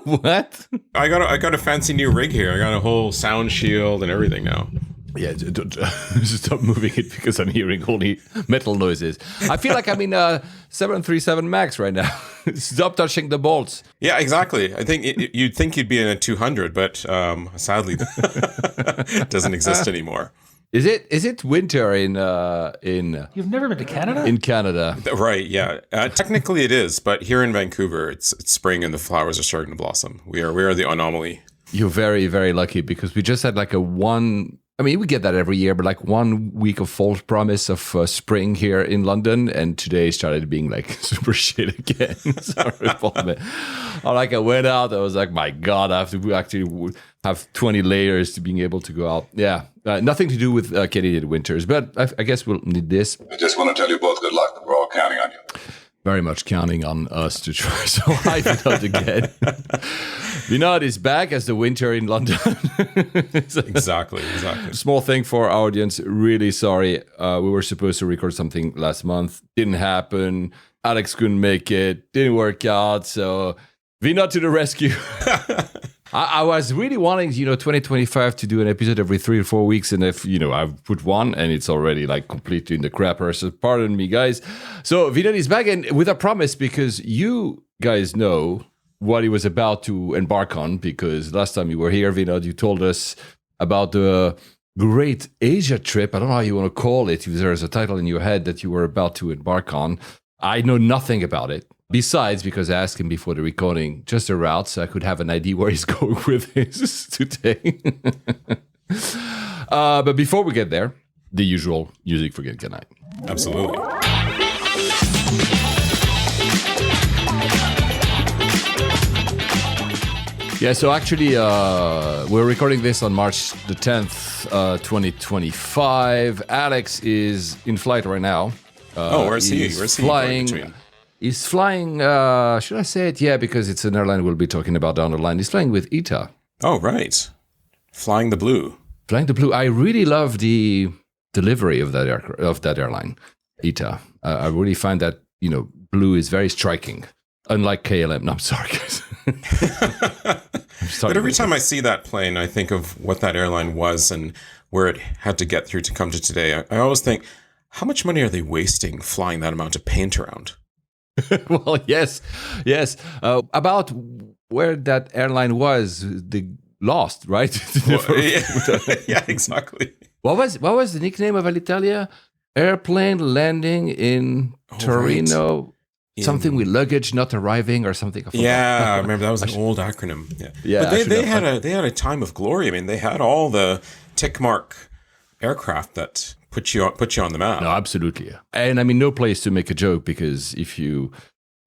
What? I got a fancy new rig here. I got a whole sound shield and everything now. Yeah, stop moving it because I'm hearing only metal noises. I feel like I'm in a 737 MAX right now. Stop touching the bolts. Yeah, exactly. I think you'd think you'd be in a 200, but sadly, it doesn't exist anymore. Is it winter in? You've never been to Canada? In Canada, Right? Yeah. Technically, it is, but here in Vancouver, it's spring and the flowers are starting to blossom. We are the anomaly. you're very, very lucky because we just had like we get that every year, but like 1 week of false promise of spring here in London, and today started being like super shit again. Sorry, Paul, I went out, I was like, my God, I have to actually have 20 layers to being able to go out. Yeah, nothing to do with Canadian winters, but I guess we'll need this. I just want to tell you both good luck. We're all counting on you. Very much counting on us to try. So I did not again. Vinod is back as the winter in London. Exactly. Small thing for our audience. Really sorry. We were supposed to record something last month. Didn't happen. Alex couldn't make it. Didn't work out. So Vinod to the rescue. I was really wanting, 2025 to do an episode every 3 or 4 weeks. And if, I've put one and it's already like completely in the crapper. So pardon me, guys. So Vinod is back and with a promise because you guys know what he was about to embark on. Because last time you were here, Vinod, you told us about the great Asia trip. I don't know how you want to call it. If there's a title in your head that you were about to embark on. I know nothing about it. Besides, because I asked him before the recording, just the route, so I could have an idea where he's going with this today. But before we get there, the usual music for Good Night. Absolutely. Yeah, so actually, we're recording this on March the 10th, 2025. Alex is in flight right now. Where's he? Where's he flying? going between? He's flying, should I say it? Yeah, because it's an airline we'll be talking about down the line. He's flying with ITA. Oh, right. Flying the Blue. Flying the Blue. I really love the delivery of that airline, ITA. I really find that, blue is very striking. Unlike KLM. No, I'm sorry, guys. But every time I see that plane, I think of what that airline was and where it had to get through to come to today. I always think, how much money are they wasting flying that amount of paint around? Well, yes. About where that airline was, they lost, right? Yeah, exactly. What was the nickname of Alitalia? Airplane landing in Torino. Right. Something with luggage not arriving or something. I remember that was an old acronym. Yeah, but they had a time of glory. I mean, they had all the tick mark aircraft that put you on the map. No, absolutely. And I mean, no place to make a joke because if you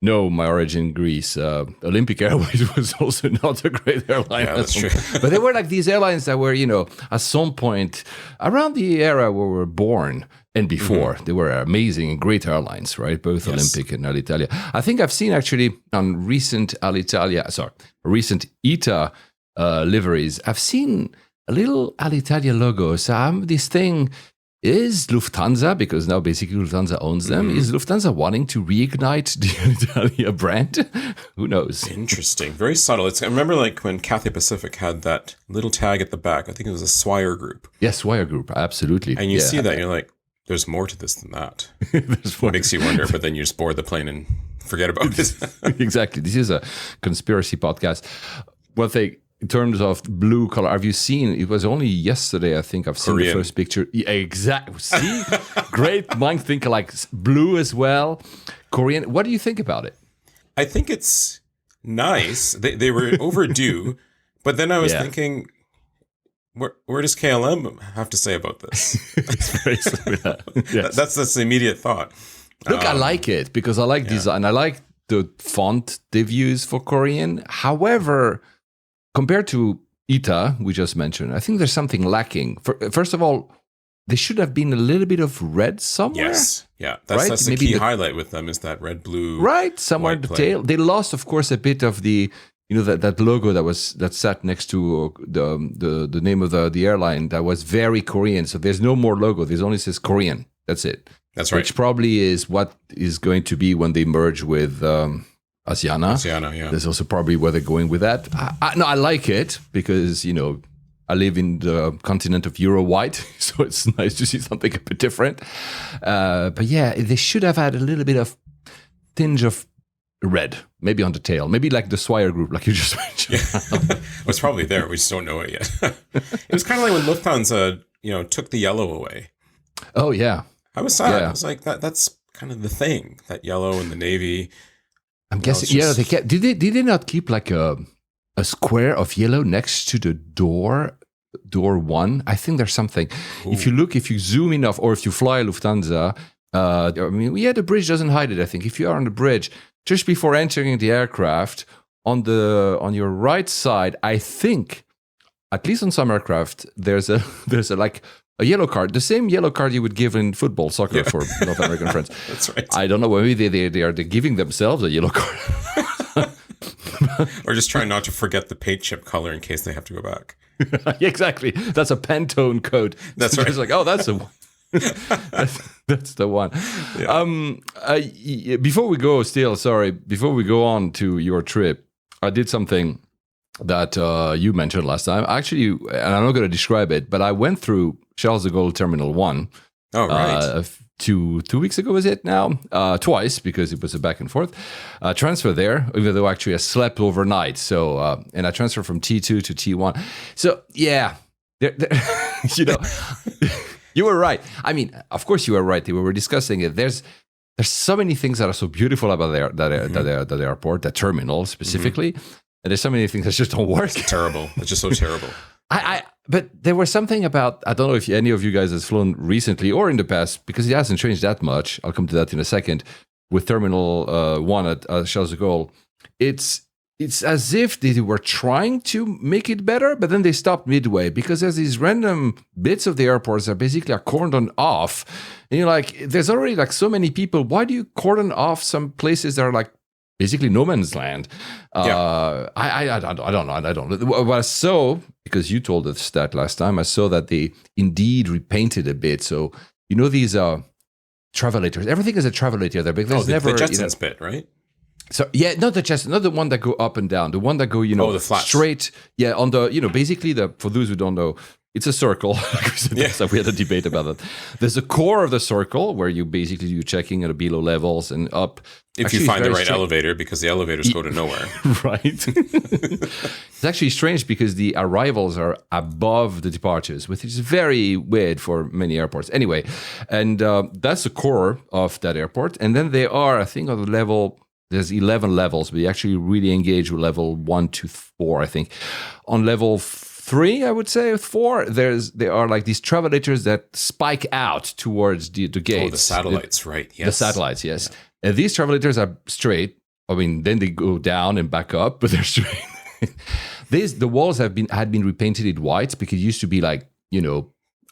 know my origin in Greece, Olympic Airways was also not a great airline. Yeah, that's true. But they were like these airlines that were, at some point around the era where we were born and before, they were amazing and great airlines, right? Both Olympic and Alitalia. I think I've seen actually on recent ITA liveries, I've seen a little Alitalia logo. So this thing is Lufthansa, because now basically Lufthansa owns them. Is Lufthansa wanting to reignite the Alitalia brand? Who knows? Interesting. Very subtle. I remember like when Cathay Pacific had that little tag at the back. I think it was a Swire Group. Yes, Swire Group. Absolutely. And you see that and you're like, there's more to this than that. It makes you wonder, but then you just board the plane and forget about it. Exactly. This is a conspiracy podcast. One thing, in terms of blue color, have you seen? It was only yesterday, I think. I've seen Korean. The first picture. Yeah, exactly. See, great mind think like blue as well. Korean. What do you think about it? I think it's nice. They were overdue, but then I was thinking, where does KLM have to say about this? It's very similar. Yes. That's the immediate thought. Look, I like it because I like design. I like the font they've used for Korean. However, compared to ITA, we just mentioned, I think there's something lacking. First of all, there should have been a little bit of red somewhere. Yes, yeah. That's the key highlight with them is that red, blue, right, somewhere in the tail. They lost, of course, a bit of the, that logo that sat next to the name of the airline that was very Korean. So there's no more logo. There's only says Korean. That's it. That's right. Which probably is what is going to be when they merge with Asiana. Yeah. There's also probably where they're going with that. No, I like it because, I live in the continent of Euro white, so it's nice to see something a bit different. But yeah, they should have had a little bit of tinge of red, maybe on the tail, maybe like the Swire group, like you just mentioned. Yeah. It's probably there. We just don't know it yet. It was kind of like when Lufthansa, took the yellow away. Oh yeah, I was sad. Yeah. I was like, that's kind of the thing, that yellow and the navy. I'm guessing. Yeah, they kept. Did they not keep like a square of yellow next to the door one? I think there's something. Ooh. If you zoom enough, or if you fly Lufthansa, the bridge doesn't hide it. I think if you are on the bridge, just before entering the aircraft, on your right side, I think, at least on some aircraft, there's a like a yellow card, the same yellow card you would give in football, soccer for North American friends. That's right. I don't know, maybe they're giving themselves a yellow card. Or just trying not to forget the paint chip color in case they have to go back. Yeah, exactly. That's a Pantone code. That's right. It's like, oh, that's the one. that's the one. Yeah. Before we go on to your trip, I did something that you mentioned last time. Actually, and I'm not going to describe it, but I went through Charles de Gaulle Terminal 1. Oh, right. 2 weeks ago, was it now? Twice, because it was a back and forth transfer there, even though actually I slept overnight. So, and I transferred from T2 to T1. So, yeah, you were right. I mean, of course you were right. We were discussing it. There's so many things that are so beautiful about that airport, that terminal specifically. Mm-hmm. And there's so many things that just don't work. It's terrible. It's just so terrible. But there was something about, I don't know if any of you guys has flown recently or in the past, because it hasn't changed that much. I'll come to that in a second. With Terminal 1 at Charles de Gaulle, it's as if they were trying to make it better, but then they stopped midway because there's these random bits of the airports that basically are cordoned off. And you're like, there's already like so many people. Why do you cordon off some places that are like basically no man's land? I don't know. What I saw, because you told us that last time, I saw that they indeed repainted a bit. So, these travelators. Everything is a travelator there. Because the never Jetsons bit, right? So not the Jetsons, not the one that go up and down. The one that go, the flats. Straight. Yeah, on the, basically for those who don't know, it's a circle. So we had a debate about that. There's a core of the circle where you basically do checking at the below levels and up. If you find the right elevator, because the elevators go to nowhere. Right. It's actually strange because the arrivals are above the departures, which is very weird for many airports. Anyway, and that's the core of that airport. And then they are, I think, on the level, there's 11 levels, but you actually really engage with level 1 to 4, I think. On level 3, I would say, 4, there are like these travelators that spike out towards the gates. Oh, the satellites, right. Yes. The satellites, yes. Yeah. And these travelators are straight. I mean, then they go down and back up, but they're straight. The walls had been repainted in white because it used to be like,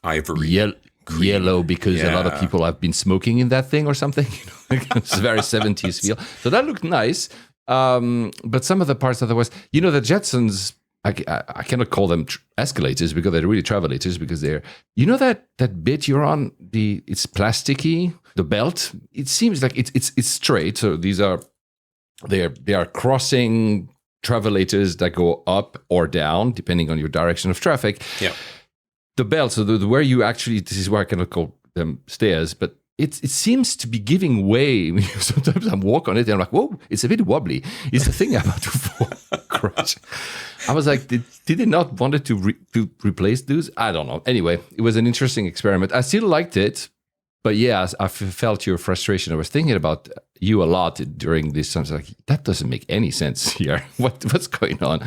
ivory. Yellow because a lot of people have been smoking in that thing or something. It's a very 70s feel. So that looked nice. But some of the parts otherwise, the Jetsons, I cannot call them escalators because they're really travelators because they're, that bit you're on, it's plasticky, the belt, it seems like it's straight. So they are crossing travelators that go up or down depending on your direction of traffic. Yeah. The belt, so where you actually, this is why I cannot call them stairs, but it seems to be giving way. Sometimes I walk on it and I'm like, whoa, it's a bit wobbly. It's the thing about to fall, crash. I was like, did they not want to replace those? I don't know. Anyway, it was an interesting experiment. I still liked it, but yeah, I felt your frustration. I was thinking about you a lot during this. I was like, that doesn't make any sense here. What's going on?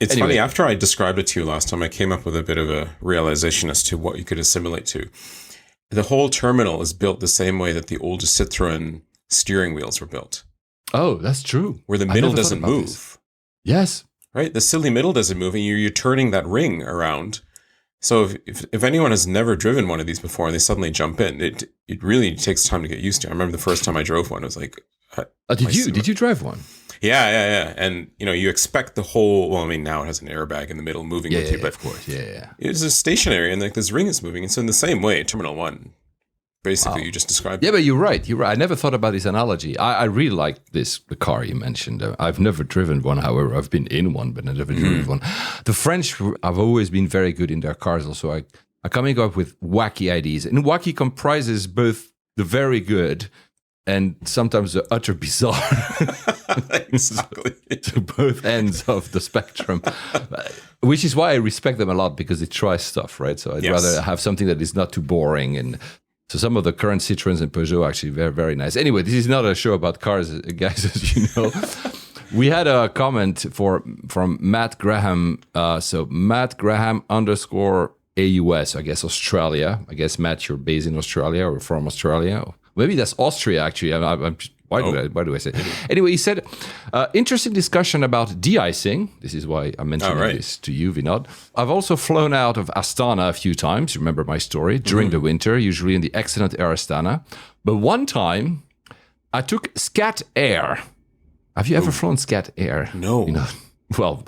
It's funny, after I described it to you last time, I came up with a bit of a realization as to what you could assimilate to. The whole terminal is built the same way that the oldest Citroen steering wheels were built. Oh, that's true. Where the middle doesn't move. This. Yes. Right? The silly middle doesn't move, and you're turning that ring around. So if anyone has never driven one of these before and they suddenly jump in, it really takes time to get used to. I remember the first time I drove one, it was like... Did you drive one? Yeah. And, you expect the whole... Well, I mean, now it has an airbag in the middle moving with you, but... of course, yeah. It's a stationary, and like this ring is moving. And so in the same way, Terminal 1, basically you just described. Yeah, but you're right. You're right. I never thought about this analogy. I really like the car you mentioned. I've never driven one, however. I've been in one, but I never driven one. The French have always been very good in their cars. Also, I coming up with wacky ideas. And wacky comprises both the very good and sometimes the utter bizarre. Exactly. To both ends of the spectrum. Which is why I respect them a lot, because they try stuff, right? So I'd rather have something that is not too boring. And so some of the current Citroens and Peugeot are actually very, very nice. Anyway, this is not a show about cars, guys, as you know. We had a comment from Matt Graham. So Matt Graham _AUS, I guess Australia. I guess, Matt, you're based in Australia or from Australia. Maybe that's Austria, actually. Why do I say? Anyway, he said, interesting discussion about de-icing. This is why I'm mentioning this to you, Vinod. I've also flown out of Astana a few times. You remember my story? During the winter, usually in the excellent Air Astana. But one time, I took Scat Air. Have you ever flown Scat Air? No. Well,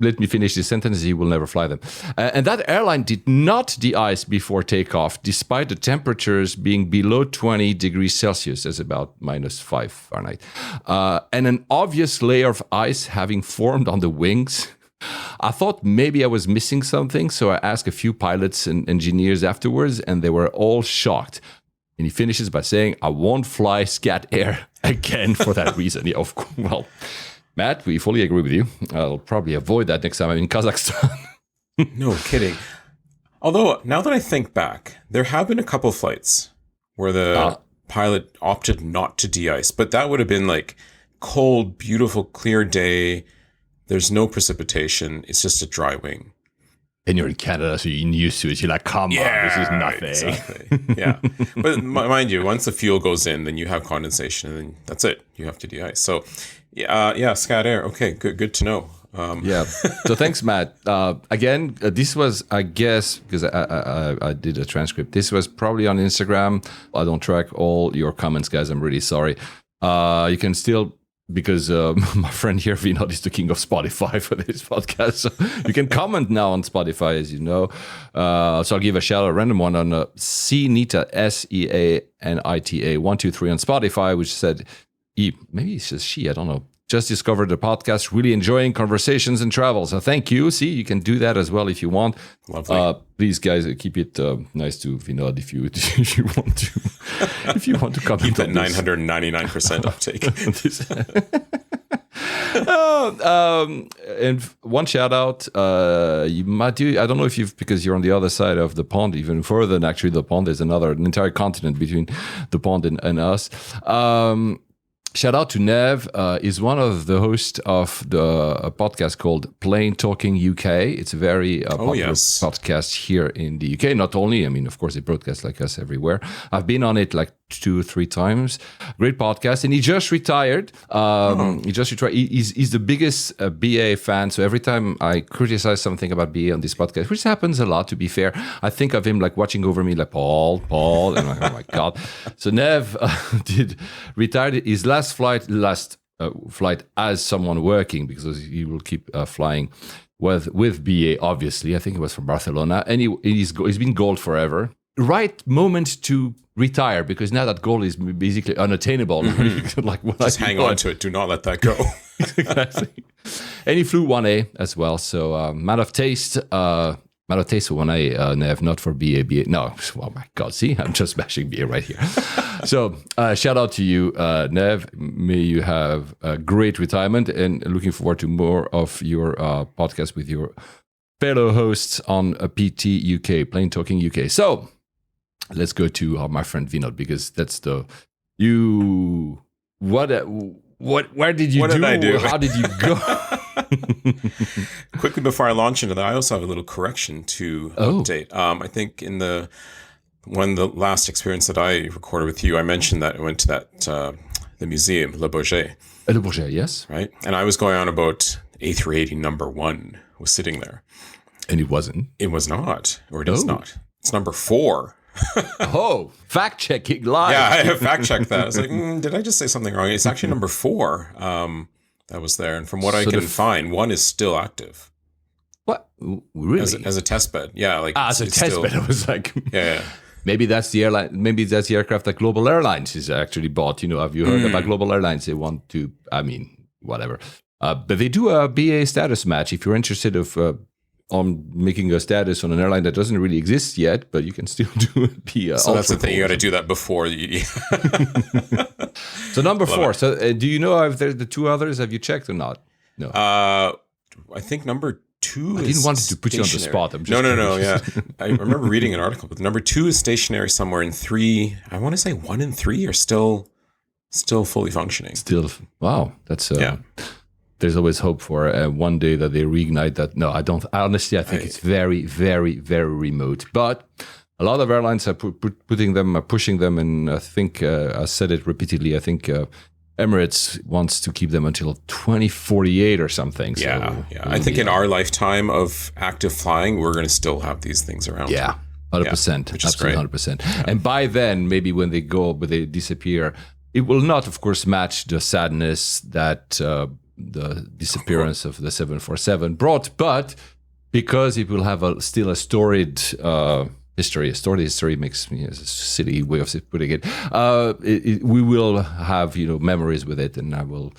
let me finish this sentence. You will never fly them. And that airline did not de-ice before takeoff, despite the temperatures being below 20 degrees Celsius. That's about -5 Fahrenheit. And an obvious layer of ice having formed on the wings. I thought maybe I was missing something, so I asked a few pilots and engineers afterwards, and they were all shocked. And he finishes by saying, I won't fly Scat Air again for that reason. Yeah, of course. Well, Matt, we fully agree with you. I'll probably avoid that next time I'm in Kazakhstan. No kidding. Although, now that I think back, there have been a couple flights where the pilot opted not to de-ice, but that would have been like cold, beautiful, clear day. There's no precipitation. It's just a dry wing. And you're in Canada, so you're used to it. You're like, come on, this is nothing. Exactly. Yeah. But mind you, once the fuel goes in, then you have condensation, and then that's it. You have to de-ice. So, Scat Air. Okay, good to know. Yeah. So thanks, Matt. Again, this was, I guess, because I did a transcript. This was probably on Instagram. I don't track all your comments, guys. I'm really sorry. You can still, because my friend here, Vinod, is the king of Spotify for this podcast. So you can comment now on Spotify, as you know. So I'll give a shout out, a random one on CNITA, SEANITA 123 on Spotify, which said, maybe it's just she, I don't know. Just discovered the podcast, really enjoying conversations and travel. So thank you. See, you can do that as well if you want. Lovely. Please, guys, keep it nice to Vinod if you want to. If you want to comment. Keep that 999% uptake. And one shout out. You might do. I don't know if because you're on the other side of the pond, even further than actually the pond. There's an entire continent between the pond and us. Shout out to Nev. Is one of the hosts of a podcast called Plain Talking UK. It's a very popular podcast here in the UK. Not only, I mean, of course, they broadcast like us everywhere. I've been on it like 2 or 3 times. Great podcast. And he just retired. He just retired. He's the biggest BA fan. So every time I criticize something about BA on this podcast, which happens a lot, to be fair, I think of him like watching over me like, Paul. And I'm like, oh my God. So Nev retired his last flight as someone working, because he will keep flying with BA, obviously. I think it was from Barcelona. And he's been gold forever. Right moment to retire, because now that goal is basically unattainable. Like, just hang on to it. Do not let that go. Exactly. And he flew 1A as well. So man of taste for 1A, Nev, not for BA. No, oh my God, see, I'm just bashing BA right here. So shout out to you, Nev. May you have a great retirement, and looking forward to more of your podcast with your fellow hosts on PT UK, Plain Talking UK. So let's go to my friend Vinod, because that's where did you what did I do? How did you go? Quickly before I launch into that, I also have a little correction to update. I think in the last experience that I recorded with you, I mentioned that I went to the museum, Le Bourget. Le Bourget, yes. Right? And I was going on about A380 number 1 was sitting there. And it wasn't? It was not, or it is not. It's number 4. Fact checking live. Yeah, I fact checked that. I was like, did I just say something wrong? It's actually number 4 that was there. And from what I can find, 1 is still active. What? Really? As a test bed. Yeah. Like as a test bed. I was like, yeah. Maybe that's the airline. Maybe that's the aircraft that Global Airlines is actually bought. Have you heard about Global Airlines? They want to. I mean, whatever. But they do a BA status match. If you're interested on making a status on an airline that doesn't really exist yet, but you can still do it. So that's the thing. You got to do that before. So number 4. So do you know if there's the 2 others? Have you checked or not? No. I think number 2 I didn't want to put you on the spot. I'm just no. Yeah. I remember reading an article, but number 2 is stationary somewhere, and 3, I want to say 1 and 3 are still fully functioning. Still, wow. That's there's always hope for one day that they reignite that. No, I don't. Honestly, I think it's very, very, very remote. But a lot of airlines are pushing them, and I think I said it repeatedly. I think Emirates wants to keep them until 2048 or something. Yeah. I think in our lifetime of active flying, we're going to still have these things around. Yeah, 100%. Which is great. 100%. Yeah. And by then, maybe when they disappear, it will not, of course, match the sadness that the disappearance of the 747 brought, but because it will have still a storied history. A storied history makes me a silly way of putting it. We will have memories with it, and I will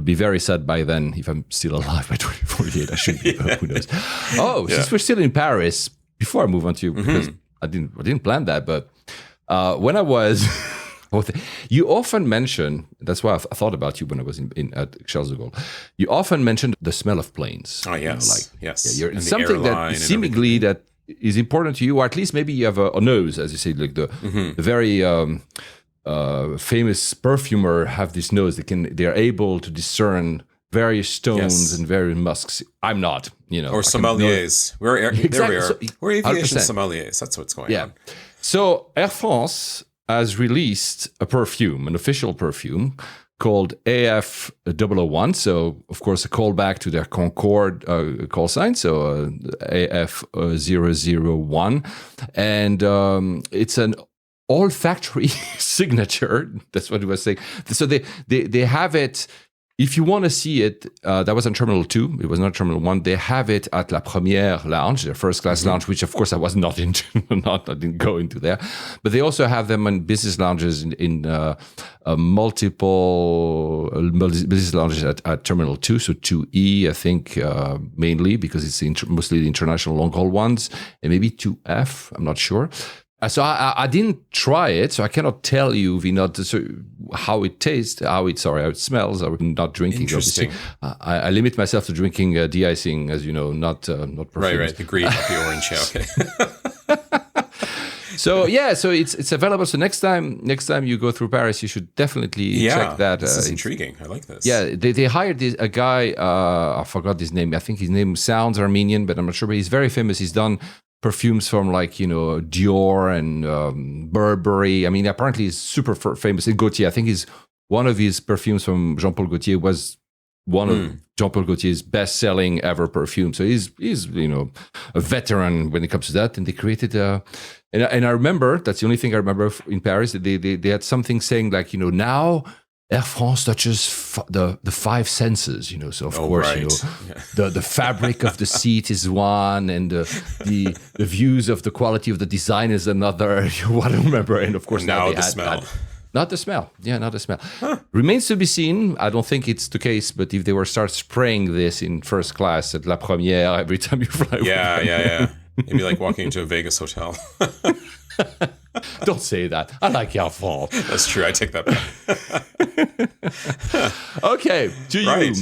be very sad by then if I'm still alive by 2048. I should be, but who knows? Since we're still in Paris, before I move on to you, because I didn't plan that, but when I was. You often mention, that's why I thought about you when I was at Charles de Gaulle. You often mentioned the smell of planes. Oh, yes. Yes. Yeah, it's something that seemingly that is important to you, or at least maybe you have a nose, as you say, like the very famous perfumer have this nose. They're able to discern various stones and various musks. I'm not, Or sommeliers. We're aviation 100%. sommeliers. That's what's going on. So Air France has released an official perfume called AF001. So, of course, a callback to their Concorde call sign. So AF001. And it's an olfactory signature. That's what he was saying. So they have it. If you want to see it, that was on Terminal 2. It was not Terminal 1. They have it at La Première Lounge, their first-class lounge, which, of course, I was not into. I didn't go into there. But they also have them in business lounges in multiple business lounges at Terminal 2, so 2E, I think, mainly, because it's mostly the international long-haul ones, and maybe 2F, I'm not sure. So I didn't try it, so I cannot tell you, how it tastes, how it smells. I'm not drinking. Interesting. I limit myself to drinking de-icing, as you know, not perfumes. Right. The green, not the orange. Yeah, okay. So it's available. So next time you go through Paris, you should definitely check that. This is intriguing. I like this. Yeah, they hired a guy. I forgot his name. I think his name sounds Armenian, but I'm not sure. But he's very famous. He's done perfumes from Dior and Burberry. I mean, apparently he's super famous. And Gaultier, I think one of his perfumes from Jean-Paul Gaultier was one of Jean-Paul Gaultier's best-selling ever perfume. So he's a veteran when it comes to that. And they created and I remember, that's the only thing I remember in Paris. They had something saying now Air France touches the 5 senses, So of course, the fabric of the seat is one, and the views of the quality of the design is another. What I remember, and of course now the smell. Not the smell. Yeah, not the smell. Huh. Remains to be seen. I don't think it's the case, but if they were start spraying this in first class at La Première every time you fly. Yeah. It'd be like walking into a Vegas hotel. Don't say that. I like Air France. That's true. I take that back. Okay, you.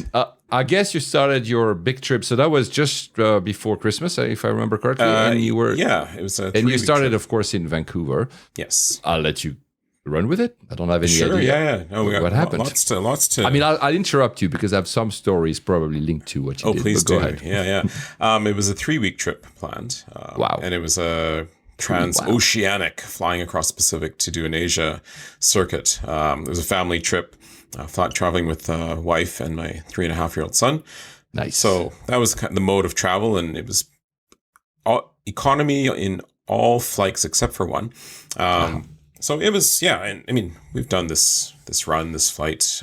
I guess you started your big trip. So that was just before Christmas, if I remember correctly. And you were it was a 3-week and you started, trip. Of course, in Vancouver. Yes. I'll let you run with it. I don't have any idea. Yeah. No, we got what happened. Lots to. I mean, I'll interrupt you because I have some stories probably linked to what you did. Oh, please do. Go ahead. Yeah. It was a 3-week trip planned. Wow. And it was a transoceanic flying across the Pacific to do an Asia circuit. It was a family trip, traveling with wife and my 3.5-year-old son. Nice. So that was the mode of travel, and it was economy in all flights except for one. So it was, and I mean, we've done this flight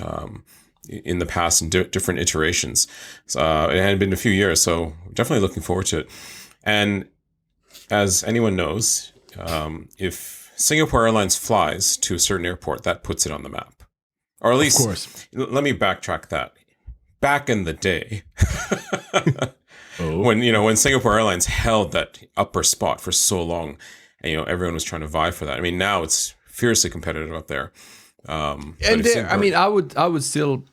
in the past in different iterations. It had been a few years, so definitely looking forward to it. And as anyone knows, if Singapore Airlines flies to a certain airport, that puts it on the map. Or at least, of course. Let me backtrack that. Back in the day, Oh. when Singapore Airlines held that upper spot for so long, and everyone was trying to vie for that. I mean, now it's fiercely competitive up there. And I would still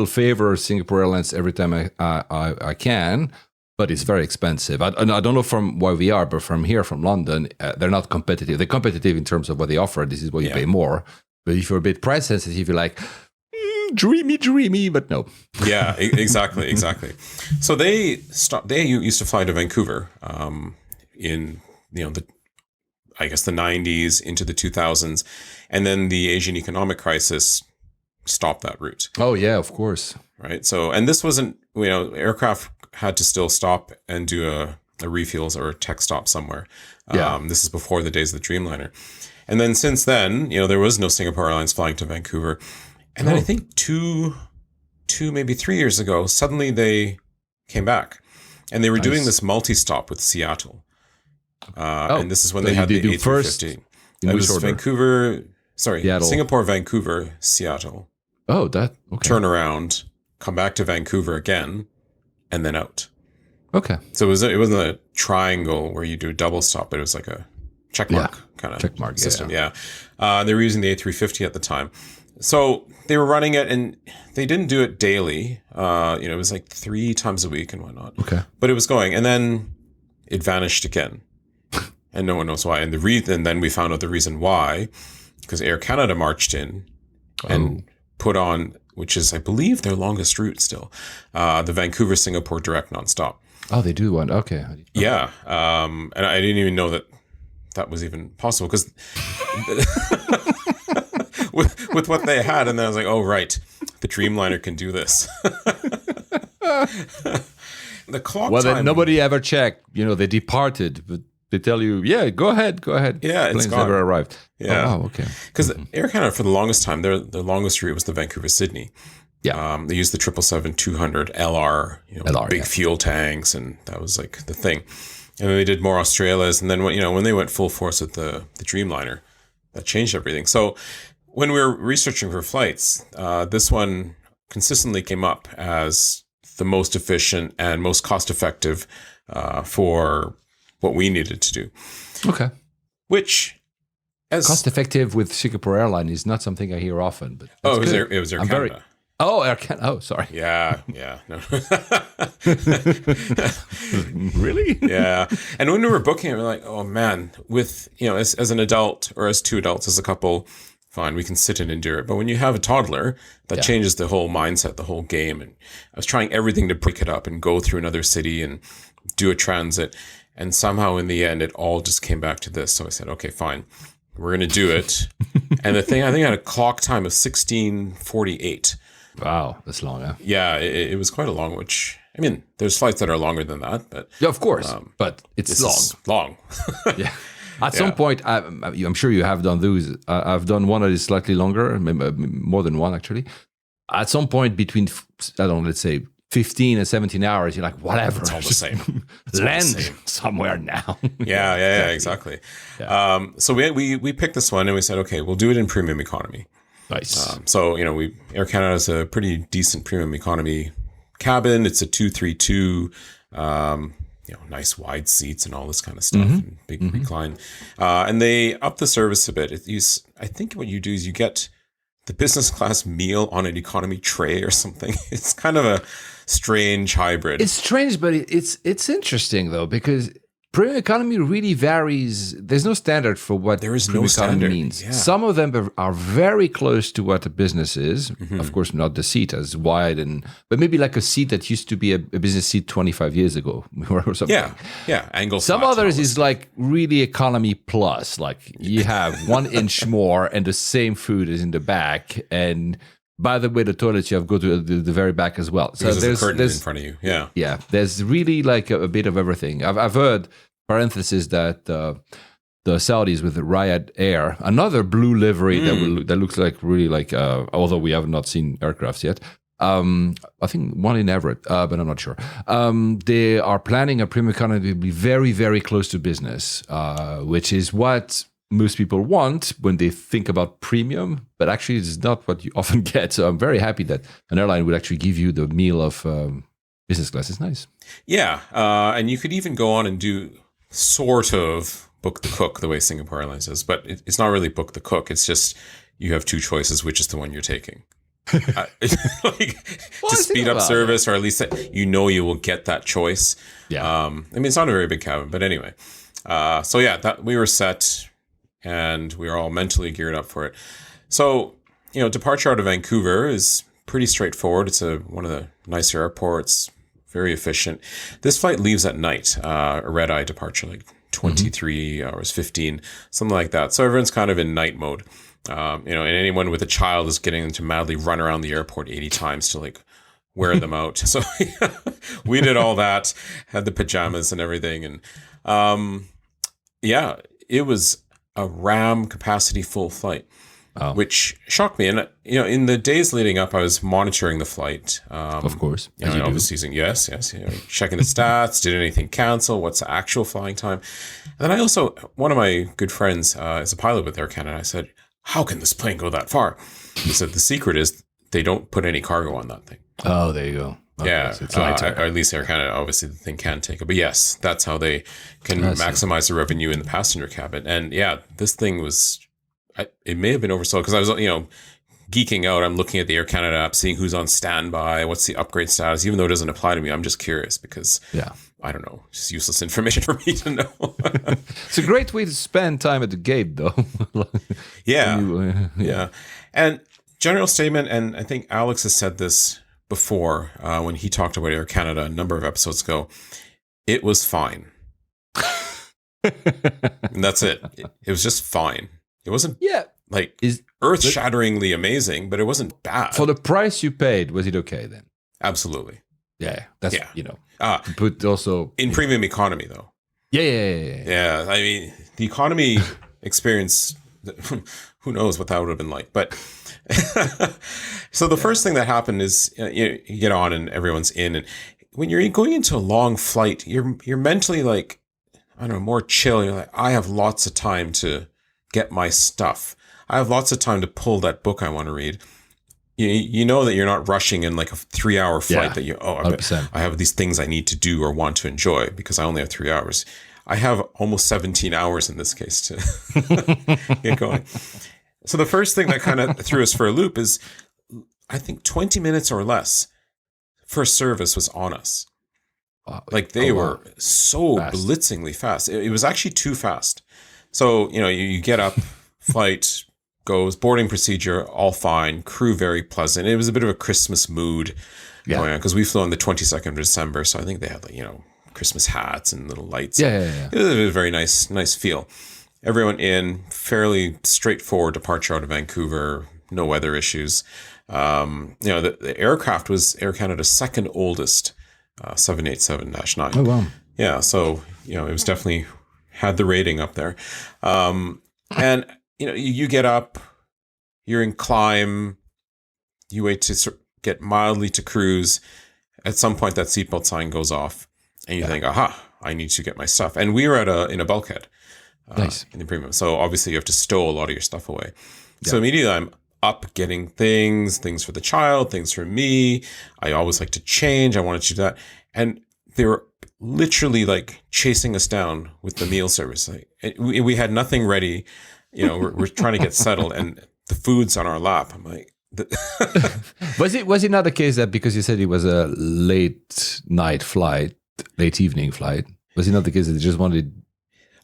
favor Singapore Airlines every time I can, but it's very expensive. I don't know from where we are, but from here, from London, they're not competitive. They're competitive in terms of what they offer. This is what you pay more. But if you're a bit price sensitive, you're like, dreamy, but no. Yeah, exactly. So they used to fly to Vancouver in the 90s into the 2000s, and then the Asian economic crisis stopped that route. Oh yeah, of course. Right. So, and this wasn't, aircraft had to still stop and do a refuels or a tech stop somewhere. This is before the days of the Dreamliner. And then since then, there was no Singapore Airlines flying to Vancouver. And then I think two, maybe 3 years ago, suddenly they came back, and they were doing this multi-stop with Seattle. And this is when they had the A350. It was Seattle. Singapore, Vancouver, Seattle. Oh, okay. Turn around, come back to Vancouver again, and then out. Okay. So it wasn't a triangle where you do a double stop, but it was like a checkmark kind of system. Yeah. They were using the A350 at the time. So they were running it, and they didn't do it daily. It was like 3 times a week and whatnot. Okay. But it was going, and then it vanished again. And no one knows why. And then we found out the reason why, because Air Canada marched in and put on, which is, I believe, their longest route still, the Vancouver-Singapore direct nonstop. Oh, they do one. Okay. Yeah. And I didn't even know that was even possible, because with what they had. And then I was like, oh, right, the Dreamliner can do this. The clock time. Then nobody ever checked. They departed, but they tell you, yeah, go ahead. Yeah, Planes never arrived. Yeah. Oh, okay. Because Air Canada, for the longest time, their longest route was the Vancouver-Sydney. Yeah. They used the 777-200 LR, big fuel tanks, and that was like the thing. And then they did more Australias, and then when they went full force with the Dreamliner, that changed everything. So when we were researching for flights, this one consistently came up as the most efficient and most cost-effective for what we needed to do. Okay. Which, as cost-effective with Singapore Airline is not something I hear often. But it was Air Canada. Air Canada. Oh, sorry. Yeah. No. Really? Yeah. And when we were booking it, we were like, oh man, with, as an adult or as 2 adults, as a couple, fine, we can sit and endure it. But when you have a toddler, that changes the whole mindset, the whole game. And I was trying everything to break it up and go through another city and do a transit. And somehow in the end, it all just came back to this. So I said, okay, fine, we're going to do it. And the thing, I think I had a clock time of 16:48. Wow, that's long, huh? Yeah, it was quite a long, which, I mean, there's flights that are longer than that, but... Yeah, of course, but it's long. Yeah. At some point, I'm sure you have done those. I've done one that is slightly longer, more than one, actually. At some point between, let's say, 15 and 17 hours, you're like, whatever. It's all the same. Land somewhere now. Yeah, exactly. Yeah. So we picked this one, and we said, okay, we'll do it in premium economy. Nice. So, Air Canada has a pretty decent premium economy cabin. It's a 232, nice wide seats and all this kind of stuff, and big recline. And they up the service a bit. I think what you do is you get the business class meal on an economy tray or something. It's kind of a strange hybrid. It's strange, but it's interesting though, because premium economy really varies. There's no standard for what there is premium no standard economy means. Yeah. Some of them are very close to what a business is. Of course, not the seat as wide, but maybe like a seat that used to be a business seat 25 years ago or something. Yeah. Angle. Some others is like really economy plus. Like you have 1 inch more and the same food is in the back. And by the way, the toilets you have go to the very back as well. So there's a curtain in front of you. Yeah. Yeah. There's really like a bit of everything. I've heard, parenthesis, that the Saudis with the Riyadh Air, another blue livery that looks like really like, although we have not seen aircrafts yet. I think one in Everett, but I'm not sure. They are planning a premium economy to be very, very close to business, which is what most people want when they think about premium, but actually it's not what you often get. So I'm very happy that an airline would actually give you the meal of business class. It's nice. Yeah. And you could even go on and do sort of book the cook the way Singapore Airlines does, but it's not really book the cook. It's just you have two choices, which is the one you're taking. To speed up service, or at least that you will get that choice. Yeah. I mean, it's not a very big cabin, but anyway. So yeah, that we were set, and we were all mentally geared up for it. So, departure out of Vancouver is pretty straightforward. It's one of the nicer airports, very efficient. This flight leaves at night, a red-eye departure, like 23 hours, 15, something like that. So everyone's kind of in night mode. And anyone with a child is getting them to madly run around the airport 80 times to wear them out. So we did all that, had the pajamas and everything. And it was a RAM capacity full flight, which shocked me. And, in the days leading up, I was monitoring the flight. Of course. Obviously using, yes, checking the stats, did anything cancel, what's the actual flying time. And then I also, one of my good friends is a pilot with Air Canada. I said, how can this plane go that far? He said, the secret is they don't put any cargo on that thing. Oh, there you go. Okay, yeah, so it's lighter. or at least Air Canada, obviously the thing can take it. But yes, that's how they can maximize the revenue in the passenger cabin. And yeah, this thing was, it may have been oversold because I was, geeking out. I'm looking at the Air Canada app, seeing who's on standby, what's the upgrade status, even though it doesn't apply to me. I'm just curious because I don't know, just useless information for me to know. It's a great way to spend time at the gate, though. Yeah. And general statement, and I think Alex has said this before when he talked about Air Canada a number of episodes ago, it was fine. And that's it. It was just fine. It wasn't earth-shatteringly amazing, but it wasn't bad. For the price you paid, was it okay then? Absolutely. Yeah, that's, but also... In premium economy, though. Yeah. I mean, the economy experience, who knows what that would have been like. But so the first thing that happened is you get on and everyone's in. And when you're going into a long flight, you're mentally more chill. You're like, I have lots of time to get my stuff. I have lots of time to pull that book I want to read. You know that you're not rushing in like a 3-hour flight that I have these things I need to do or want to enjoy because I only have 3 hours. I have almost 17 hours in this case to get going. So the first thing that kind of threw us for a loop is, I think 20 minutes or less first service was on us. They were so fast. Blitzingly fast. It was actually too fast. So, you get up, flight goes, boarding procedure, all fine, crew very pleasant. It was a bit of a Christmas mood going on because we flew on the 22nd of December. So I think they had Christmas hats and little lights. Yeah. It was a very nice feel. Everyone in, fairly straightforward departure out of Vancouver, no weather issues. The aircraft was Air Canada's second oldest 787-9. Oh, wow. Yeah, so, it was definitely had the rating up there. And, you get up, you're in climb, you wait to get mildly to cruise. At some point, that seatbelt sign goes off, and you think, aha, I need to get my stuff. And we were in a bulkhead in the premium. So obviously, you have to stow a lot of your stuff away. Yeah. So immediately, I'm up getting things for the child, things for me. I always like to change. I wanted to do that. And they were literally chasing us down with the meal service. We had nothing ready. We're trying to get settled, and the food's on our lap. I'm like, was it not the case that because you said it was a late evening flight? Was it not the case that they just wanted?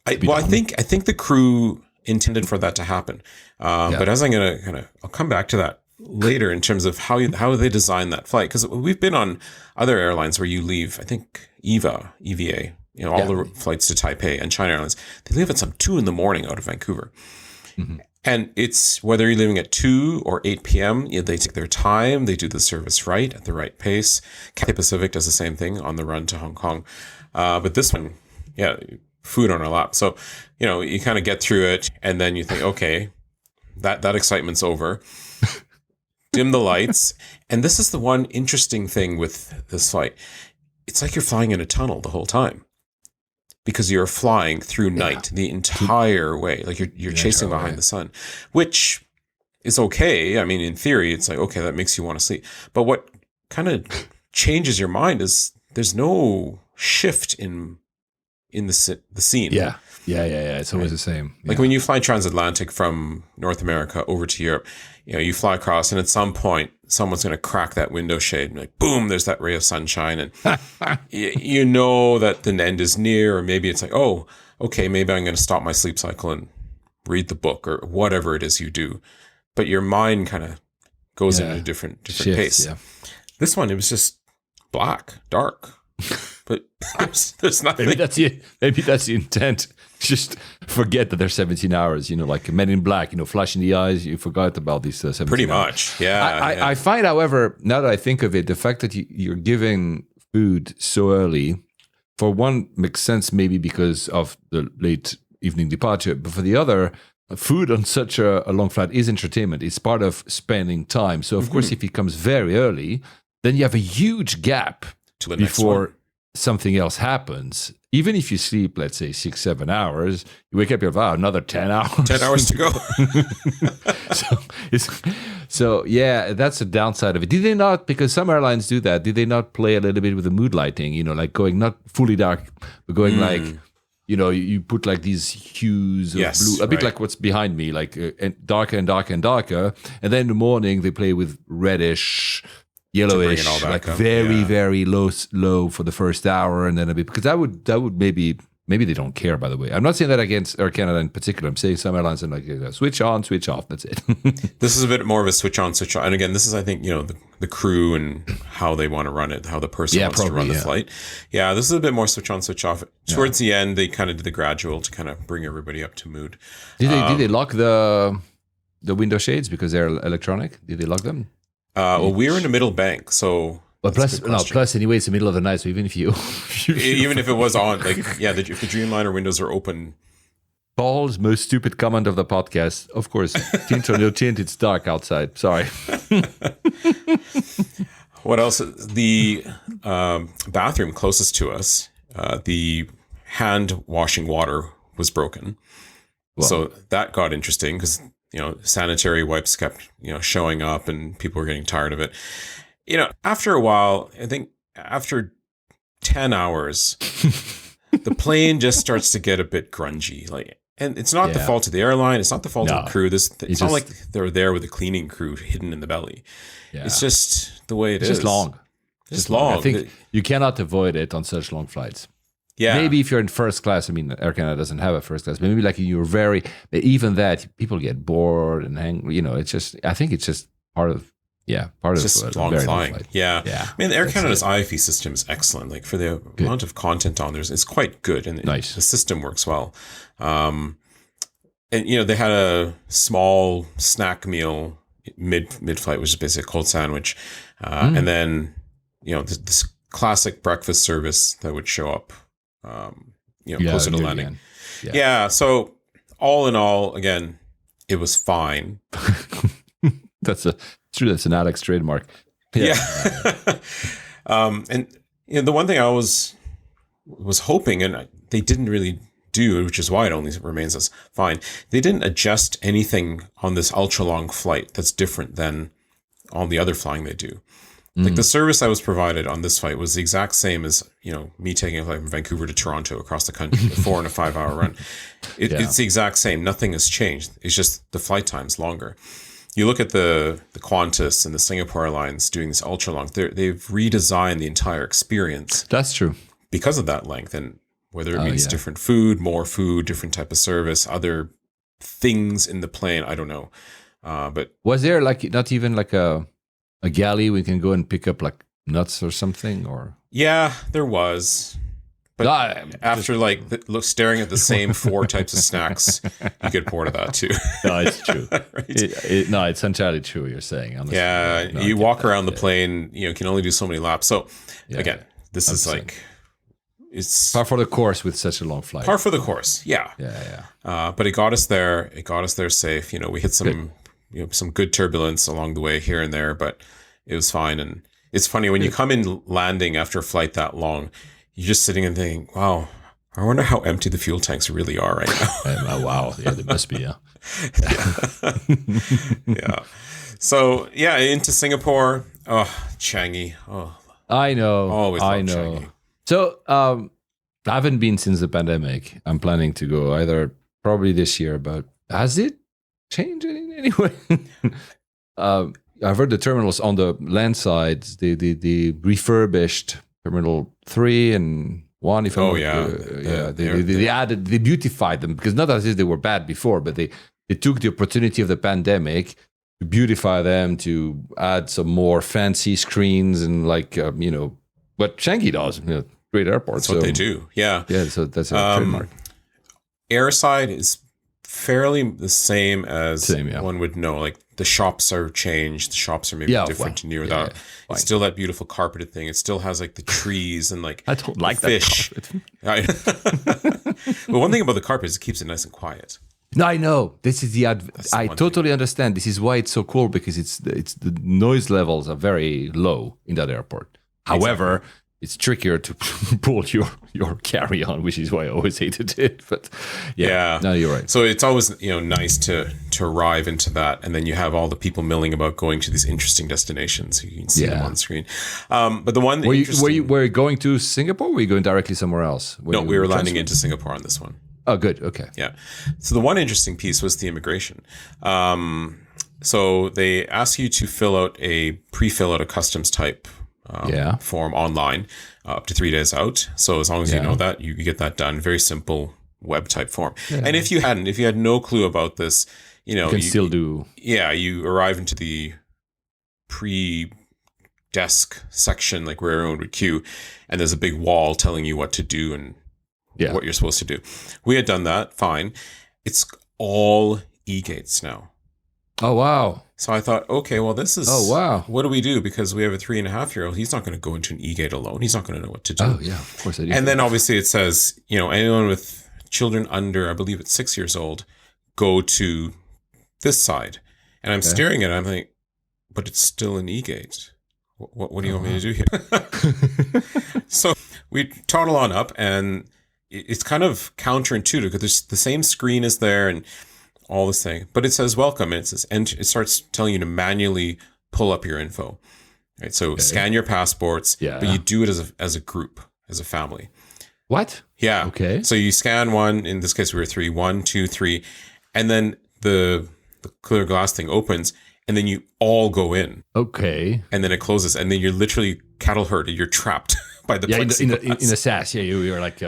I think the crew intended for that to happen. But as I'm gonna I'll come back to that later in terms of how they designed that flight, because we've been on other airlines where you leave. I think EVA, all the flights to Taipei and China Airlines, they leave at some 2 a.m. out of Vancouver. Mm-hmm. And it's whether you're leaving at 2 or 8 p.m., they take their time, they do the service right at the right pace. Cathay Pacific does the same thing on the run to Hong Kong. But this one, food on our lap. So, you kind of get through it, and then you think, okay, that excitement's over. Dim the lights. And this is the one interesting thing with this flight. It's like you're flying in a tunnel the whole time. because you're flying through night the entire way. Like you're chasing behind the sun, which is okay. I mean, in theory, it's like, okay, that makes you want to sleep. But what kind of changes your mind is there's no shift in the scene. Yeah. It's always the same. Like when you fly transatlantic from North America over to Europe, you fly across, and at some point, someone's going to crack that window shade, and like, boom, there's that ray of sunshine, and you know that the end is near, or maybe it's like, oh, okay, maybe I'm going to stop my sleep cycle and read the book, or whatever it is you do. But your mind kind of goes in a different Shifts, pace. Yeah. This one, it was just black, dark. But there's nothing. Maybe that's the intent. Just forget that there's 17 hours. Like Men in Black. Flash in the eyes. You forgot about these 17 Pretty hours. much, yeah. I find, however, now that I think of it, the fact that you're giving food so early, for one, makes sense maybe because of the late evening departure, but for the other, food on such a long flight is entertainment. It's part of spending time. So of course, if it comes very early, then you have a huge gap to the before something else happens. Even if you sleep, let's say 6-7 hours, you wake up, you're like, another 10 hours. 10 hours to go. So yeah, that's a downside of it. Did they not, because some airlines do that, did they not play a little bit with the mood lighting, like going not fully dark, but going like, you put like these hues of blue, a bit like what's behind me, like darker and darker and darker. And then in the morning, they play with reddish, yellowish, like very low for the first hour, and then a bit, because that would maybe they don't care, by the way. I'm not saying that against Air Canada in particular. I'm saying some airlines are like, switch on, switch off, that's it. This is a bit more of a switch on, switch off. And again, this is, I think, the crew and how they want to run it, how the person wants to run the flight. Yeah, this is a bit more switch on, switch off. Towards the end, they kind of did the gradual to kind of bring everybody up to mood. Did they lock the window shades because they're electronic? Did they lock them? Well, we're in the middle bank, so. But plus, anyway, it's the middle of the night, so even if even if it was on, like, if the Dreamliner windows are open. Paul's most stupid comment of the podcast, of course, tint or no tint, it's dark outside. Sorry. What else? The bathroom closest to us, the hand washing water was broken. Wow. So that got interesting because, sanitary wipes kept, showing up and people were getting tired of it. After a while, I think after 10 hours, the plane just starts to get a bit grungy. And it's not the fault of the airline. It's not the fault of the crew. It's not like they're there with a cleaning crew hidden in the belly. Yeah. It's just the way it is. It's just long. Just long. I think you cannot avoid it on such long flights. Yeah. Maybe if you're in first class, I mean, Air Canada doesn't have a first class, but maybe like even that, people get bored and I think it's just part of just long flying. Yeah. I mean, the Air Canada's IFE system is excellent. Like for the amount of content on there, it's quite good, and the system works well. And they had a small snack meal mid-flight, which is basically a cold sandwich, and then this classic breakfast service that would show up, closer to landing. Yeah. So all in all, again, it was fine. That's an Alex trademark. Yeah. And the one thing I was hoping, and they didn't really do, which is why it only remains as fine. They didn't adjust anything on this ultra long flight that's different than all the other flying they do. Like the service I was provided on this flight was the exact same as, me taking a flight from Vancouver to Toronto across the country, a 4 and a 5 hour run. It's the exact same. Nothing has changed. It's just the flight time's longer. You look at the Qantas and the Singapore Airlines doing this ultra long, they've redesigned the entire experience. That's true. Because of that length, and whether it means different food, more food, different type of service, other things in the plane, I don't know. But was there not even like a galley we can go and pick up like nuts or something? Or yeah, there was. But after staring at the same 4 types of snacks, you get bored of that too. No, it's true. Right? It's entirely true what you're saying. Honestly. Yeah, you walk around the plane, can only do so many laps. So again, this is it's par for the course with such a long flight. Par for the course, yeah. But it got us there. It got us there safe. We hit some some good turbulence along the way here and there, but it was fine. And it's funny when you come in landing after a flight that long. You're just sitting and thinking, wow, I wonder how empty the fuel tanks really are right now. Wow. Yeah, they must be, yeah. Yeah. So, yeah, into Singapore. Oh, Changi. Oh, I know. always I loved know. Changi. So, I haven't been since the pandemic. I'm planning to go either probably this year, but has it changed in any way? I've heard the terminals on the land side, the refurbished Terminal 3 and 1. If Oh, I'm yeah. they added, they beautified them, because not as if they were bad before, but they took the opportunity of the pandemic to beautify them, to add some more fancy screens and what Changi does. Great airport. That's what they do. Yeah. Yeah, so that's a trademark. Airside is fairly the same as yeah. one would know. Like the shops are changed. The shops are maybe different near that. It's still that beautiful carpeted thing. It still has like the trees and like I don't like fish. That carpet. But one thing about the carpet is it keeps it nice and quiet. No, I know. This is I totally understand. This is why it's so cool, because it's the noise levels are very low in that airport. However, it's trickier to pull your carry-on, which is why I always hated it. But yeah, no, you're right. So it's always nice to arrive into that, and then you have all the people milling about going to these interesting destinations. You can see them on screen. But the one that were you going to Singapore? Or were you going directly somewhere else? No, we were landing into Singapore on this one. Oh, good. Okay. Yeah. So the one interesting piece was the immigration. So they ask you to pre-fill out a customs type form online up to 3 days out. So as long as you know that, you get that done. Very simple web type form. Yeah. And if you had no clue about this, you can still do. Yeah, you arrive into the pre-desk section, like where everyone would queue, and there's a big wall telling you what to do and what you're supposed to do. We had done that. Fine. It's all e-gates now. Oh, wow. So I thought, okay, well, this is... Oh, wow. What do we do? Because we have a 3.5-year-old. He's not going to go into an e-gate alone. He's not going to know what to do. Oh, yeah. Of course I do. And then obviously it says, anyone with children under, I believe it's 6 years old, go to this side. And I'm staring at it. I'm like, but it's still an e-gate. What do you want me to do here? So we toddle on up, and it's kind of counterintuitive because there's the same screen is there and all this thing, but it says welcome, and it says it starts telling you to manually pull up your info. Right, so scan your passports, but you do it as a group, as a family. What? Yeah. Okay. So you scan one. In this case, we were 3. 1, 2, 3, and then the clear glass thing opens, and then you all go in. Okay. And then it closes, and then you're literally cattle herded. You're trapped by the plexiglass. in a SAS. Yeah, you're like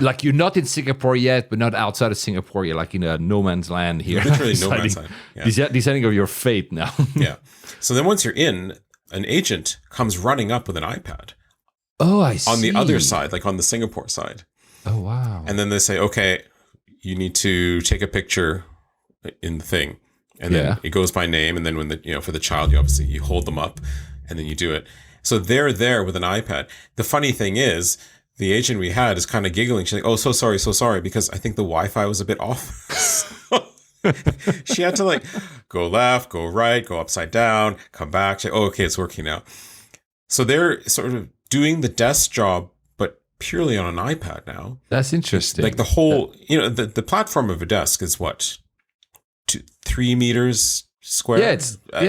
like you're not in Singapore yet, but not outside of Singapore. You're like in a no man's land here. Literally no man's land. Yeah. Deciding of your fate now. Yeah. So then once you're in, an agent comes running up with an iPad. Oh, I see. On the other side, like on the Singapore side. Oh, wow. And then they say, okay, you need to take a picture in the thing. And then it goes by name. And then when for the child, you hold them up and then you do it. So they're there with an iPad. The funny thing is, the agent we had is kind of giggling. She's like, oh, so sorry, because I think the Wi-Fi was a bit off. She had to go left, go right, go upside down, come back. She's like, oh, okay, it's working now. So they're sort of doing the desk job, but purely on an iPad now. That's interesting. Like the whole, the platform of a desk is what? 3 meters square? Yeah,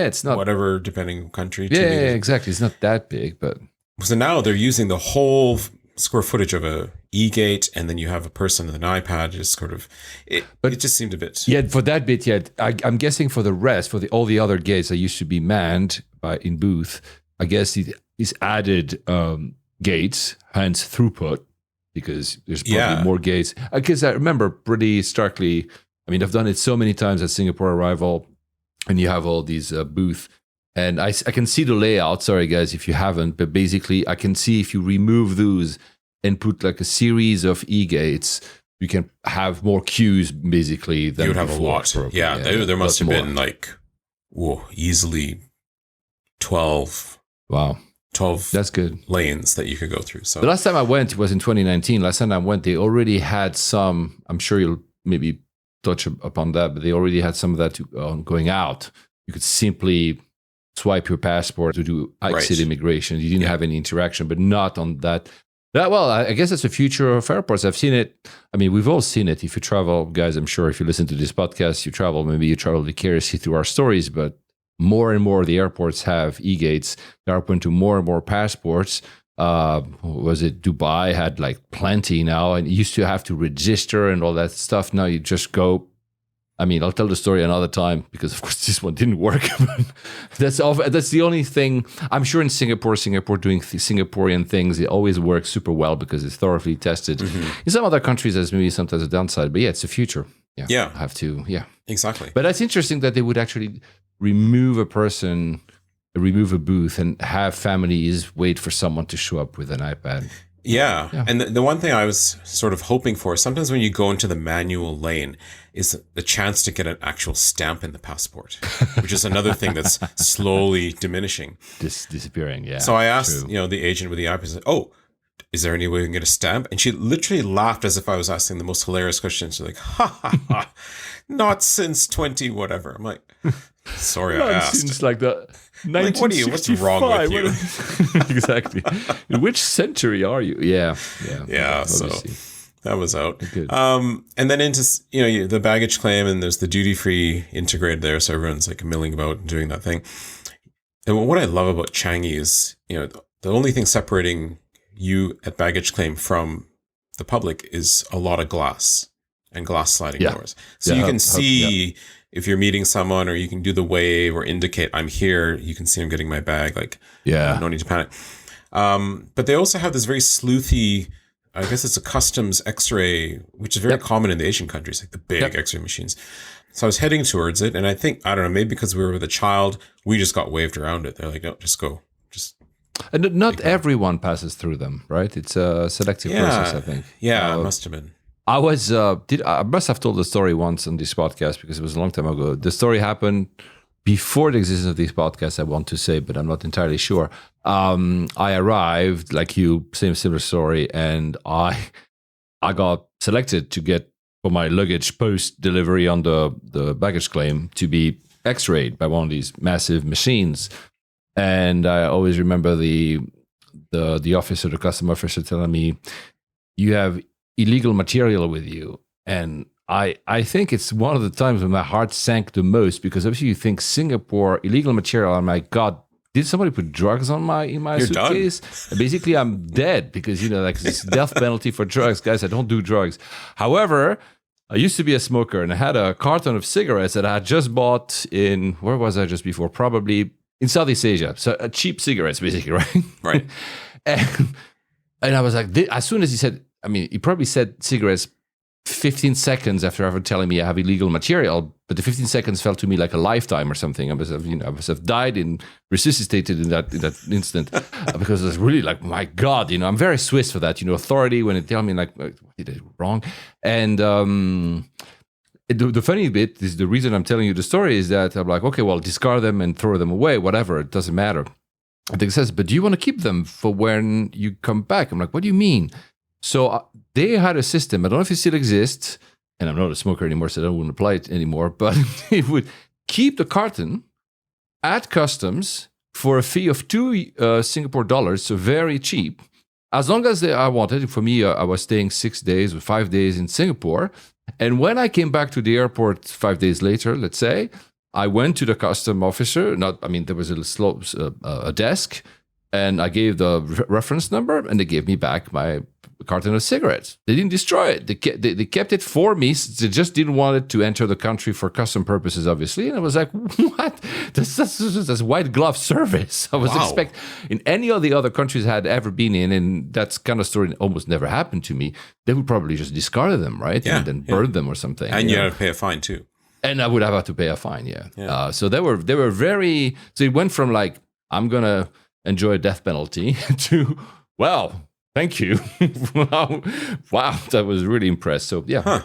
it's not whatever, depending on country. Yeah, exactly. It's not that big, but so now they're using the whole square footage of a e-gate, and then you have a person with an iPad. Just sort of, it just seemed a bit. Yeah, for that bit, I'm guessing for the rest, all the other gates that used to be manned in booth, I guess it is added gates, hence throughput, because there's probably more gates. Because I remember pretty starkly. I mean, I've done it so many times at Singapore arrival, and you have all these booths, and I can see the layout. Sorry, guys, if you haven't, but basically I can see if you remove those and put like a series of e-gates, you can have more queues basically than you would have before, a lot. Probably. Yeah, there must have been easily 12. Wow. 12 That's good lanes that you could go through. So the last time I went was in 2019. Last time I went, they already had some, I'm sure you'll maybe touch upon that, but they already had some of that going out. You could simply swipe your passport to do exit immigration. You didn't have any interaction, but not on that Yeah, well, I guess it's the future of airports. I've seen it. I mean, we've all seen it. If you travel, guys, I'm sure if you listen to this podcast, maybe you travel vicariously through our stories, but more and more of the airports have e-gates. They're open to more and more passports. Was it Dubai had like plenty now, and you used to have to register and all that stuff. Now you just go. I mean, I'll tell the story another time because, of course, this one didn't work. That's the only thing. I'm sure in Singapore doing Singaporean things, it always works super well because it's thoroughly tested. In some other countries, there's maybe sometimes a downside, but yeah, it's the future. Yeah. Have to. Yeah. Exactly. But that's interesting that they would actually remove a booth and have families wait for someone to show up with an iPad. Yeah. And the one thing I was sort of hoping for, sometimes when you go into the manual lane, is the chance to get an actual stamp in the passport, which is another thing that's slowly diminishing. Disappearing, yeah. So I asked, the agent with the iPad, said, is there any way we can get a stamp? And she literally laughed as if I was asking the most hilarious question. She's like, ha, not since 20 whatever. I'm like, sorry, I asked. Since like the 1965. What's wrong with you? Exactly. In which century are you? Yeah. So that was out. Good. And then into the baggage claim, and there's the duty free integrated there, so everyone's like milling about and doing that thing. And what I love about Changi is the only thing separating you at baggage claim from the public is a lot of glass and glass sliding doors, so you can see. If you're meeting someone, or you can do the wave or indicate I'm here, you can see I'm getting my bag. Like, no need to panic. But they also have this very sleuthy, I guess it's a customs X-ray, which is very common in the Asian countries, like the big X-ray machines. So I was heading towards it, and I think, I don't know, maybe because we were with a child, we just got waved around it. They're like, no, just go. And not everyone passes through them, right? It's a selective process, I think. Yeah, it must have been. I was I must have told the story once on this podcast because it was a long time ago. The story happened before the existence of this podcast, I want to say, but I'm not entirely sure. I arrived, like you, similar story, and I got selected to get for my luggage post delivery on the baggage claim to be X-rayed by one of these massive machines. And I always remember the officer, the custom officer, telling me, "You have illegal material with you." And I think it's one of the times when my heart sank the most, because obviously you think Singapore, illegal material, I'm like, God, did somebody put drugs in my You're suitcase? Done. Basically, I'm dead because, like this death penalty for drugs. Guys, I don't do drugs. However, I used to be a smoker, and I had a carton of cigarettes that I had just bought in, where was I just before? Probably in Southeast Asia. So cheap cigarettes, basically, right? Right. and I was like, as soon as he said, he probably said cigarettes 15 seconds after ever telling me I have illegal material, but the 15 seconds felt to me like a lifetime or something. I must have died and resuscitated in that instant because I was really like, my God, I'm very Swiss for that, authority when they tell me like, what did I do wrong? And the funny bit is the reason I'm telling you the story is that I'm like, okay, well, discard them and throw them away, whatever, it doesn't matter. And they says, but do you want to keep them for when you come back? I'm like, what do you mean? So they had a system, I don't know if it still exists, and I'm not a smoker anymore, so I don't want to apply it anymore, but it would keep the carton at customs for a fee of $2 Singapore, so very cheap. As long as I wanted. For me, I was staying 6 days or 5 days in Singapore, and when I came back to the airport 5 days later, let's say, I went to the custom officer, there was a desk, and I gave the reference number, and they gave me back my carton of cigarettes. They didn't destroy it. They kept it for me. They just didn't want it to enter the country for custom purposes, obviously. And I was like, what? That's white glove service. I was expect in any of the other countries I had ever been in, and that's kind of story almost never happened to me, they would probably just discard them, right? Yeah, and then burn them or something. And you had to pay a fine too. And I would have to pay a fine, yeah. So they were very, so it went from like, I'm going to enjoy a death penalty to, well, thank you. Wow, I was really impressed. So yeah,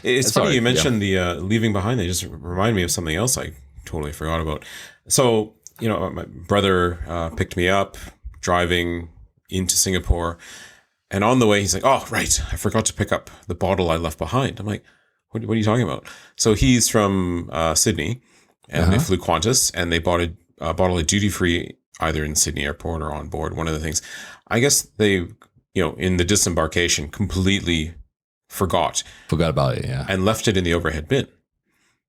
it's funny you mentioned the leaving behind. They just remind me of something else I totally forgot about. So my brother picked me up driving into Singapore, and on the way he's like, "Oh, right, I forgot to pick up the bottle I left behind." I'm like, "What are you talking about?" So he's from Sydney, and they flew Qantas, and they bought a bottle of duty free either in Sydney Airport or on board. One of the things, I guess they in the disembarkation, completely forgot about it, yeah. and left it in the overhead bin.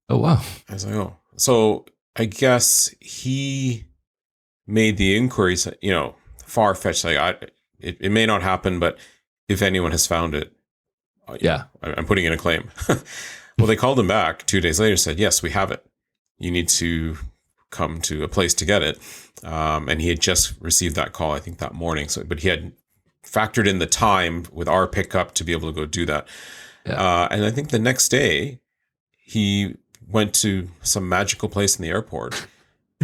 Oh, wow. I was like, oh. So I guess he made the inquiries, far-fetched. Like, it may not happen, but if anyone has found it, I'm putting in a claim. Well, they called him back 2 days later, said, yes, we have it. You need to come to a place to get it. And he had just received that call, I think, that morning. But he had factored in the time with our pickup to be able to go do that. Yeah. And I think the next day he went to some magical place in the airport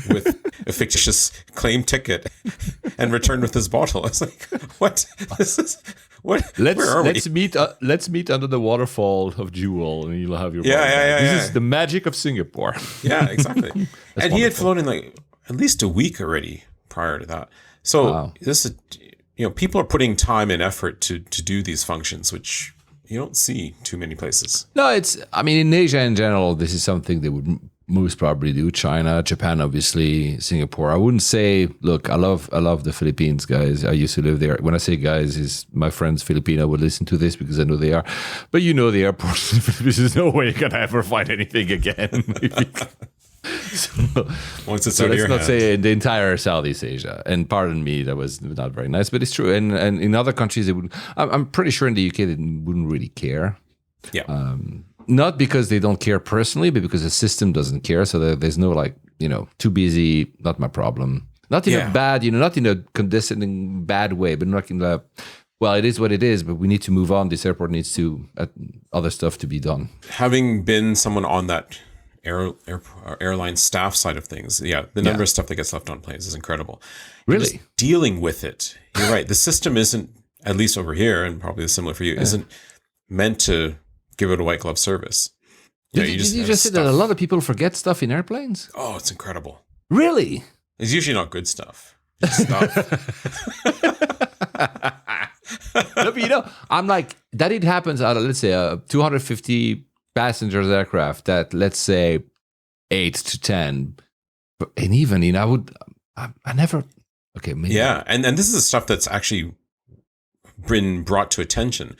with a fictitious claim ticket and returned with his bottle. I was like, what? This is what? Let's meet under the waterfall of Jewel, and you'll have your bottle. This is the magic of Singapore. Yeah, exactly. And wonderful. He had flown in like at least a week already prior to that. So this is, people are putting time and effort to do these functions, which you don't see too many places. No, in Asia in general, this is something they would most probably do. China, Japan, obviously, Singapore. I wouldn't say, look, I love the Philippines, guys. I used to live there. When I say guys, is my friends Filipino would listen to this because I know they are. But the airports in the Philippines, there's no way you're going to ever find anything again. Once it's so out of let's your not hand. say in the entire Southeast Asia. And pardon me, that was not very nice, but it's true. And in other countries, I'm pretty sure in the UK they wouldn't really care. Yeah. Not because they don't care personally, but because the system doesn't care. So there's no too busy, not my problem. Not in a bad, not in a condescending bad way, but not in the, well, it is what it is, but we need to move on. This airport needs to other stuff to be done. Having been someone on that airline staff side of things, the number of stuff that gets left on planes is incredible. Really? Just dealing with it. You're right. The system isn't, at least over here, and probably similar for you, isn't meant to give it a white glove service. Did you just say that a lot of people forget stuff in airplanes? Oh, it's incredible. Really? It's usually not good stuff. It's stuff. No, but I'm like, that it happens out of, let's say, a 250 passengers aircraft that, let's say, 8 to 10. And even, I never, okay, maybe. Yeah, and this is the stuff that's actually been brought to attention.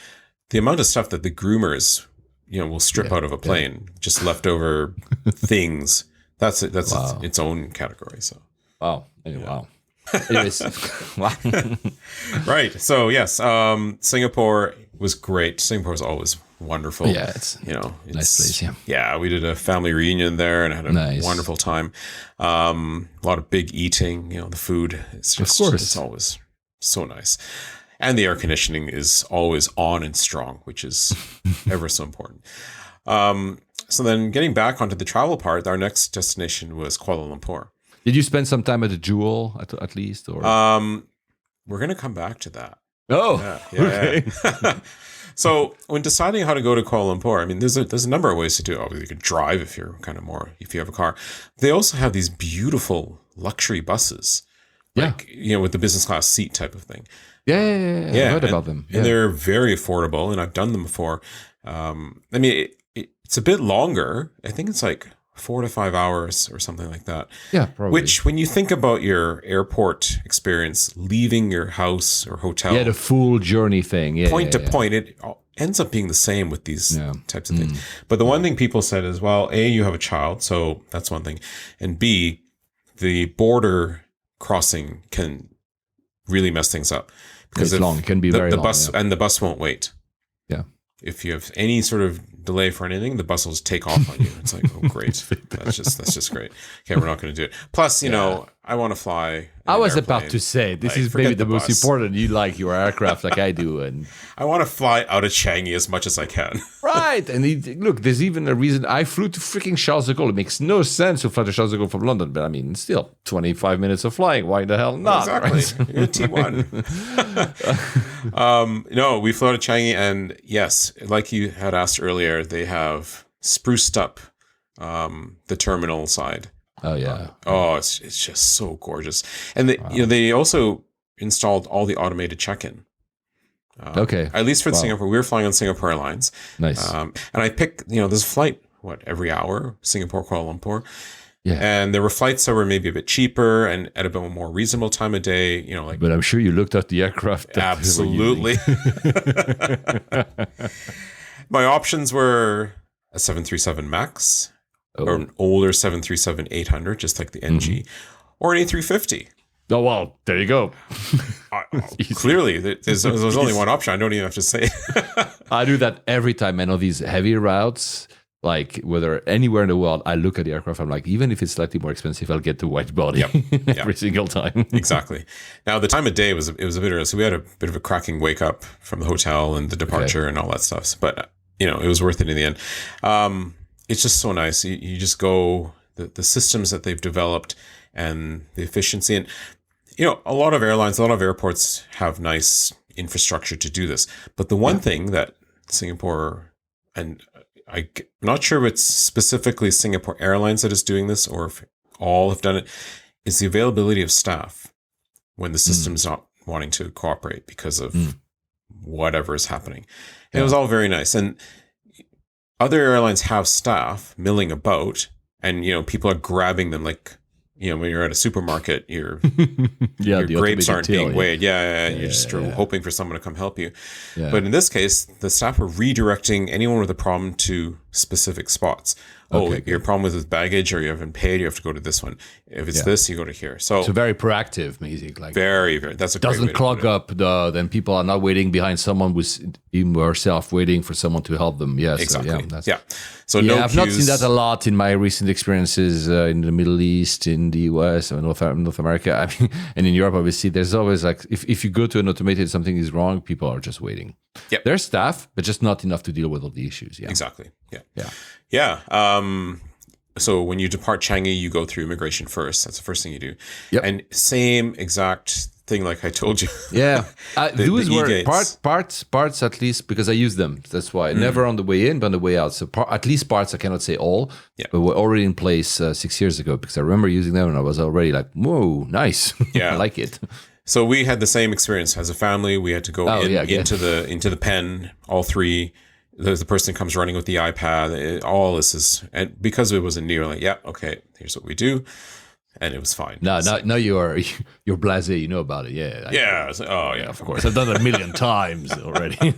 The amount of stuff that the groomers, will strip out of a plane, just leftover things. That's its own category. So. Wow. Anyway, wow. Anyways, wow. Right. So yes, Singapore was great. Singapore is always wonderful. Yeah, it's nice place. Yeah. Yeah, we did a family reunion there and had a wonderful time. A lot of big eating. The food. It's just, of course, it's always so nice. And the air conditioning is always on and strong, which is ever so important. So then getting back onto the travel part, our next destination was Kuala Lumpur. Did you spend some time at the Jewel at least? Or we're going to come back to that. Oh, okay. Yeah. So when deciding how to go to Kuala Lumpur, there's a number of ways to do it. Obviously, you can drive if you're if you have a car. They also have these beautiful luxury buses, with the business class seat type of thing. Yeah. I heard about them. Yeah. And they're very affordable, and I've done them before. It's a bit longer. I think it's like 4 to 5 hours or something like that. Yeah, probably. Which, when you think about your airport experience, leaving your house or hotel. Yeah, the full journey thing. Yeah, point to point, it ends up being the same with these types of things. But the one thing people said is, well, A, you have a child, so that's one thing. And B, the border crossing can really mess things up. Because it's long. It can be very long. And the bus won't wait. Yeah. If you have any sort of delay for anything, the bus will just take off on you. It's like, oh, great. That's just great. Okay, we're not going to do it. Plus, I want to fly. I was about to say, this is maybe the most important. You like your aircraft like I do. And I want to fly out of Changi as much as I can. Right. And look, there's even a reason I flew to freaking Charles de Gaulle. It makes no sense to fly to Charles de Gaulle from London. But still 25 minutes of flying. Why the hell not? Exactly. Right? You're a T1. No, we flew to Changi. And yes, like you had asked earlier, they have spruced up the terminal side. Oh yeah. It's just so gorgeous. And they also installed all the automated check-in. Okay. At least for Singapore, we were flying on Singapore Airlines. Nice. And I pick, there's a flight every hour, Singapore, Kuala Lumpur. Yeah. And there were flights that were maybe a bit cheaper and at a bit more reasonable time of day, like. But I'm sure you looked at the aircraft. That absolutely. My options were a 737 MAX or an older 737-800, just like the NG, or an A350. Oh, well, there you go. Clearly, there's only one option. I don't even have to say. I do that every time. I know these heavy routes, like whether anywhere in the world, I look at the aircraft. I'm like, even if it's slightly more expensive, I'll get the white body every single time. Exactly. Now, the time of day was a bit early. So we had a bit of a cracking wake up from the hotel and the departure and all that stuff. But, it was worth it in the end. It's just so nice. You just go, the systems that they've developed and the efficiency. And, a lot of airlines, a lot of airports have nice infrastructure to do this. But the one thing that Singapore, and I'm not sure if it's specifically Singapore Airlines that is doing this or if all have done it, is the availability of staff when the system's not wanting to cooperate because of whatever is happening. And it was all very nice. And other airlines have staff milling about and, people are grabbing them like, when you're at a supermarket, your grapes aren't being weighed. You're just hoping for someone to come help you. Yeah. But in this case, the staff are redirecting anyone with a problem to specific spots. Your problem with baggage or you haven't paid, you have to go to this one. If it's this, you go to here. So very proactive, amazing. Like very, very. That's a great way doesn't to clog up. Then people are not waiting behind someone with yourself waiting for someone to help them. Yes, exactly. So no I've not seen that a lot in my recent experiences in the Middle East, in the US, or North America. I mean, and in Europe, obviously, there's always like if you go to an automated, something is wrong, people are just waiting. Yep. There's staff, but just not enough to deal with all the issues. Yeah, exactly. Yeah. So when you depart Changi, you go through immigration first. That's the first thing you do. Yep. And same exact thing like I told you. Yeah. Those were parts at least because I use them. That's why. Never on the way in, but on the way out. So at least parts, I cannot say all, but were already in place 6 years ago because I remember using them and I was already like, whoa, nice. Yeah. I like it. So we had the same experience as a family. We had to go into the pen, all three. The person comes running with the iPad. All this is, and because it wasn't new, like, okay, here's what we do, and it was fine. Now you're blasé. You know about it, yeah. Of course. I've done it a million times already.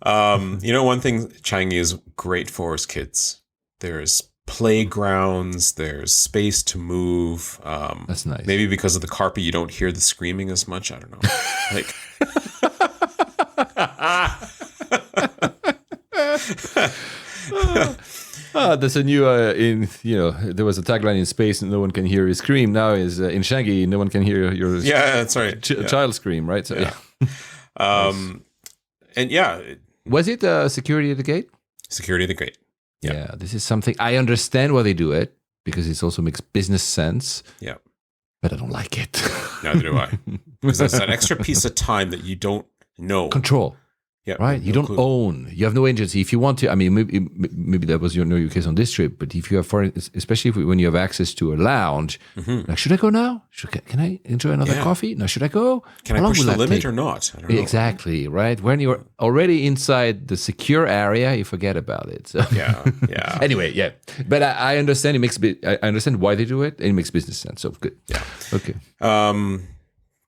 One thing Changi is great for is kids. There's playgrounds. There's space to move. That's nice. Maybe because of the carpet, you don't hear the screaming as much. I don't know. Like. There's a new there was a tagline in space, no one can hear you scream. Now is in Changi, no one can hear your that's right child scream, right? So and was it security at the gate? Security at the gate. Yeah, this is something I understand why they do it because it also makes business sense. Yeah, but I don't like it. Neither do I, because that's an extra piece of time that you don't know control. Yeah, right. You don't own. You have no agency. If you want to, I mean, maybe that was your case on this trip. But if you have foreign, especially when you have access to a lounge, like, should I go now? Can I enjoy another coffee? No, should I go? Can I push the limit or not? I don't know. Exactly. Right. When you're already inside the secure area, you forget about it. So yeah. Anyway, yeah. But I understand I understand why they do it, and it makes business sense. So good. Yeah. Okay.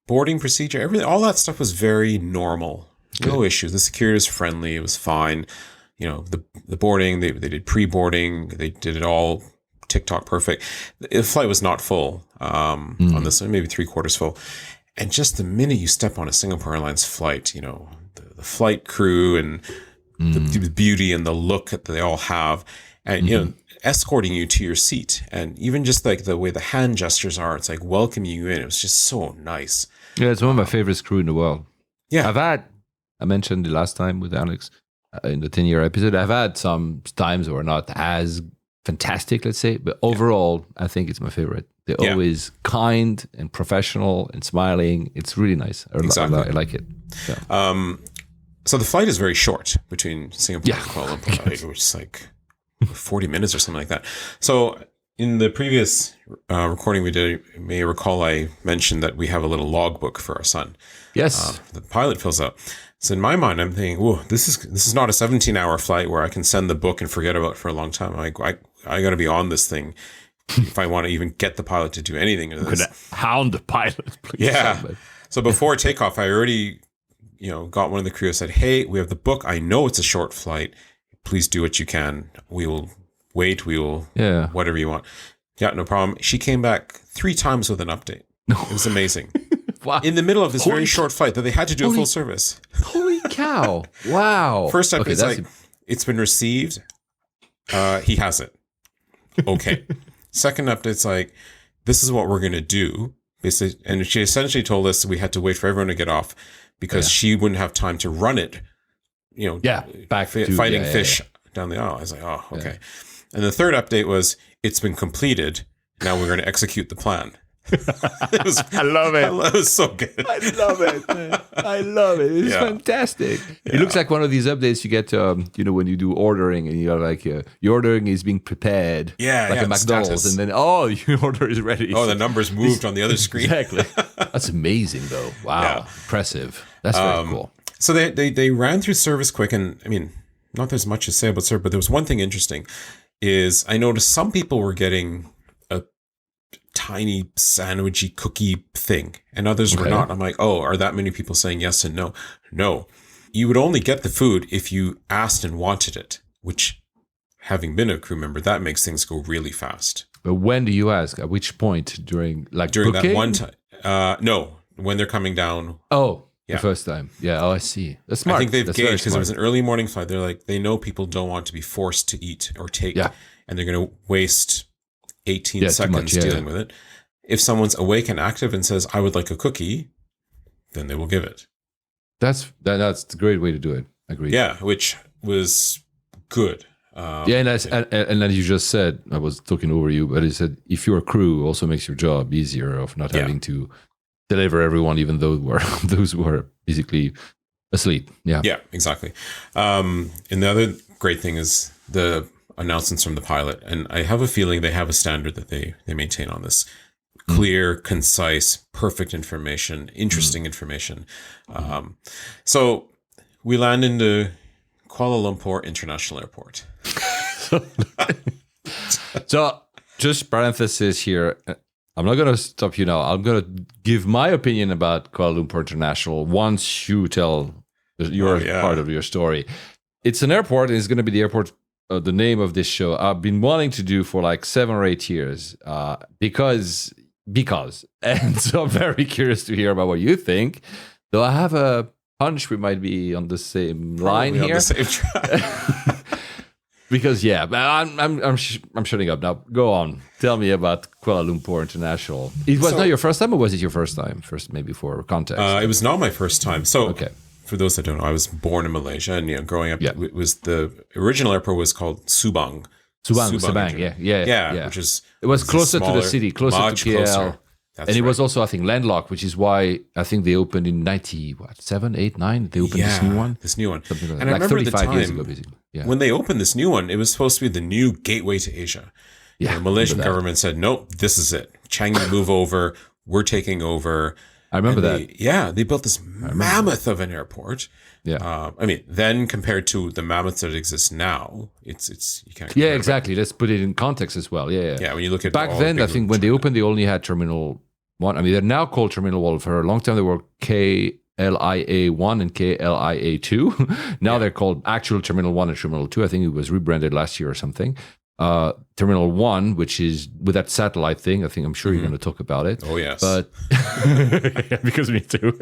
Boarding procedure, everything, all that stuff was very normal. No issues. The security was friendly. It was fine. The boarding, they did pre-boarding. They did it all tick-tock perfect. The flight was not full on this one, maybe 3/4 full. And just the minute you step on a Singapore Airlines flight, the flight crew and the beauty and the look that they all have, and, escorting you to your seat. And even just like the way the hand gestures are, it's like welcoming you in. It was just so nice. Yeah, it's one of my favorite crew in the world. Yeah. I mentioned the last time with Alex in the 10-year episode, I've had some times that were not as fantastic, let's say, but overall, I think it's my favorite. They're always kind and professional and smiling. It's really nice. I like it. Yeah. So the flight is very short between Singapore and Kuala Lumpur, which is like 40 minutes or something like that. So in the previous recording we did, you may recall I mentioned that we have a little logbook for our son. Yes. The pilot fills out. So in my mind, I'm thinking, this is not a 17-hour flight where I can send the book and forget about it for a long time. I got to be on this thing if I want to even get the pilot to do anything. I'm gonna hound the pilot, please. Yeah. So before takeoff, I already, got one of the crew, said, "Hey, we have the book. I know it's a short flight. Please do what you can. We will wait. We will, whatever you want." Yeah, no problem. She came back 3 times with an update. It was amazing. Wow. In the middle of this very short flight that they had to do a full service. Holy cow. Wow. First update is like, it's been received. He has it. Okay. Second update's like, this is what we're going to do. Basically, and she essentially told us we had to wait for everyone to get off because she wouldn't have time to run it, fighting fish down the aisle. I was like, oh, okay. Yeah. And the third update was, it's been completed. Now we're going to execute the plan. I love it. It was so good. I love it. I love it. It's fantastic. Yeah. It looks like one of these updates you get, when you do ordering and you're like, your ordering is being prepared. Like a McDonald's. And then, your order is ready. Oh, the numbers moved on the other screen. Exactly. That's amazing, though. Wow. Yeah. Impressive. That's very cool. So they ran through service quick. And I mean, not there's much to say about service, but there was one thing interesting is I noticed some people were getting tiny sandwichy cookie thing and others were not. I'm like, are that many people saying yes and no? No. You would only get the food if you asked and wanted it, which, having been a crew member, that makes things go really fast. But when do you ask? At which point? During booking? That one time? No, when they're coming down. The first time. Yeah. I see. That's smart. I think they've gauged because it was an early morning flight. They're like, they know people don't want to be forced to eat or take, and they're going to waste 18 seconds dealing with it. If someone's awake and active and says, I would like a cookie, then they will give it. That's a great way to do it. Agreed. Yeah, which was good. And as you just said, I was talking over you, but he said, if you're a crew, also makes your job easier of not having to deliver everyone, even though those who are basically asleep. Yeah. Yeah, exactly. And the other great thing is the announcements from the pilot. And I have a feeling they have a standard that they maintain on this. Clear, concise, perfect information, interesting information. So we land into Kuala Lumpur International Airport. So just parenthesis here. I'm not going to stop you now. I'm going to give my opinion about Kuala Lumpur International once you tell your part of your story. It's an airport, and it's going to be the airport, the name of this show. I've been wanting to do for like 7 or 8 years because. And so I'm very curious to hear about what you think. Though I have a hunch we might be on the same line here. On the same track. Because I'm shutting up now. Go on. Tell me about Kuala Lumpur International. It was not your first time, or was it your first time? First, maybe for context. It was not my first time. So for those that don't know, I was born in Malaysia, and growing up, it was the original airport was called Subang. Subang, yeah. Which is it was closer to the city, closer to KL, closer. And it was also, I think, landlocked, which is why I think they opened in 97, 8, 9. They opened this new one. Something like and I remember 35 years ago, basically. Yeah. When they opened this new one, it was supposed to be the new gateway to Asia. Yeah, the Malaysian government said, nope, this is it. Changi, move over. We're taking over. I remember that. They built this mammoth of an airport. Yeah. Then compared to the mammoths that exist now, it's you can't. Yeah, exactly. Let's put it in context as well. Yeah. Yeah. When you look at back then, I think when they opened, they only had Terminal 1. I mean, they're now called Terminal 1. For a long time, they were KLIA1 and KLIA2. Now they're called actual Terminal 1 and Terminal 2. I think it was rebranded last year or something. Terminal 1, which is with that satellite thing. I'm sure you're going to talk about it. Oh, yes. But because me too.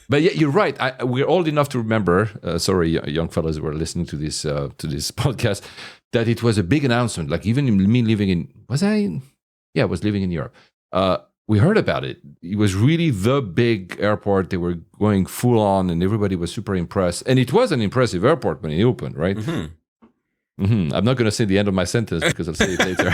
But yeah, you're right. We're old enough to remember, sorry, young fellas who are listening to this podcast, that it was a big announcement. Like even me living in, I was living in Europe. We heard about it. It was really the big airport. They were going full on and everybody was super impressed. And it was an impressive airport when it opened, right? I'm not going to say the end of my sentence because I'll say it later.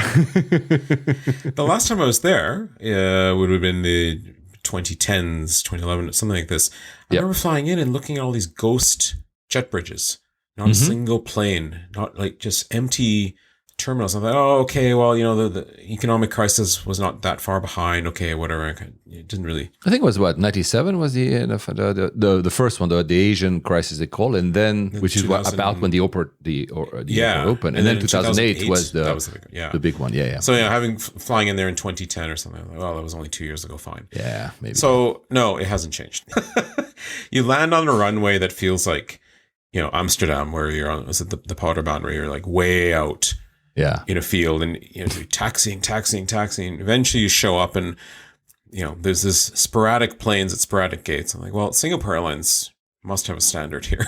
The last time I was there would have been the 2010s, 2011, something like this. I remember flying in and looking at all these ghost jet bridges. Not a single plane, not like just empty terminals. I thought, oh, okay, well, the economic crisis was not that far behind. Okay, whatever. It didn't really. I think it was 97 was the first one, the Asian crisis they call, and then which is about when the airport opened, and then 2008 was the big one. Yeah. So flying in there in 2010 or something. Like, well, that was only 2 years ago. Fine. Yeah, maybe. So no, it hasn't changed. You land on a runway that feels like, Amsterdam, where you're on, was it the Powderbaan, where you're like way out. Yeah. In a field, and you're taxiing. Eventually you show up and there's this sporadic planes at sporadic gates. I'm like, well, Singapore Airlines must have a standard here.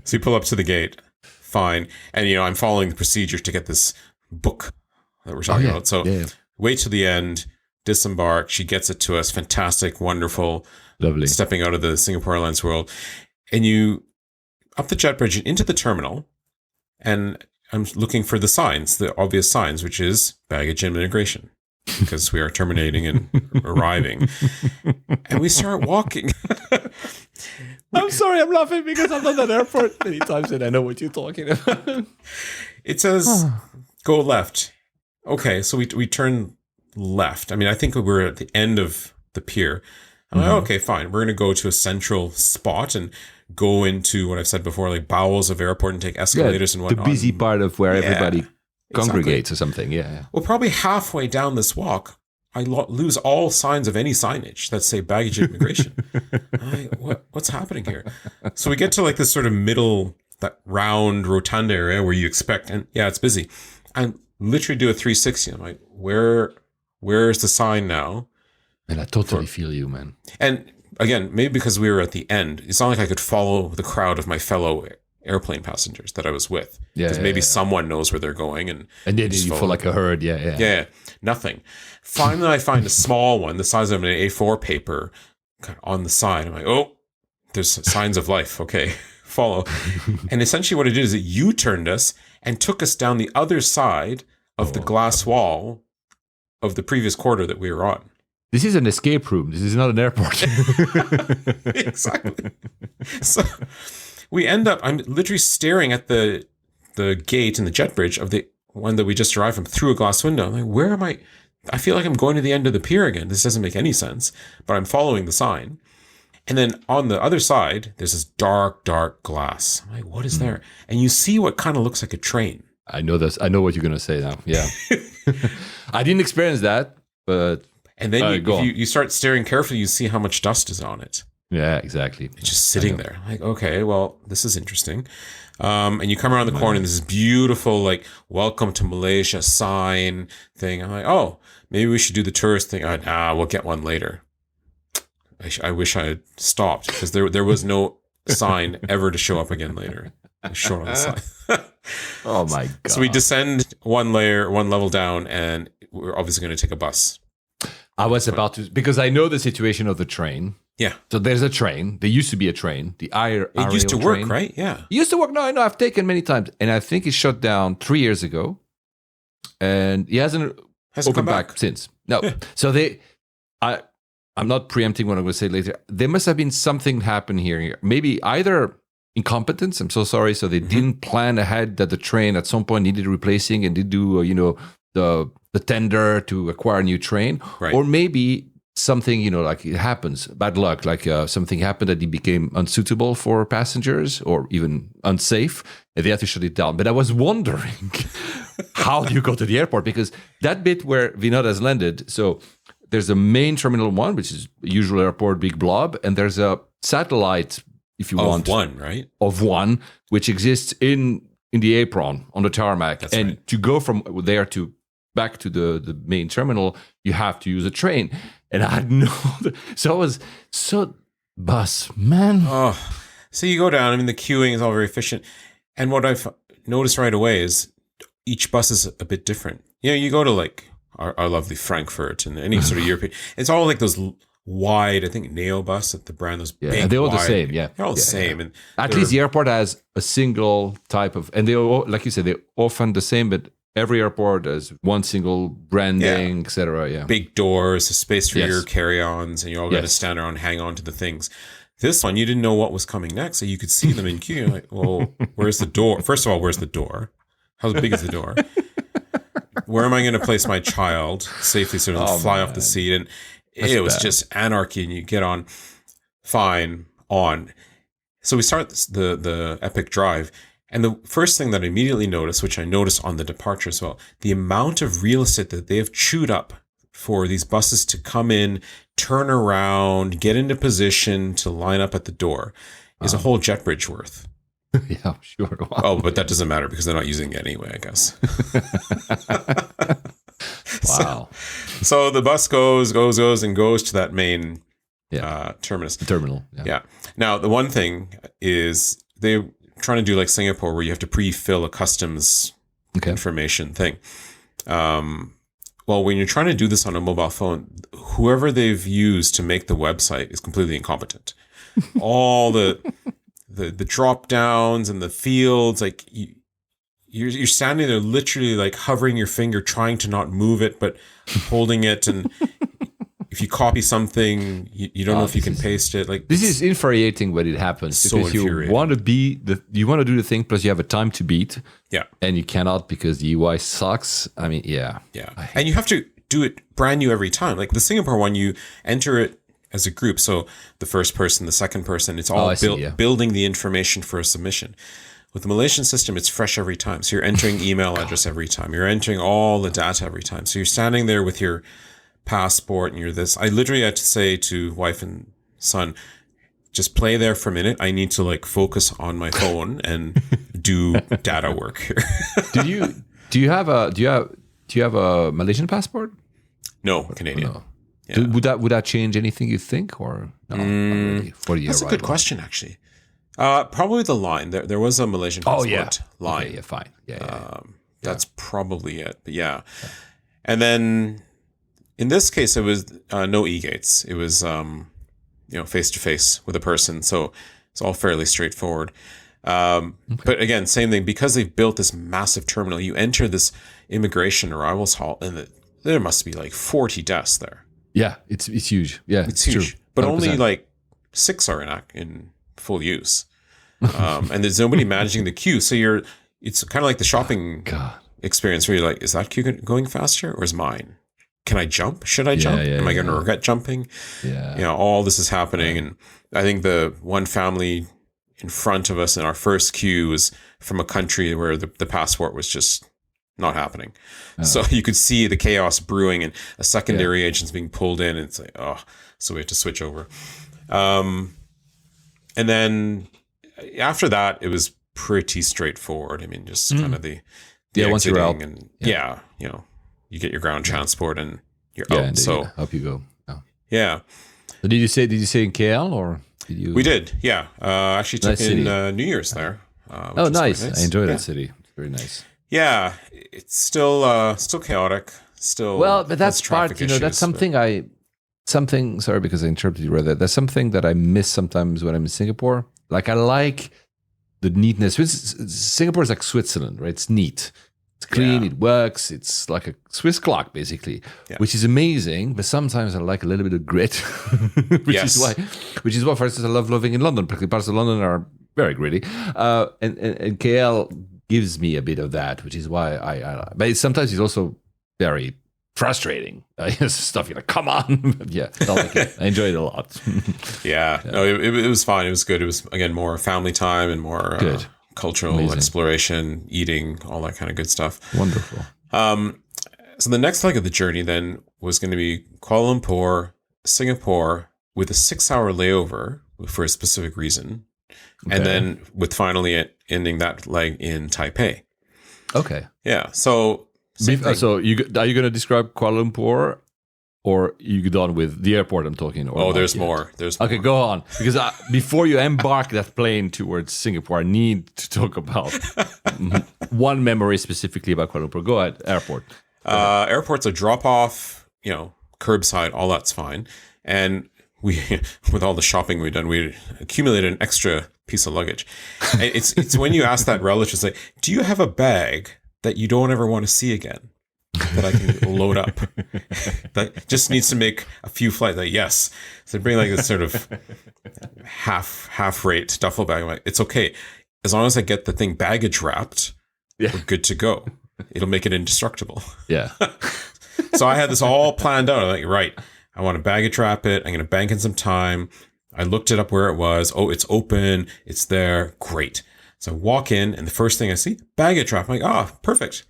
So you pull up to the gate, fine. And I'm following the procedure to get this book that we're talking about. So wait till the end, disembark, she gets it to us, fantastic, wonderful, lovely. Stepping out of the Singapore Airlines world. And you up the jet bridge into the terminal, and I'm looking for the signs, the obvious signs, which is baggage and immigration, because we are terminating and arriving. And we start walking. I'm sorry, I'm laughing because I've done that airport many times and I know what you're talking about. It says, go left. Okay, so we turn left. I mean, I think we're at the end of the pier. I'm like, okay, fine. We're going to go to a central spot and go into what I've said before, like bowels of airport, and take escalators and whatnot. The busy part of where everybody congregates or something. Yeah. Well, probably halfway down this walk, I lose all signs of any signage that say baggage immigration. What's happening here? So we get to like this sort of middle, that round rotunda area where you expect, and it's busy. I literally do a 360. I'm like, where's the sign now? And I totally feel you, man. And again, maybe because we were at the end, it's not like I could follow the crowd of my fellow airplane passengers that I was with. Because maybe someone knows where they're going. And then you feel like a herd. Yeah. Nothing. Finally, I find a small one, the size of an A4 paper, on the side. I'm like, oh, there's signs of life. Okay, follow. And essentially what it did is it U-turned us and took us down the other side of the glass wall of the previous quarter that we were on. This is an escape room. This is not an airport. Exactly. So we end up, I'm literally staring at the gate in the jet bridge of the one that we just arrived from through a glass window. I'm like, where am I? I feel like I'm going to the end of the pier again. This doesn't make any sense, but I'm following the sign. And then on the other side, there's this dark, dark glass. I'm like, what is there? And you see what kind of looks like a train. I know this. I know what you're going to say now. Yeah. I didn't experience that, but... And then you start staring carefully, you see how much dust is on it. Yeah, exactly. It's just sitting there. Like, okay, well, this is interesting. And you come around the corner and there's this beautiful, like, welcome to Malaysia sign thing. I'm like, oh, maybe we should do the tourist thing. We'll get one later. I wish I had stopped, because there was no sign ever to show up again later. Short on the sign. Oh my God. So we descend one level down, and we're obviously going to take a bus. I was about to, because I know the situation of the train. Yeah. So there's a train. There used to be a train. It used to work, train. Right? Yeah. It used to work. No, I've taken many times. And I think it shut down 3 years ago. And he hasn't opened back since. No. Yeah. So I'm not preempting what I'm going to say later. There must have been something happen here. Maybe either incompetence. I'm so sorry. So they didn't plan ahead that the train at some point needed replacing and did do, the tender to acquire a new train, right. Or maybe something, like it happens, bad luck, like something happened that it became unsuitable for passengers or even unsafe, and they had to shut it down. But I was wondering, how do you go to the airport? Because that bit where Vinod has landed, so there's a main Terminal 1, which is usual airport, big blob, and there's a satellite, if you want. Of one, right? Of one, which exists in the apron, on the tarmac. That's and right. To go from there to back to the main terminal, you have to use a train. And I had so I was bus, man. Oh, so you go down. I mean, the queuing is all very efficient. And what I've noticed right away is each bus is a bit different. You go to like our lovely Frankfurt and any sort of European, it's all like those wide, I think Neo bus at the brand, those big, they're all wide, the same. Yeah, they're all the same. Yeah. And at least the airport has a single type of, and they all, like you said, they're often the same, but every airport has one single branding, etc. Yeah, big doors, a space for your carry-ons, and you all got to stand around and hang on to the things. This one, you didn't know what was coming next, so you could see them in queue. You're like, well, where's the door? First of all, where's the door? How big is the door? Where am I going to place my child safely so it doesn't fly off the seat? And it was just anarchy. And you get on, fine, on. So we start the epic drive. And the first thing that I immediately noticed, which I noticed on the departure as well, the amount of real estate that they have chewed up for these buses to come in, turn around, get into position to line up at the door is a whole jet bridge worth. Yeah, sure. Wow. Oh, but that doesn't matter because they're not using it anyway, I guess. Wow. So the bus goes and goes to that main terminus. Terminal. Yeah. Now, the one thing is they're trying to do like Singapore where you have to pre-fill a customs information thing. Well, when you're trying to do this on a mobile phone, whoever they've used to make the website is completely incompetent. All the drop downs and the fields, like you're standing there literally like hovering your finger, trying to not move it, but holding it. And if you copy something, you don't know if you can paste it. Like this is infuriating when it happens because you want to do the thing, plus you have a time to beat. Yeah. And you cannot because the UI sucks. I mean, yeah. Yeah. And you have to do it brand new every time. Like the Singapore one, you enter it as a group. So the first person, the second person, it's all building the information for a submission. With the Malaysian system, it's fresh every time. So you're entering email address every time. You're entering all the data every time. So you're standing there with your passport and you're this. I literally had to say to wife and son, just play there for a minute. I need to like focus on my phone and do data work here. Do you have a Malaysian passport? No, Canadian. No. Yeah. Would that change anything you think, or no? Not really. That's a good question, actually. Probably the line. There was a Malaysian passport line. Okay, yeah, fine. Yeah. That's probably it. But yeah. And then in this case, it was no e-gates. It was face to face with a person. So it's all fairly straightforward. But again, same thing, because they've built this massive terminal. You enter this immigration arrivals hall, and there must be like 40 desks there. Yeah, it's huge. Yeah, it's huge. True. But only like 6 are in full use. And there's nobody managing the queue. So it's kind of like the shopping experience where you're like, is that queue going faster or is mine? Can I jump? Should I jump? Am I going to regret jumping? Yeah. All this is happening. And I think the one family in front of us in our first queue was from a country where the passport was just not happening. So you could see the chaos brewing and a secondary agent's being pulled in. And it's like, so we have to switch over. And then after that, it was pretty straightforward. I mean, just kind of the once you're out. And you get your ground transport and you're out. Indeed. So up you go. Yeah. So did you say in KL or did you? We did. Yeah. Actually took in New Year's there. Nice. I enjoy that city. It's very nice. Yeah. It's still chaotic. Still. Well, but that's part, issues, that's something, sorry, because I interrupted you right there. That's something that I miss sometimes when I'm in Singapore. Like I like the neatness. Singapore is like Switzerland, right? It's neat. It's clean, it works. It's like a Swiss clock, basically, which is amazing. But sometimes I like a little bit of grit, which is why, for instance, I love living in London. Particularly parts of London are very gritty, and KL gives me a bit of that, which is why I but sometimes it's also very frustrating. Stuff you're like, come on, but I like it. I enjoyed it a lot. No, it was fine. It was good. It was again more family time and more good. Cultural exploration, eating, all that kind of good stuff. Wonderful. So the next leg of the journey then was going to be Kuala Lumpur, Singapore, with a 6-hour layover for a specific reason. Okay. And then with finally ending that leg in Taipei. Okay. Yeah. So are you going to describe Kuala Lumpur? Or you done with the airport I'm talking? Or there's more. Okay, go on. Because before you embark that plane towards Singapore, I need to talk about one memory specifically about Kuala Lumpur. Go ahead, airport. Airport's a drop-off, curbside, all that's fine. And we, with all the shopping we've done, we accumulated an extra piece of luggage. And it's when you ask that relative, like, do you have a bag that you don't ever want to see again? That I can load up. That just needs to make a few flights. Like, yes. So bring like this sort of half rate duffel bag. I'm like, it's okay. As long as I get the thing baggage wrapped, we're good to go. It'll make it indestructible. Yeah. So I had this all planned out. I'm like, right, I want to baggage trap it. I'm going to bank in some time. I looked it up where it was. Oh, it's open. It's there. Great. So I walk in, and the first thing I see, baggage trap. I'm like, perfect.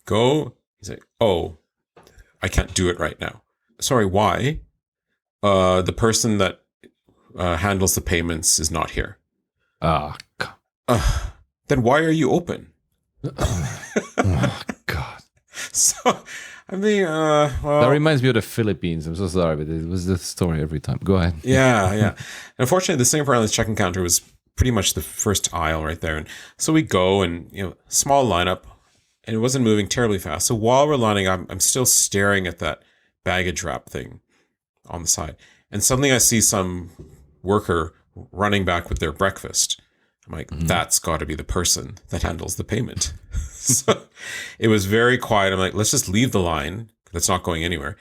Go. He's like, oh, I can't do it right now. Sorry, why? The person that handles the payments is not here. Then why are you open? Oh, God. So, I mean, that reminds me of the Philippines. I'm so sorry, but it was the story every time. Go ahead. Yeah. Unfortunately, the Singapore Airlines check-in counter was pretty much the first aisle right there. And so we go and, small lineup, and it wasn't moving terribly fast. So while we're lining up, I'm still staring at that baggage wrap thing on the side. And suddenly I see some worker running back with their breakfast. I'm like, that's got to be the person that handles the payment. So it was very quiet. I'm like, let's just leave the line. That's not going anywhere.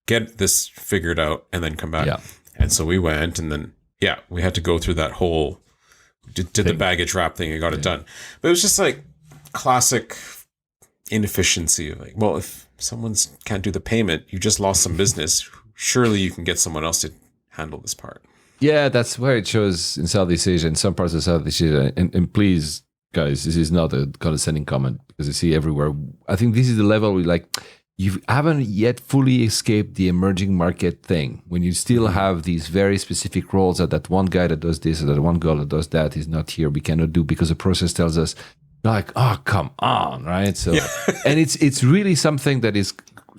Get this figured out and then come back. Yeah. And so we went, and then, we had to go through that whole, did the baggage wrap thing and got it done. But it was just like classic inefficiency. Like, well, if someone can't do the payment, you just lost some business. Surely you can get someone else to handle this part. Yeah, that's where it shows in Southeast Asia, in some parts of Southeast Asia. And please, guys, this is not a condescending comment, because you see everywhere. I think this is the level you haven't yet fully escaped the emerging market thing, when you still have these very specific roles that one guy that does this or that one girl that does that is not here. We cannot do because the process tells us, like, oh, come on, right? So, and it's really something that is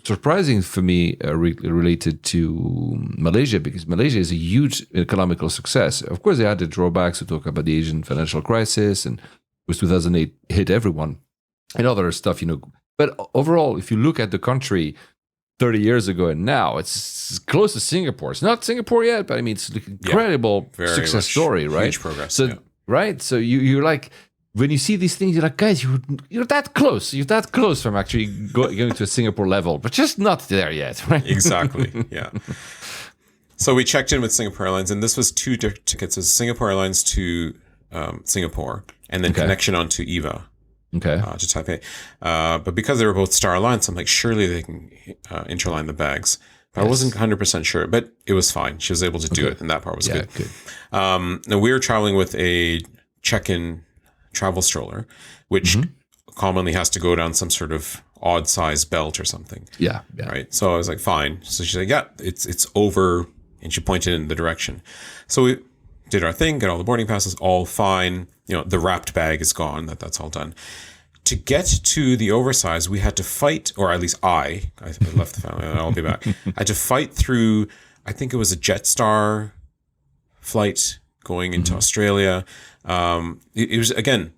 surprising for me, related to Malaysia, because Malaysia is a huge economical success. Of course, they had the drawbacks. We talk about the Asian financial crisis, and was 2008 hit everyone, and other stuff, But overall, if you look at the country 30 years ago and now, it's close to Singapore. It's not Singapore yet, but I mean, it's an incredible success story, right? Huge progress. So, right? So you're like, when you see these things, you're like, guys, you're that close. You're that close from actually going to a Singapore level, but just not there yet, right? Exactly, yeah. So we checked in with Singapore Airlines, and this was 2 tickets. It was Singapore Airlines to Singapore, and then connection on to EVA. Okay. To Taipei. But because they were both Star Alliance, I'm like, surely they can interline the bags. But I wasn't 100% sure, but it was fine. She was able to do it, and that part was good. Now, we were traveling with a check-in travel stroller, which commonly has to go down some sort of odd size belt or something. Yeah. Right. So I was like, fine. So she's like, yeah, it's over. And she pointed in the direction. So we did our thing, got all the boarding passes, all fine. The wrapped bag is gone. That's all done. To get to the oversize, we had to fight, or at least I left the family, and I'll be back. I had to fight through, I think it was a Jetstar flight going into Australia. It was, again,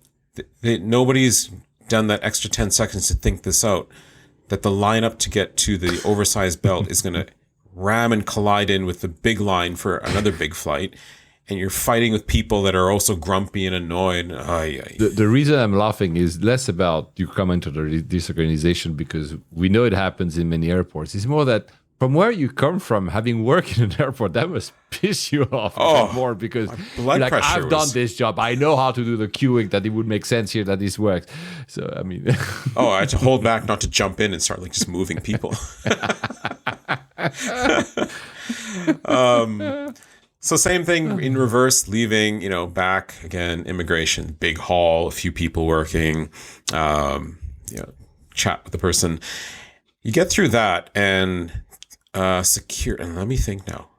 nobody's done that extra 10 seconds to think this out, that the lineup to get to the oversized belt is going to ram and collide in with the big line for another big flight. And you're fighting with people that are also grumpy and annoyed. The reason I'm laughing is less about your comment on the disorganization, because we know it happens in many airports. It's more that from where you come from, having worked in an airport, that must piss you off more, because you're like, I've done this job. I know how to do the queuing, that it would make sense here that this works. So, I mean... I had to hold back not to jump in and start just moving people. So same thing in reverse, leaving, back again, immigration, big hall, a few people working, chat with the person. You get through that and secure. And let me think now.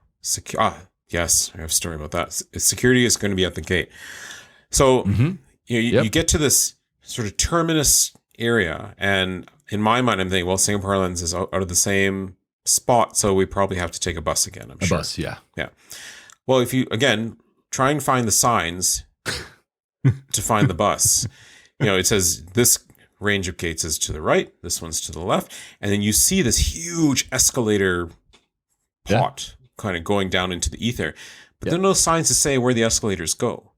Yes, I have a story about that. Security is going to be at the gate. So you get to this sort of terminus area, and in my mind, I'm thinking, well, Singapore Airlines is out of the same spot, so we probably have to take a bus again. I'm sure. A bus, yeah. Well, if you, again, try and find the signs to find the bus, it says this range of gates is to the right, this one's to the left, and then you see this huge escalator pot kind of going down into the ether, but there are no signs to say where the escalators go.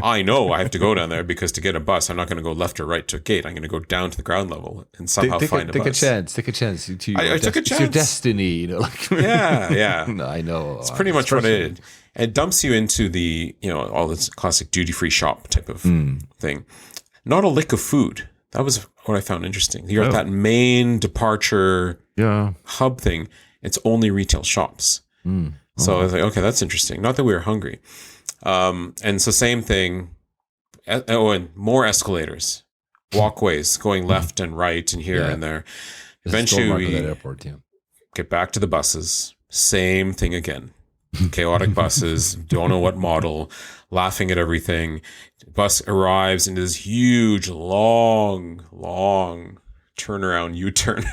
I know I have to go down there, because to get a bus, I'm not going to go left or right to a gate. I'm going to go down to the ground level and somehow find a bus. Take a chance. I took a chance. It's your destiny. Yeah. No, I know. It's pretty much what it is. It dumps you into the, all this classic duty-free shop type of thing. not a lick of food. That was what I found interesting. You're at that main departure hub thing. It's only retail shops. So I was like, okay, that's interesting. Not that we were hungry. And so same thing. And more escalators, walkways going left and right and here and there. Eventually we get back to the buses. Same thing again. Chaotic buses, don't know what model, laughing at everything. Bus arrives into this huge, long turnaround U-turn.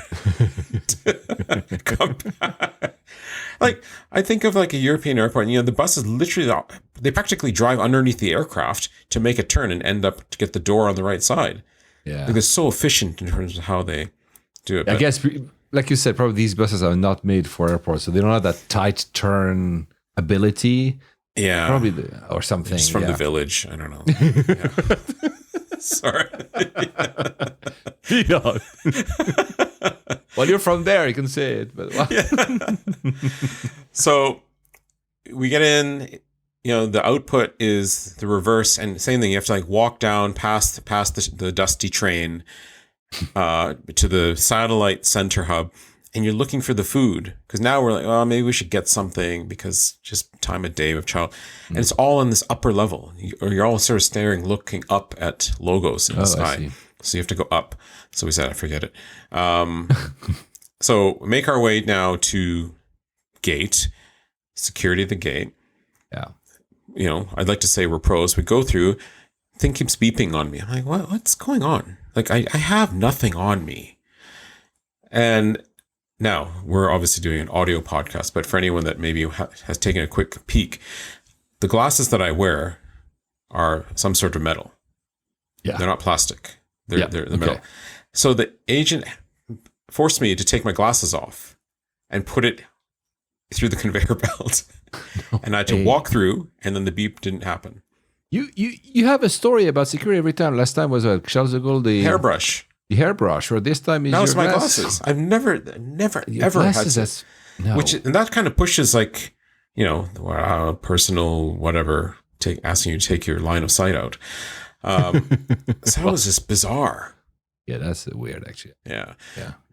Come back. Like, I think of like a European airport, the buses literally, they practically drive underneath the aircraft to make a turn and end up to get the door on the right side. Yeah. Like, they're so efficient in terms of how they do it. I guess, like you said, probably these buses are not made for airports, so they don't have that tight turn ability. Yeah. Probably, or something. Just from the village. I don't know. Sorry. Well, you're from there, you can say it. But So we get in, the output is the reverse, and same thing. You have to like walk down past the dusty train to the satellite center hub, and you're looking for the food because now we're like, oh, maybe we should get something because just time of day with child, and it's all in this upper level, or you're all sort of looking up at logos in the sky. So you have to go up. So we said, I forget it. So make our way now to gate, security at the gate. Yeah. I'd like to say we're pros. We go through, thing keeps beeping on me. I'm like, what's going on? Like, I have nothing on me. And now we're obviously doing an audio podcast, but for anyone that maybe has taken a quick peek, the glasses that I wear are some sort of metal. Yeah. They're not plastic. They're the metal. So the agent forced me to take my glasses off and put it through the conveyor belt. And I had to walk through, and then the beep didn't happen. You have a story about security every time. Last time was Charles de Gaulle, the hairbrush. The hairbrush, or this time is that your was my glasses. I've never ever had to. No. And that kind of pushes like, personal whatever, asking you to take your line of sight out. So that was just bizarre. Yeah, that's weird, actually. Yeah.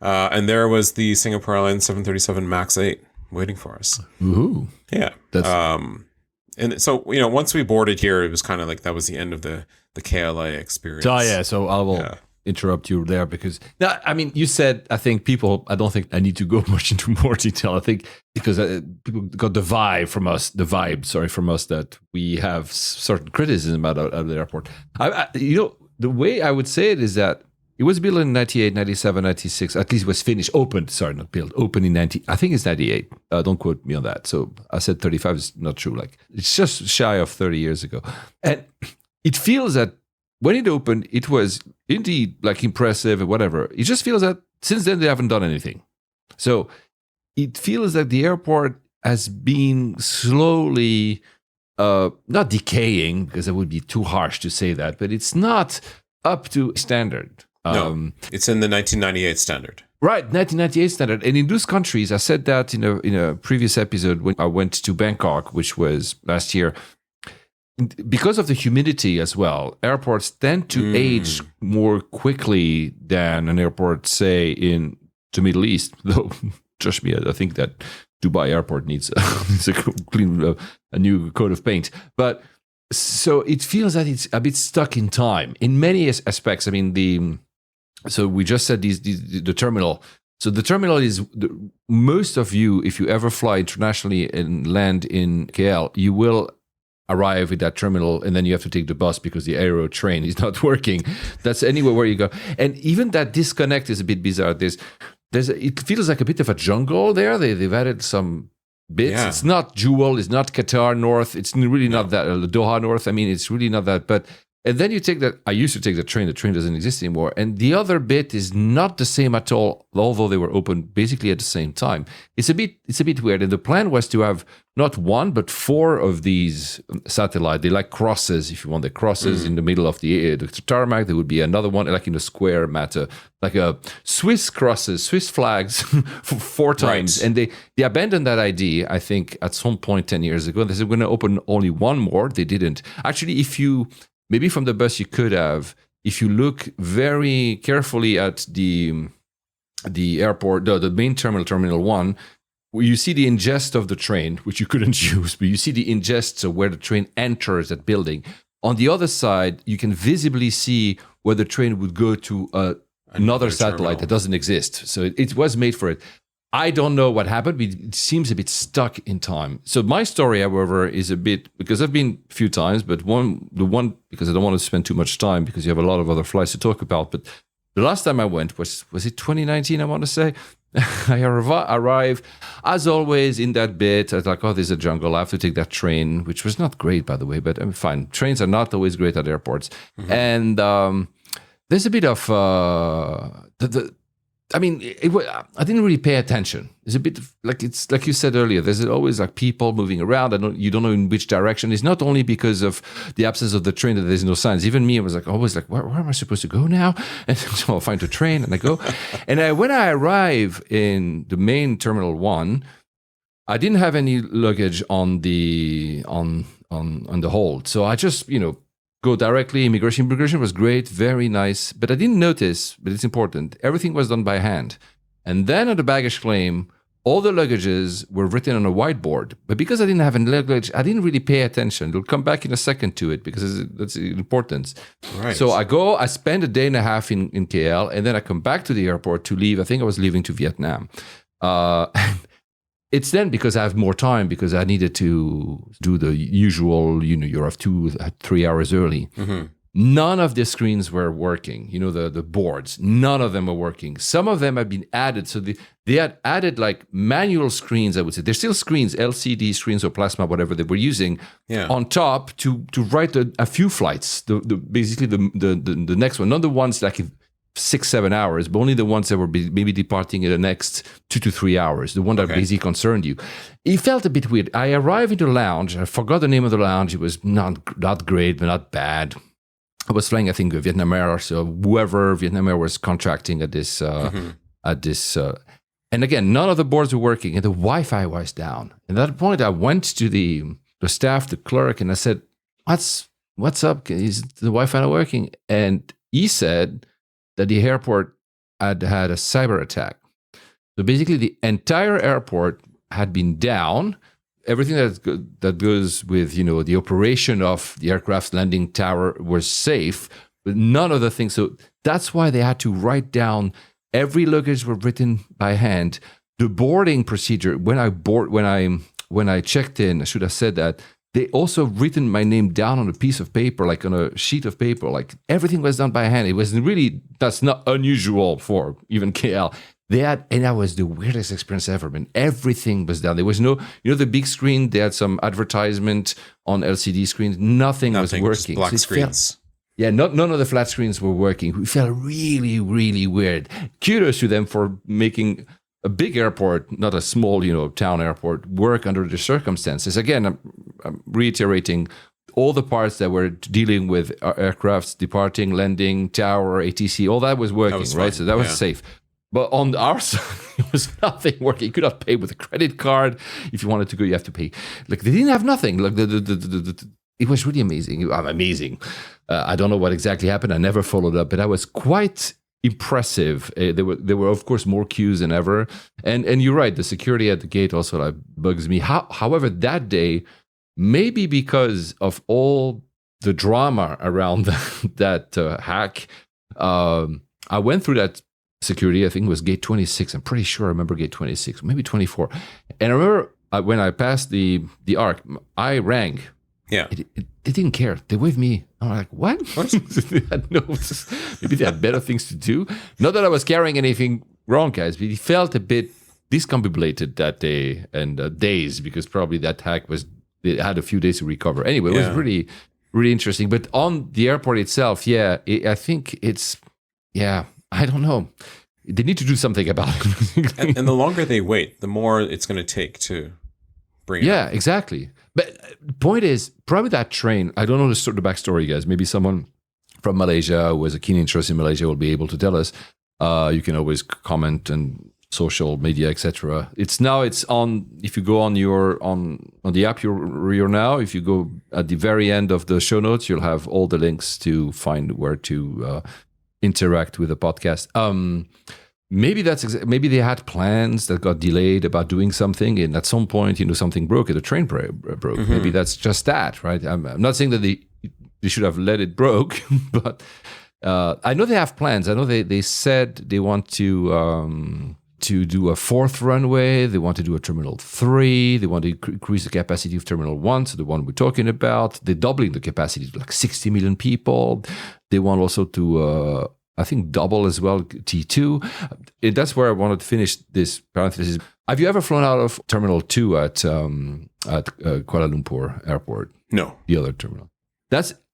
And there was the Singapore Airlines 737 MAX 8 waiting for us. Ooh. Yeah. And so, once we boarded here, it was kind of like that was the end of the KLA experience. So I will interrupt you there because, you said, I don't think I need to go much into more detail. I think because people got the vibe from us that we have certain criticism about the airport. The way I would say it is that it was built in 98, 97, 96. At least it was finished, opened. Sorry, not built. Opened in 90. I think it's 98. Don't quote me on that. So I said 35 is not true. Like, it's just shy of 30 years ago. And it feels that when it opened, it was indeed like impressive and whatever. It just feels that since then they haven't done anything. So it feels that the airport has been slowly, not decaying, because it would be too harsh to say that, but it's not up to standard. No, it's in the 1998 standard. Right, 1998 standard. And in those countries, I said that in a previous episode when I went to Bangkok, which was last year. Because of the humidity as well, airports tend to age more quickly than an airport, say, in the Middle East. Though, trust me, I think that Dubai airport needs a new coat of paint. But so it feels that it's a bit stuck in time in many aspects. So we just said the terminal. So the terminal is most of you, if you ever fly internationally and land in KL, you will arrive at that terminal, and then you have to take the bus because the Aerotrain is not working. That's anywhere where you go. And even that disconnect is a bit bizarre. It feels like a bit of a jungle there. They've added some bits. Yeah. It's not Jewel, it's not Qatar North, it's really not that, Doha North. It's really not that. But and then you take that. I used to take the train doesn't exist anymore. And the other bit is not the same at all, although they were open basically at the same time. It's a bit weird. And the plan was to have not one, but 4 of these satellite. They like crosses, if you want. The crosses in the middle of the tarmac. There would be another one, like in a square matter, like a Swiss crosses, Swiss flags, 4 times. Right. And they abandoned that idea, I think, at some point 10 years ago. They said, we're going to open only one more. They didn't. Actually, maybe from the bus you could have, if you look very carefully at the airport, the main terminal 1, you see the ingest of the train, which you couldn't use, but you see the ingest, so where the train enters that building. On the other side, you can visibly see where the train would go to another satellite that doesn't exist. So it was made for it. I don't know what happened, but it seems a bit stuck in time. So my story, however, is a bit, because I've been a few times, but the one, because I don't want to spend too much time because you have a lot of other flights to talk about. But the last time I went was it 2019, I want to say? I arrive, as always, in that bit. I was like, oh, there's a jungle. I have to take that train, which was not great, by the way, but I'm fine. Trains are not always great at airports. Mm-hmm. And there's a bit of I didn't really pay attention. It's a bit like, it's like you said earlier, there's always like people moving around. You don't know in which direction. It's not only because of the absence of the train that there's no signs. Even me, I was like, always like, where am I supposed to go now? And so I'll find the train and I go. And when I arrive in the main terminal 1, I didn't have any luggage on the hold. So I just, go directly. Immigration was great, very nice. But I didn't notice, but it's important, everything was done by hand. And then at the baggage claim, all the luggages were written on a whiteboard. But because I didn't have any luggage, I didn't really pay attention. We'll come back in a second to it because that's the importance. Right. So I spend a day and a half in KL, and then I come back to the airport to leave. I think I was leaving to Vietnam. It's then because I have more time because I needed to do the usual, you're off 2-3 hours early. Mm-hmm. None of the screens were working, the boards. None of them were working. Some of them had been added. So they had added like manual screens, I would say. They're still screens, LCD screens or plasma, whatever they were using, on top to write a few flights. Basically the next one, not the ones like 6-7 hours, but only the ones that were maybe departing in the next 2 to 3 hours, the one that basically concerned you. It felt a bit weird. I arrived into the lounge. I forgot the name of the lounge. It was not great, but not bad. I was flying, I think, Vietnam Air, so whoever Vietnam Air was contracting at this. And again, none of the boards were working, and the Wi-Fi was down. And at that point, I went to the staff, the clerk, and I said, "What's up? Is the Wi-Fi not working?" And he said that the airport had a cyber attack. So basically, the entire airport had been down. Everything that goes with the operation of the aircraft's landing tower was safe, but none of the things. So that's why they had to write down every luggage were written by hand. The boarding procedure when I checked in, I should have said that. They also written my name down on a piece of paper, like on a sheet of paper. Like everything was done by hand. It was really, that's not unusual for even KL. And that was the weirdest experience ever. Man, everything was done. There was no, the big screen. They had some advertisement on LCD screens. Nothing was working. Black screens. None of the flat screens were working. It felt really, really weird. Kudos to them for making a big airport, not a small, town airport, work under the circumstances. Again, I'm reiterating all the parts that were dealing with aircrafts departing, landing, tower, ATC, all that was working, right? So that was safe. But on our side, it was nothing working. You could not pay with a credit card. If you wanted to go, you have to pay. Like they didn't have nothing. Like it was really amazing. Amazing. I don't know what exactly happened. I never followed up, but I was quite impressive. There were of course more queues than ever, and you're right. The security at the gate also like bugs me. However, that day, maybe because of all the drama around that hack, I went through that security. I think it was gate 26. I'm pretty sure I remember gate 26, maybe 24. And I remember when I passed the arc, I rang. Yeah. They didn't care. They waved me. I'm like, what? Maybe they had better things to do. Not that I was carrying anything wrong, guys, but it felt a bit discombobulated that day and days because probably that hack they had a few days to recover. Anyway, it was really, really interesting. But on the airport itself, I think I don't know. They need to do something about it. and the longer they wait, the more it's going to take to bring it up. Yeah, exactly. But the point is, probably that train, I don't know the backstory, guys. Maybe someone from Malaysia who has a keen interest in Malaysia will be able to tell us. You can always comment and social media, etc. It's on. If you go on the app you're now, if you go at the very end of the show notes, you'll have all the links to find where to interact with the podcast. Maybe maybe they had plans that got delayed about doing something, and at some point, something broke, and the train broke. Mm-hmm. Maybe that's just that, right? I'm not saying that they should have let it broke, but I know they have plans. I know they said they want to do a fourth runway. They want to do a Terminal 3. They want to increase the capacity of Terminal 1, so the one we're talking about. They're doubling the capacity to like 60 million people. They want also to, I think, double as well T2. And that's where I wanted to finish this parenthesis. Have you ever flown out of Terminal 2 at Kuala Lumpur Airport? No. The other terminal.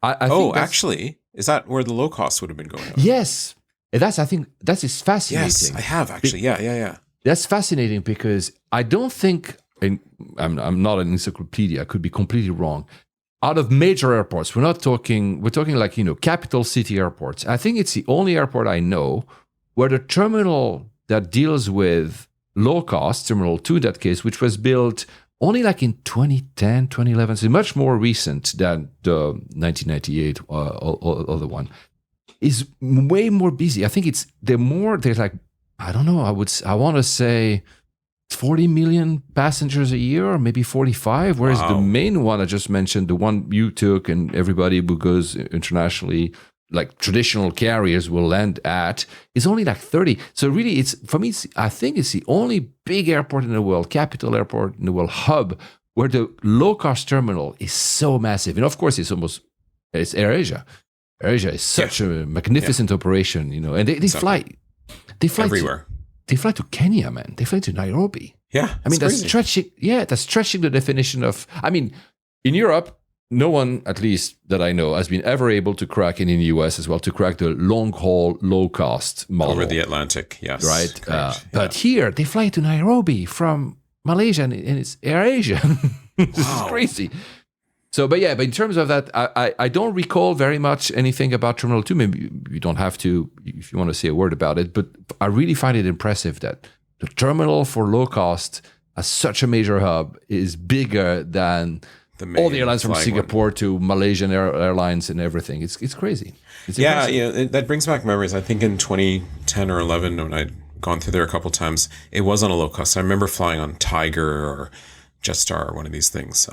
I think actually, is that where the low cost would have been going on? Yes. And I think that is fascinating. Yes, I have actually. Yeah. That's fascinating because I don't think, and I'm not an encyclopedia, I could be completely wrong. Out of major airports, we're talking like, capital city airports. I think it's the only airport I know where the terminal that deals with low cost, Terminal 2 in that case, which was built only like in 2010, 2011, so much more recent than the 1998 other one, is way more busy. I think they're like, I don't know, I want to say 40 million passengers a year, or maybe 45, whereas the main one I just mentioned, the one you took and everybody who goes internationally, like traditional carriers will land at, is only like 30. So really, I think it's the only big airport in the world, capital airport in the world, hub, where the low-cost terminal is so massive. And of course, it's AirAsia. AirAsia is such a magnificent operation, and they fly everywhere. They fly to Kenya, man. They fly to Nairobi. Yeah, I mean, that's stretching. Yeah, that's stretching the definition of. I mean, in Europe, no one, at least that I know, has been ever able to crack, and in the US as well, to crack the long haul, low cost model over the Atlantic. Yes, right. But here they fly to Nairobi from Malaysia, and it's AirAsia. This is crazy. So, but in terms of that, I don't recall very much anything about Terminal 2. Maybe you don't have to if you want to say a word about it, but I really find it impressive that the terminal for low cost as such a major hub is bigger than all the airlines from Singapore to Malaysian airlines and everything. It's crazy. It's that brings back memories. I think in 2010 or 11, when I'd gone through there a couple of times, it was on a low cost. I remember flying on Tiger or Jetstar or one of these things.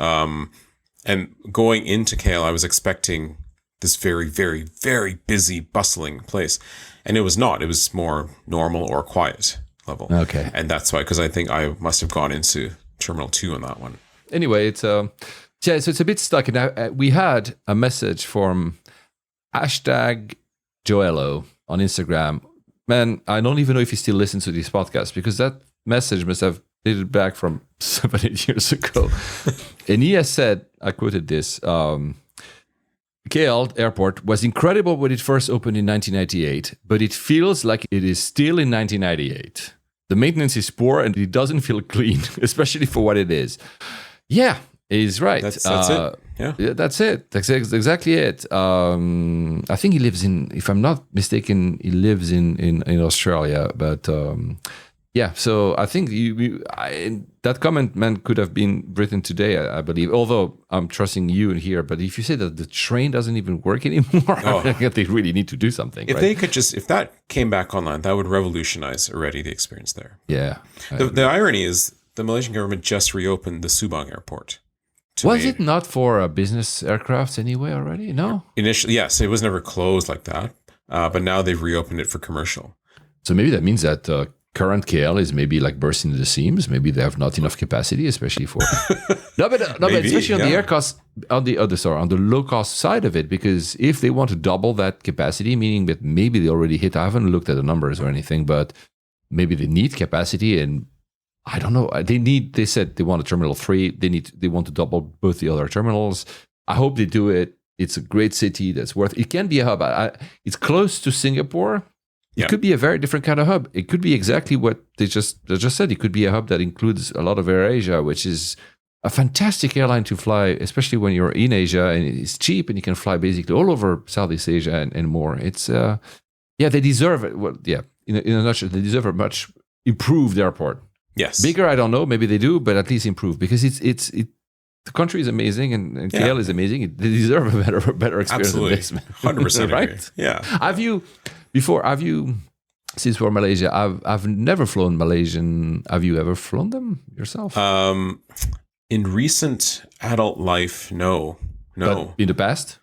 And going into KL, I was expecting this very, very, very busy, bustling place. And it was not. It was more normal or quiet level. Okay. And that's why, because I think I must have gone into Terminal 2 on that one. Anyway, so it's a bit stuck. And we had a message from #Joello on Instagram. Man, I don't even know if he still listens to these podcasts, because that message must have dated back from 7-8 years ago. And he has said, I quoted this, KL airport was incredible when it first opened in 1998, but it feels like it is still in 1998. The maintenance is poor and it doesn't feel clean, especially for what it is. Yeah, he's right. That's it. Yeah, that's it. That's exactly it. I think he lives if I'm not mistaken, he lives in Australia, but yeah, so I think that comment, man, could have been written today, I believe, although I'm trusting you in here. But if you say that the train doesn't even work anymore, I think they really need to do something. If they could if that came back online, that would revolutionize already the experience there. Yeah. The irony is the Malaysian government just reopened the Subang airport. Was it not for business aircrafts anyway already? No? Initially, yes, it was never closed like that. But now they've reopened it for commercial. So maybe that means that current KL is maybe like bursting the seams. Maybe they have not enough capacity, especially for but especially on the air cost, on the low cost side of it. Because if they want to double that capacity, meaning that maybe they already hit. I haven't looked at the numbers or anything, but maybe they need capacity, and I don't know. They said they want a Terminal 3. They want to double both the other terminals. I hope they do it. It's a great city that's worth. It can be a hub. It's close to Singapore. It could be a very different kind of hub. It could be exactly what they just said. It could be a hub that includes a lot of AirAsia, which is a fantastic airline to fly, especially when you're in Asia, and it's cheap and you can fly basically all over Southeast Asia and more. It's they deserve it. Well, yeah, in a nutshell, they deserve a much improve the airport. Yes. Bigger, I don't know. Maybe they do, but at least improve because the country is amazing and KL is amazing. They deserve a better experience Absolutely. than this. 100% right? agree. Yeah. Since we're Malaysia, I've never flown Malaysian. Have you ever flown them yourself? In recent adult life, no. But in the past?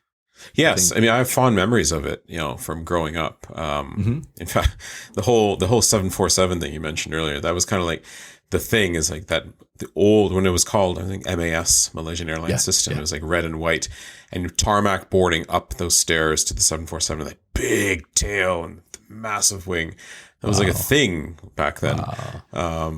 Yes, I mean I have fond memories of it, from growing up. In fact, the whole 747 thing you mentioned earlier, that was kind of like the thing is like that the old when it was called I think MAS Malaysian Airlines System. It was like red and white, and tarmac boarding up those stairs to the 747, that big tail and the massive wing. That was like a thing back then. But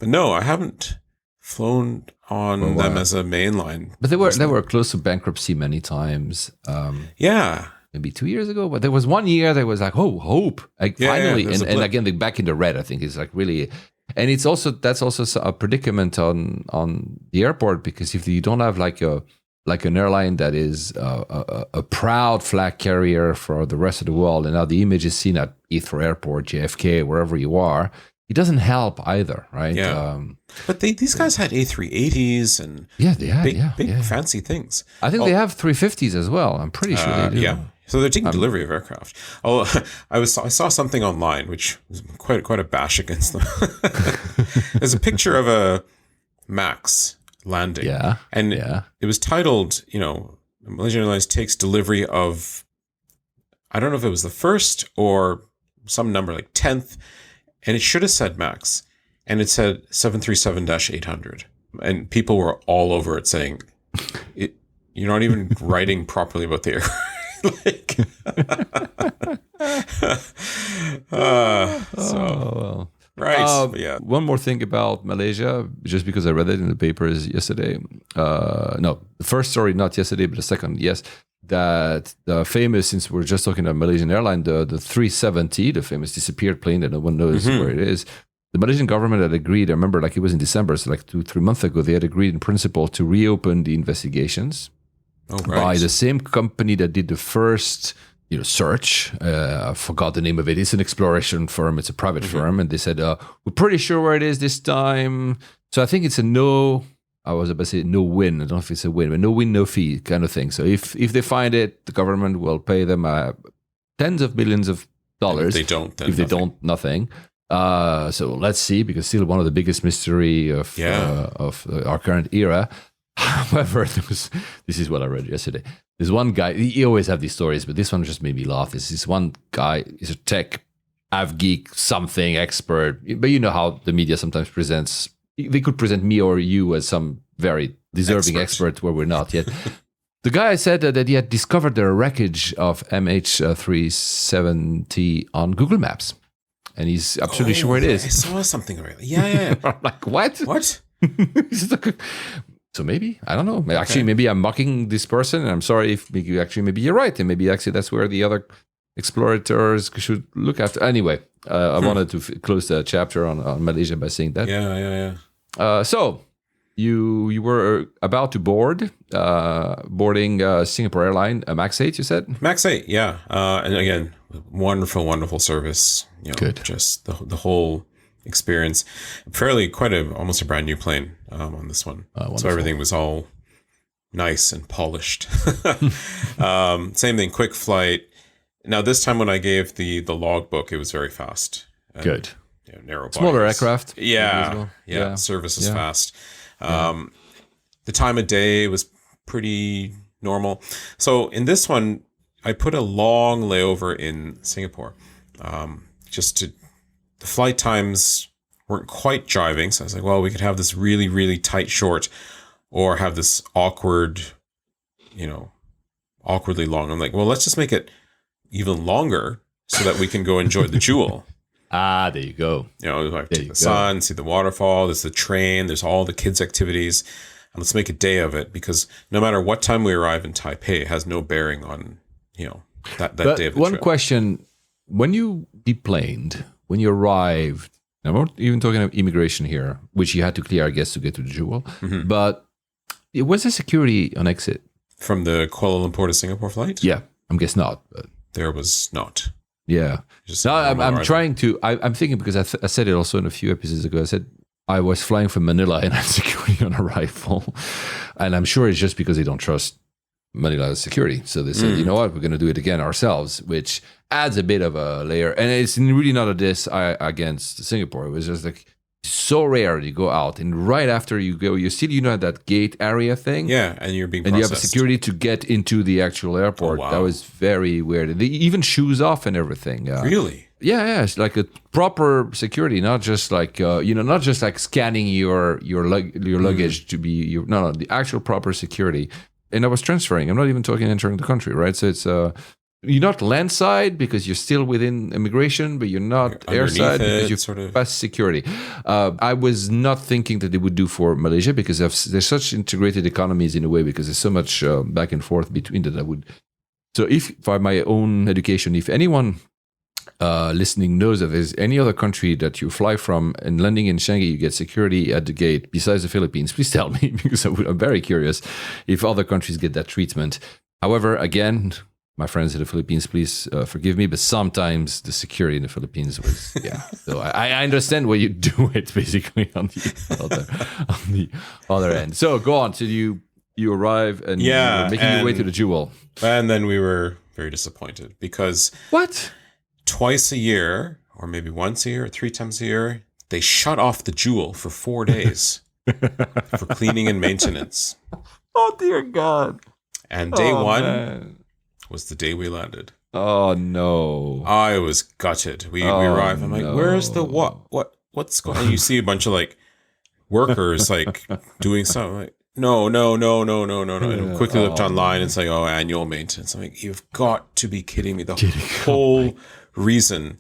no, I haven't flown on them as a mainline. But they were close to bankruptcy many times. Maybe 2 years ago. But there was 1 year there was like, hope. Like finally. And again, back in the red, I think is like really. And that's also a predicament on the airport, because if you don't have like an airline that is a proud flag carrier for the rest of the world, and now the image is seen at Heathrow Airport, JFK, wherever you are, it doesn't help either, right? Yeah. But these guys had A380s and big fancy things. I think they have 350s as well. I'm pretty sure they do. Yeah. So they're taking delivery of aircraft. Oh, I saw something online which was quite a bash against them. There's a picture of a Max landing. Yeah. And it was titled, Malaysian Airlines takes delivery of, I don't know if it was the first or some number like 10th. And it should have said Max, and it said 737-800, and people were all over it saying, "You're not even writing properly about the air." Right. One more thing about Malaysia, just because I read it in the papers yesterday. No, the first story not yesterday, but the second, yes. That the famous, since we're just talking about Malaysian airline, the 370, the famous disappeared plane that no one knows where it is. The Malaysian government had agreed, I remember like it was in December, so like 2-3 months ago, they had agreed in principle to reopen the investigations by the same company that did the first search. I forgot the name of it. It's an exploration firm. It's a private firm. And they said, we're pretty sure where it is this time. So I think it's I was about to say no win. I don't know if it's a win, but no win, no fee kind of thing. So if they find it, the government will pay them tens of millions of dollars. If they don't, then they don't, nothing. So let's see, because still one of the biggest mystery of our current era. However, this is what I read yesterday. There's one guy. You always have these stories, but this one just made me laugh. This one guy is a tech, geek, something expert. But you know how the media sometimes presents. They could present me or you as some very deserving expert where we're not yet. The guy said that he had discovered the wreckage of MH370 on Google Maps. And he's absolutely sure where it is. I saw something already. Yeah. I'm like, what? What? So maybe, I don't know. Actually, maybe I'm mocking this person, and I'm sorry if maybe you're right. And maybe actually that's where the other explorators should look after. Anyway, I wanted to close the chapter on Malaysia by saying that. Yeah. So you were about to boarding Singapore Airline, Max 8, you said? Max 8, yeah. And again, wonderful service. Good. Just the whole experience. Almost a brand new plane on this one. So everything was all nice and polished. Same thing, quick flight. Now this time when I gave the logbook, it was very fast. Good. Narrow smaller bodies. Aircraft. Yeah. Service is fast. The time of day was pretty normal. So in this one, I put a long layover in Singapore. The flight times weren't quite jiving. So I was like, well, we could have this really, really tight short, or have this awkwardly long. I'm like, well, let's just make it even longer so that we can go enjoy the jewel. There you go. Take the sun, see the waterfall. There's the train. There's all the kids' activities. And let's make a day of it, because no matter what time we arrive in Taipei, it has no bearing on, that day of the one trip. question, when you deplaned, when you arrived, I'm not even talking about immigration here, which you had to clear, I guess, to get to the jewel, but was there security on exit? From the Kuala Lumpur to Singapore flight? Yeah, I guess not. But there was not. Yeah. Just No, normal I'm arrival. trying to. I'm thinking because I said it also in a few episodes ago. I said I was flying from Manila and had security on arrival, and I'm sure it's just because they don't trust Manila's security. So they said, you know what, we're going to do it again ourselves, which adds a bit of a layer. And it's really not a diss against Singapore. It was just like so rare you go out, and right after you go, you still that gate area thing. Yeah, and you're being and processed. you have security to get into the actual airport. Oh, wow. That was very weird. They even shoes off and everything. Really? Yeah, it's like a proper security, not just like not just like scanning your luggage to be the actual proper security. And I was transferring. I'm not even talking entering the country, right? So it's you're not landside because you're still within immigration, but you're not airside because you're sort of past security. I was not thinking that they would do for Malaysia because there's such integrated economies in a way, because there's so much back and forth between that. I would. So if for my own education, if anyone listening knows that there's any other country that you fly from and landing in Changi, you get security at the gate besides the Philippines, please tell me, because I'm very curious if other countries get that treatment. However, again, my friends in the Philippines, please forgive me, but sometimes the security in the Philippines was, So I understand why you do it basically on the other end. So go on. So you arrive and you're making your way to the Jewel. And then we were very disappointed because What? twice a year, or maybe once a year, or 3 times a year, they shut off the Jewel for 4 days for cleaning and maintenance. Oh, dear God. And day one man. was the day we landed. Oh, no. I was gutted. We arrived. I'm like, where's the what's going on? And you see a bunch of like workers like doing something like, no. And quickly looked online and it's like, annual maintenance. I'm like, you've got to be kidding me. The whole reason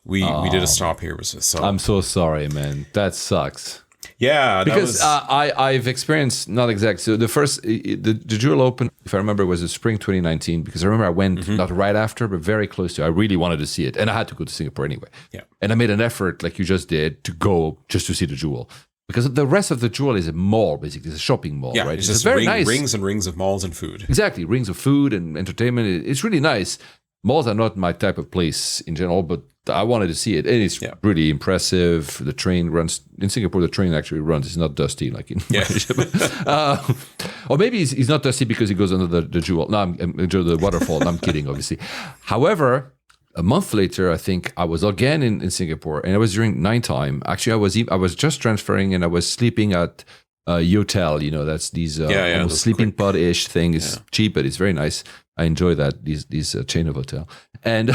we did a stop here was so. I'm so sorry, man. That sucks. Yeah, Because I've experienced not exact. So the first the Jewel opened, if I remember, was in spring 2019. Because I remember I went not right after, but very close to. I really wanted to see it, and I had to go to Singapore anyway. Yeah, and I made an effort, like you just did, to go just to see the Jewel. Because the rest of the Jewel is a mall, basically. It's a shopping mall, right? It's just very nice. rings and rings of malls and food. Exactly. Rings of food and entertainment. It's really nice. Malls are not my type of place in general, but I wanted to see it. And it's really impressive. The train runs in Singapore. The train actually runs. It's not dusty like in Malaysia. But, or maybe it's not dusty because it goes under the Jewel. No, I'm the waterfall. No, I'm kidding, obviously. However, a month later, I think I was again in Singapore, and it was during nighttime. Actually, I was just transferring, and I was sleeping at a hotel. That's these almost sleeping pod-ish thing. It's cheap, but it's very nice. I enjoy that these chain of hotel, and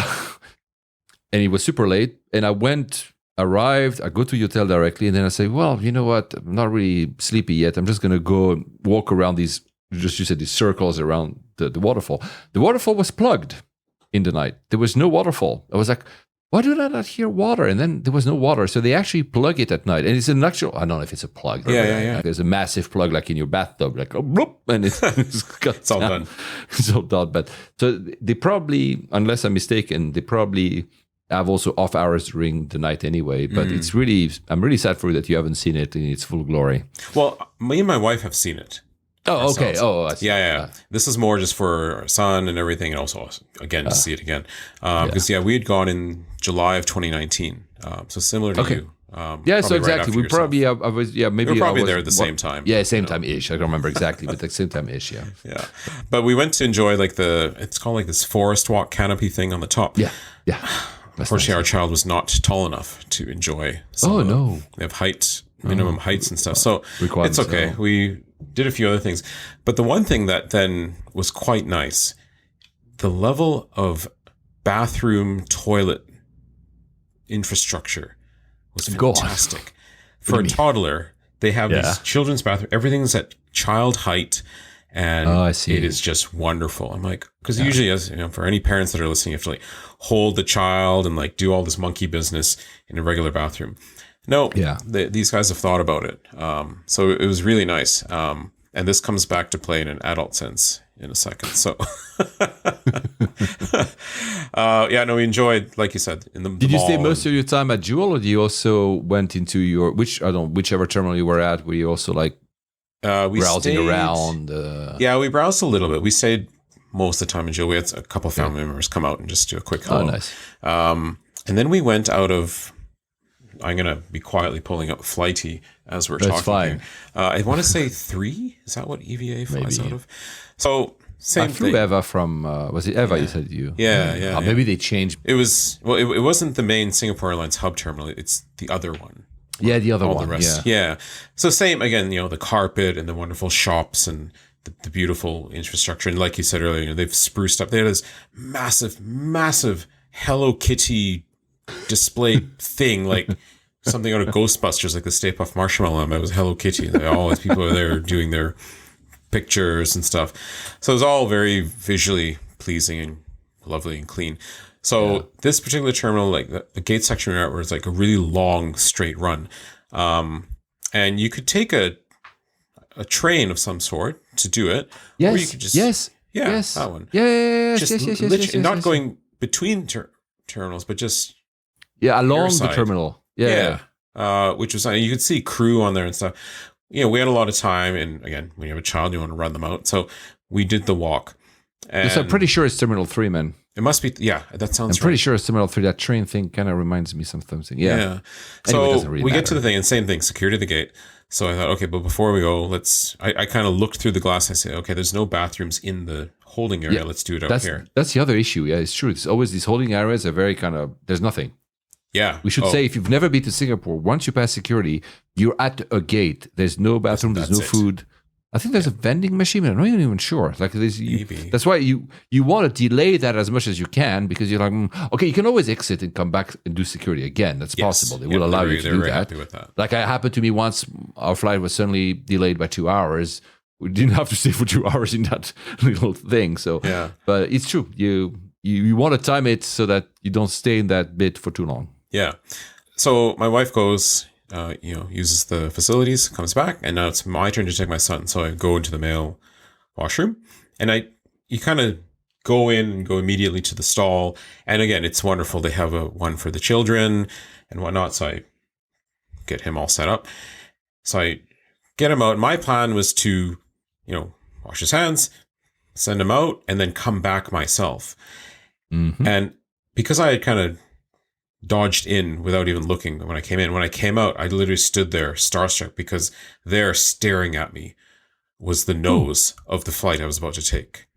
it was super late. And I arrived. I go to hotel directly, and then I say, well, you know what? I'm not really sleepy yet. I'm just gonna go walk around these. Just you said these circles around the waterfall. The waterfall was plugged. In the night, there was no waterfall. I was like, why do I not hear water? And then there was no water. So they actually plug it at night. And it's an actual, I don't know if it's a plug. Yeah. There's a massive plug like in your bathtub, like, bloop, and it's it's all done. It's all done. But so they probably, unless I'm mistaken, they probably have also off hours during the night anyway. But it's really, I'm really sad for you that you haven't seen it in its full glory. Well, me and my wife have seen it. Oh, okay. Oh, I see. Yeah. This is more just for our son and everything, and also again to see it again. Because we had gone in July of 2019, so similar to you. So exactly. We probably I was maybe we were probably I was, there at the same time. Yeah, same time ish. I don't remember exactly, but the same time ish. Yeah. Yeah, but we went to enjoy like it's called like this forest walk canopy thing on the top. Yeah. Unfortunately, our child was not tall enough to enjoy. No. They have minimum heights and stuff, so it's okay. We did a few other things. But the one thing that then was quite nice, the level of bathroom, toilet infrastructure was fantastic. For a toddler, they have these children's bathroom. Everything's at child height. And it is just wonderful. I'm like, because usually, as for any parents that are listening, you have to like hold the child and like do all this monkey business in a regular bathroom. No, these guys have thought about it. So it was really nice. And this comes back to play in an adult sense in a second. So, we enjoyed, like you said, in the Did you stay most of your time at Jewel, or did you also went into whichever terminal you were at, were you also like browsing around? We browsed a little bit. We stayed most of the time in Jill. We had a couple of family members come out and just do a quick hello. Oh, nice. And then we went out of, I'm going to be quietly pulling up Flighty as we're talking fine. here. I want to say 3. Is that what EVA flies Maybe. out of? So same I flew thing. Eva from, was it Eva you said you? Yeah. Maybe they changed. It was, well, it wasn't the main Singapore Airlines hub terminal. It's the other one. Yeah, the other All one. the rest. Yeah. Yeah. So same, again, the carpet and the wonderful shops and the beautiful infrastructure. And like you said earlier, they've spruced up. They had this massive Hello Kitty display thing, like something out of Ghostbusters, like the Stay Puft Marshmallow Man. It was Hello Kitty. All these people are there doing their pictures and stuff. So it was all very visually pleasing and lovely and clean. So this particular terminal, like the gate section we were at, was like a really long straight run. And you could take a train of some sort to do it. Yes. Or you could just, yes. that one. Yes. Just Yes. literally not going between terminals, but just along the side. terminal. Yeah. Which was, you could see crew on there and stuff. We had a lot of time. And again, when you have a child, you want to run them out. So we did the walk. And So I'm pretty sure it's Terminal 3, man. it must be, that sounds I'm right. pretty sure it's Terminal 3. That train thing kind of reminds me something. Yeah. Yeah. Anyway, it So doesn't really we get to matter. the thing, and same thing, security of the gate. So I thought, okay, but before we go, I kind of looked through the glass. I said, okay, there's no bathrooms in the holding area. Yeah, Let's do it out here. That's the other issue. Yeah, it's true. It's always these holding areas are very kind of, there's nothing. Yeah. We should say, if you've never been to Singapore, once you pass security, you're at a gate. There's no bathroom. There's no That's it. food. I think there's a vending machine. I'm not even sure. Like Maybe. that's why you want to delay that as much as you can, because you're like, okay, you can always exit and come back and do security again. That's possible. They will allow you to they're do very that. happy with that. Like it happened to me once. Our flight was suddenly delayed by 2 hours. We didn't have to stay for 2 hours in that little thing. So, Yeah. But it's true. You want to time it so that you don't stay in that bit for too long. Yeah. So my wife goes, uses the facilities, comes back, and now it's my turn to take my son. So I go into the male washroom, and you kind of go in and go immediately to the stall. And again, it's wonderful. They have one for the children and whatnot. So I get him all set up. So I get him out. My plan was to, wash his hands, send him out, and then come back myself. Mm-hmm. And because I had kind of dodged in without even looking when I came in, when I came out, I literally stood there starstruck, because there staring at me was the nose of the flight I was about to take.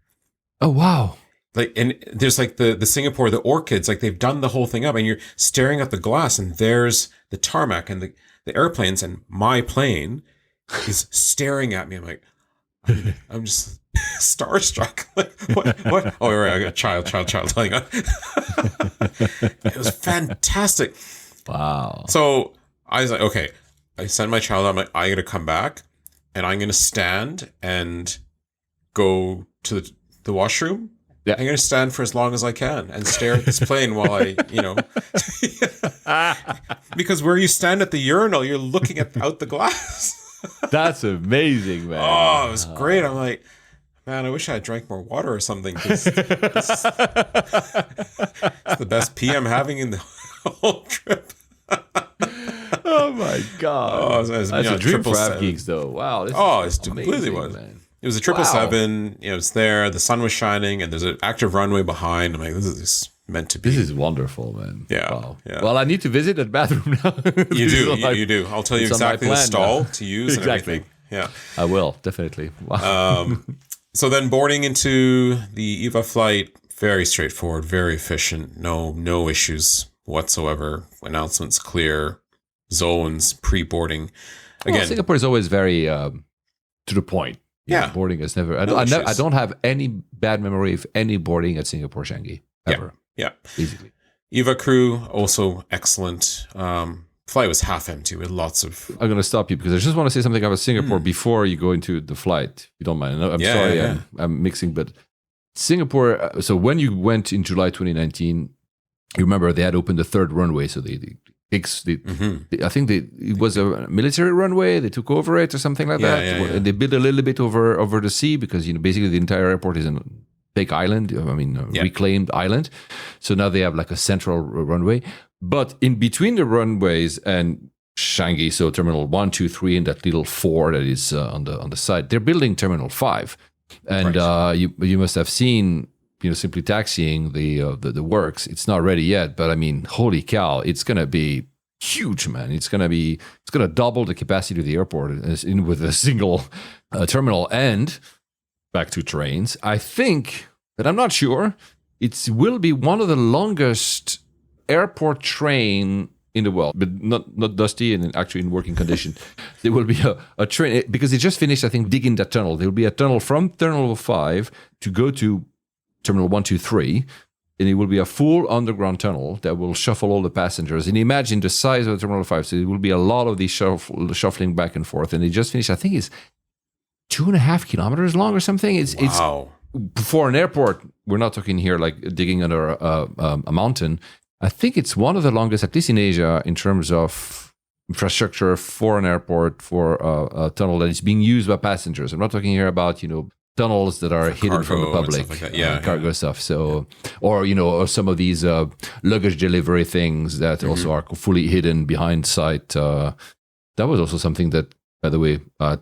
Oh, wow. Like, and there's like the Singapore, the orchids, like they've done the whole thing up, and you're staring at the glass, and there's the tarmac and the airplanes, and my plane is staring at me. I'm like, I'm just starstruck. Like, what? Oh, right, I got child. Hang on. It was fantastic. Wow. So I was like, okay, I sent my child out. I'm like, I got to come back, and I'm going to stand and go to the washroom. Yeah. I'm going to stand for as long as I can and stare at this plane while I, because where you stand at the urinal, you're looking out the glass. That's amazing, man. Oh, it was great. I'm like, man, I wish I had drank more water or something. 'Cause it's the best pee I'm having in the whole trip. Oh my God. It was, That's a dream for 777. Av Geeks, though. Wow. This It's is completely amazing, was. man. It was a 777. It's there. The sun was shining, and there's an active runway behind. I'm like, this is meant to be. This is wonderful, man. Yeah, Wow. yeah. Well, I need to visit that bathroom now. You do. I'll tell you it's on my exactly the plan stall now. to use Exactly. and everything. Yeah. I will, definitely. Wow. So then boarding into the EVA flight, very straightforward, very efficient. No issues whatsoever. Announcements clear. Zones, pre-boarding. Again, Singapore is always very to the point. Yeah. Boarding is never. No I issues. don't have any bad memory of any boarding at Singapore Changi ever. Yeah. Easily. EVA crew, also excellent. Flight was half empty with lots of... I'm going to stop you because I just want to say something about Singapore before you go into the flight, if you don't mind. I'm sorry, yeah. I'm mixing, but Singapore, so when you went in July 2019, you remember they had opened the third runway, so I think it was a military runway. They took over it or something like that. Yeah. And they built a little bit over the sea because basically the entire airport is a big island. Reclaimed island. So now they have like a central runway. But in between the runways and Changi, so Terminal 1, 2, 3, and that little 4 that is on the side, they're building Terminal 5. And you must have seen, simply taxiing the works. It's not ready yet, but I mean, holy cow, it's going to be huge, man. It's going to double the capacity of the airport with a single terminal. And back to trains, I think, but I'm not sure, it will be one of the longest airport train in the world, but not dusty and actually in working condition. There will be a train, because it just finished, I think, digging that tunnel. There will be a tunnel from Terminal 5 to go to Terminal 1, 2, 3, and it will be a full underground tunnel that will shuffle all the passengers. And imagine the size of Terminal 5, so it will be a lot of these shuffling back and forth. And it just finished, I think it's 2.5 kilometers long or something. It's for an airport. We're not talking here like digging under a mountain. I think it's one of the longest, at least in Asia, in terms of infrastructure for an airport, for a tunnel that is being used by passengers. I'm not talking here about, tunnels that are hidden from the public, like cargo stuff. So, or some of these luggage delivery things that also are fully hidden behind site. That was also something that, by the way, I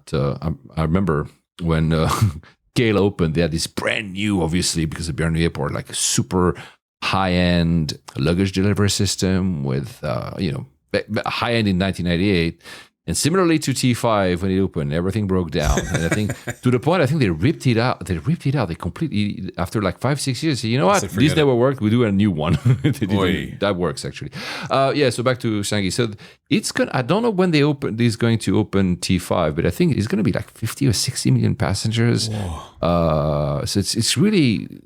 remember when KUL opened, they had this brand new, obviously, because of Björn Airport, like a super high-end luggage delivery system with, high-end in 1998. And similarly to T5, when it opened, everything broke down. And I think to the point, they ripped it out. They completely, after like 5-6 years, said, you know what? This never worked. We do a new one. That works, actually. So back to Changi. So it's going I don't know when this is going to open T5, but I think it's going to be like 50 or 60 million passengers. So it's really,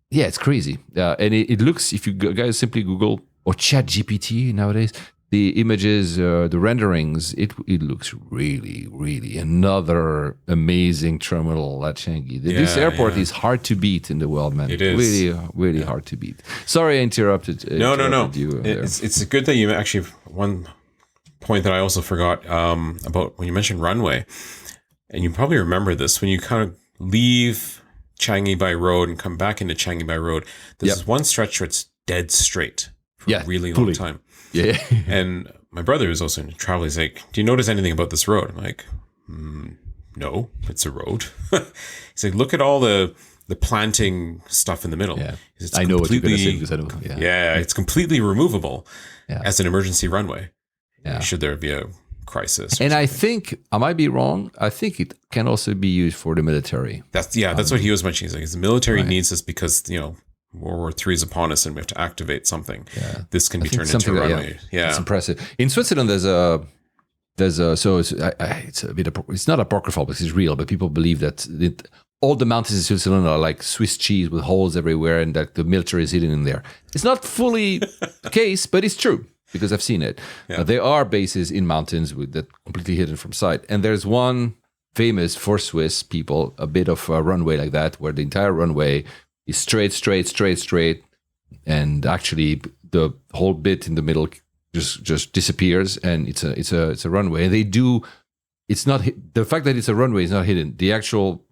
it's crazy. And it looks, if you guys simply Google or Chat GPT nowadays, the images, the renderings, it looks really, really another amazing terminal at Changi. This airport is hard to beat in the world, man. It is. Really, really hard to beat. Sorry I interrupted. No. You it's good that you actually, one point that I also forgot about when you mentioned runway, and you probably remember this, when you kind of leave Changi by road and come back into Changi by road, there's one stretch where it's dead straight for a really long time. Yeah. And my brother is also in travel. He's like, do you notice anything about this road? I'm like, no, it's a road. He's like, look at all the planting stuff in the middle. Yeah. I know what you're going to say because I don't. Yeah, it's completely removable as an emergency runway. Yeah. Should there be a crisis? And I think, I might be wrong, I think it can also be used for the military. That's what he was mentioning. He's like, the military needs this because, World War III is upon us and we have to activate something. Yeah. This can be turned into a runway. Yeah. It's impressive. In Switzerland, there's a so it's a bit, it's not apocryphal because it's real, but people believe that all the mountains in Switzerland are like Swiss cheese with holes everywhere and that the military is hidden in there. It's not fully the case, but it's true because I've seen it. Yeah. There are bases in mountains that completely hidden from sight. And there's one famous for Swiss people, a bit of a runway like that, where the entire runway is straight, and actually the whole bit in the middle just disappears, and it's a runway. And they do, it's not the fact that it's a runway is not hidden. The actual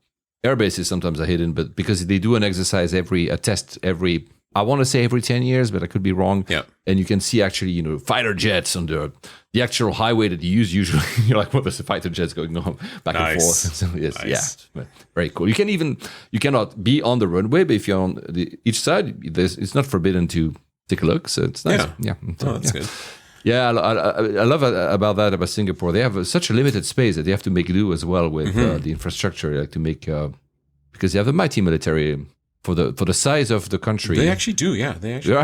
air bases sometimes are hidden, but because they do an exercise a test every, I want to say every 10 years, but I could be wrong. Yeah. And you can see actually, fighter jets on the actual highway that you use usually. You're like, what is the fighter jets going on back and forth? So, yes, nice. Yeah, very cool. You cannot be on the runway, but if you're on each side, it's not forbidden to take a look. So it's nice. Yeah. That's good. Yeah, I love about that about Singapore. They have such a limited space that they have to make do as well with the infrastructure, like to make because they have a mighty military. For the size of the country. They actually do, yeah. They actually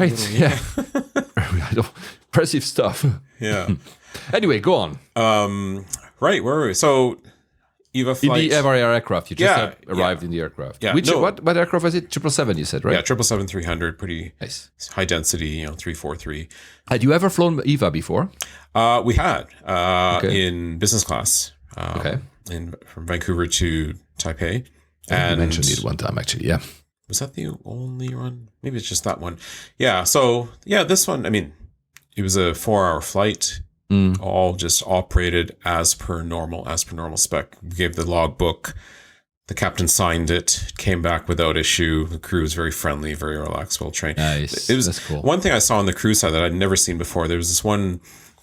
Impressive stuff. Yeah. Anyway, go on. Right, where were we? So, EVA flight. In the EVA aircraft. You just arrived in the aircraft. Yeah. What aircraft was it? 777, you said, right? Yeah, 777-300. Pretty nice. High density, 343. Had you ever flown EVA before? We had. In business class. From Vancouver to Taipei. And you mentioned it one time, actually, yeah. Was that the only run? Maybe it's just that one. Yeah. So, this one, it was a 4-hour flight, all just operated as per normal spec. We gave the logbook. The captain signed it, came back without issue. The crew was very friendly, very relaxed, well trained. Nice. That's cool. One thing I saw on the crew side that I'd never seen before. There was this one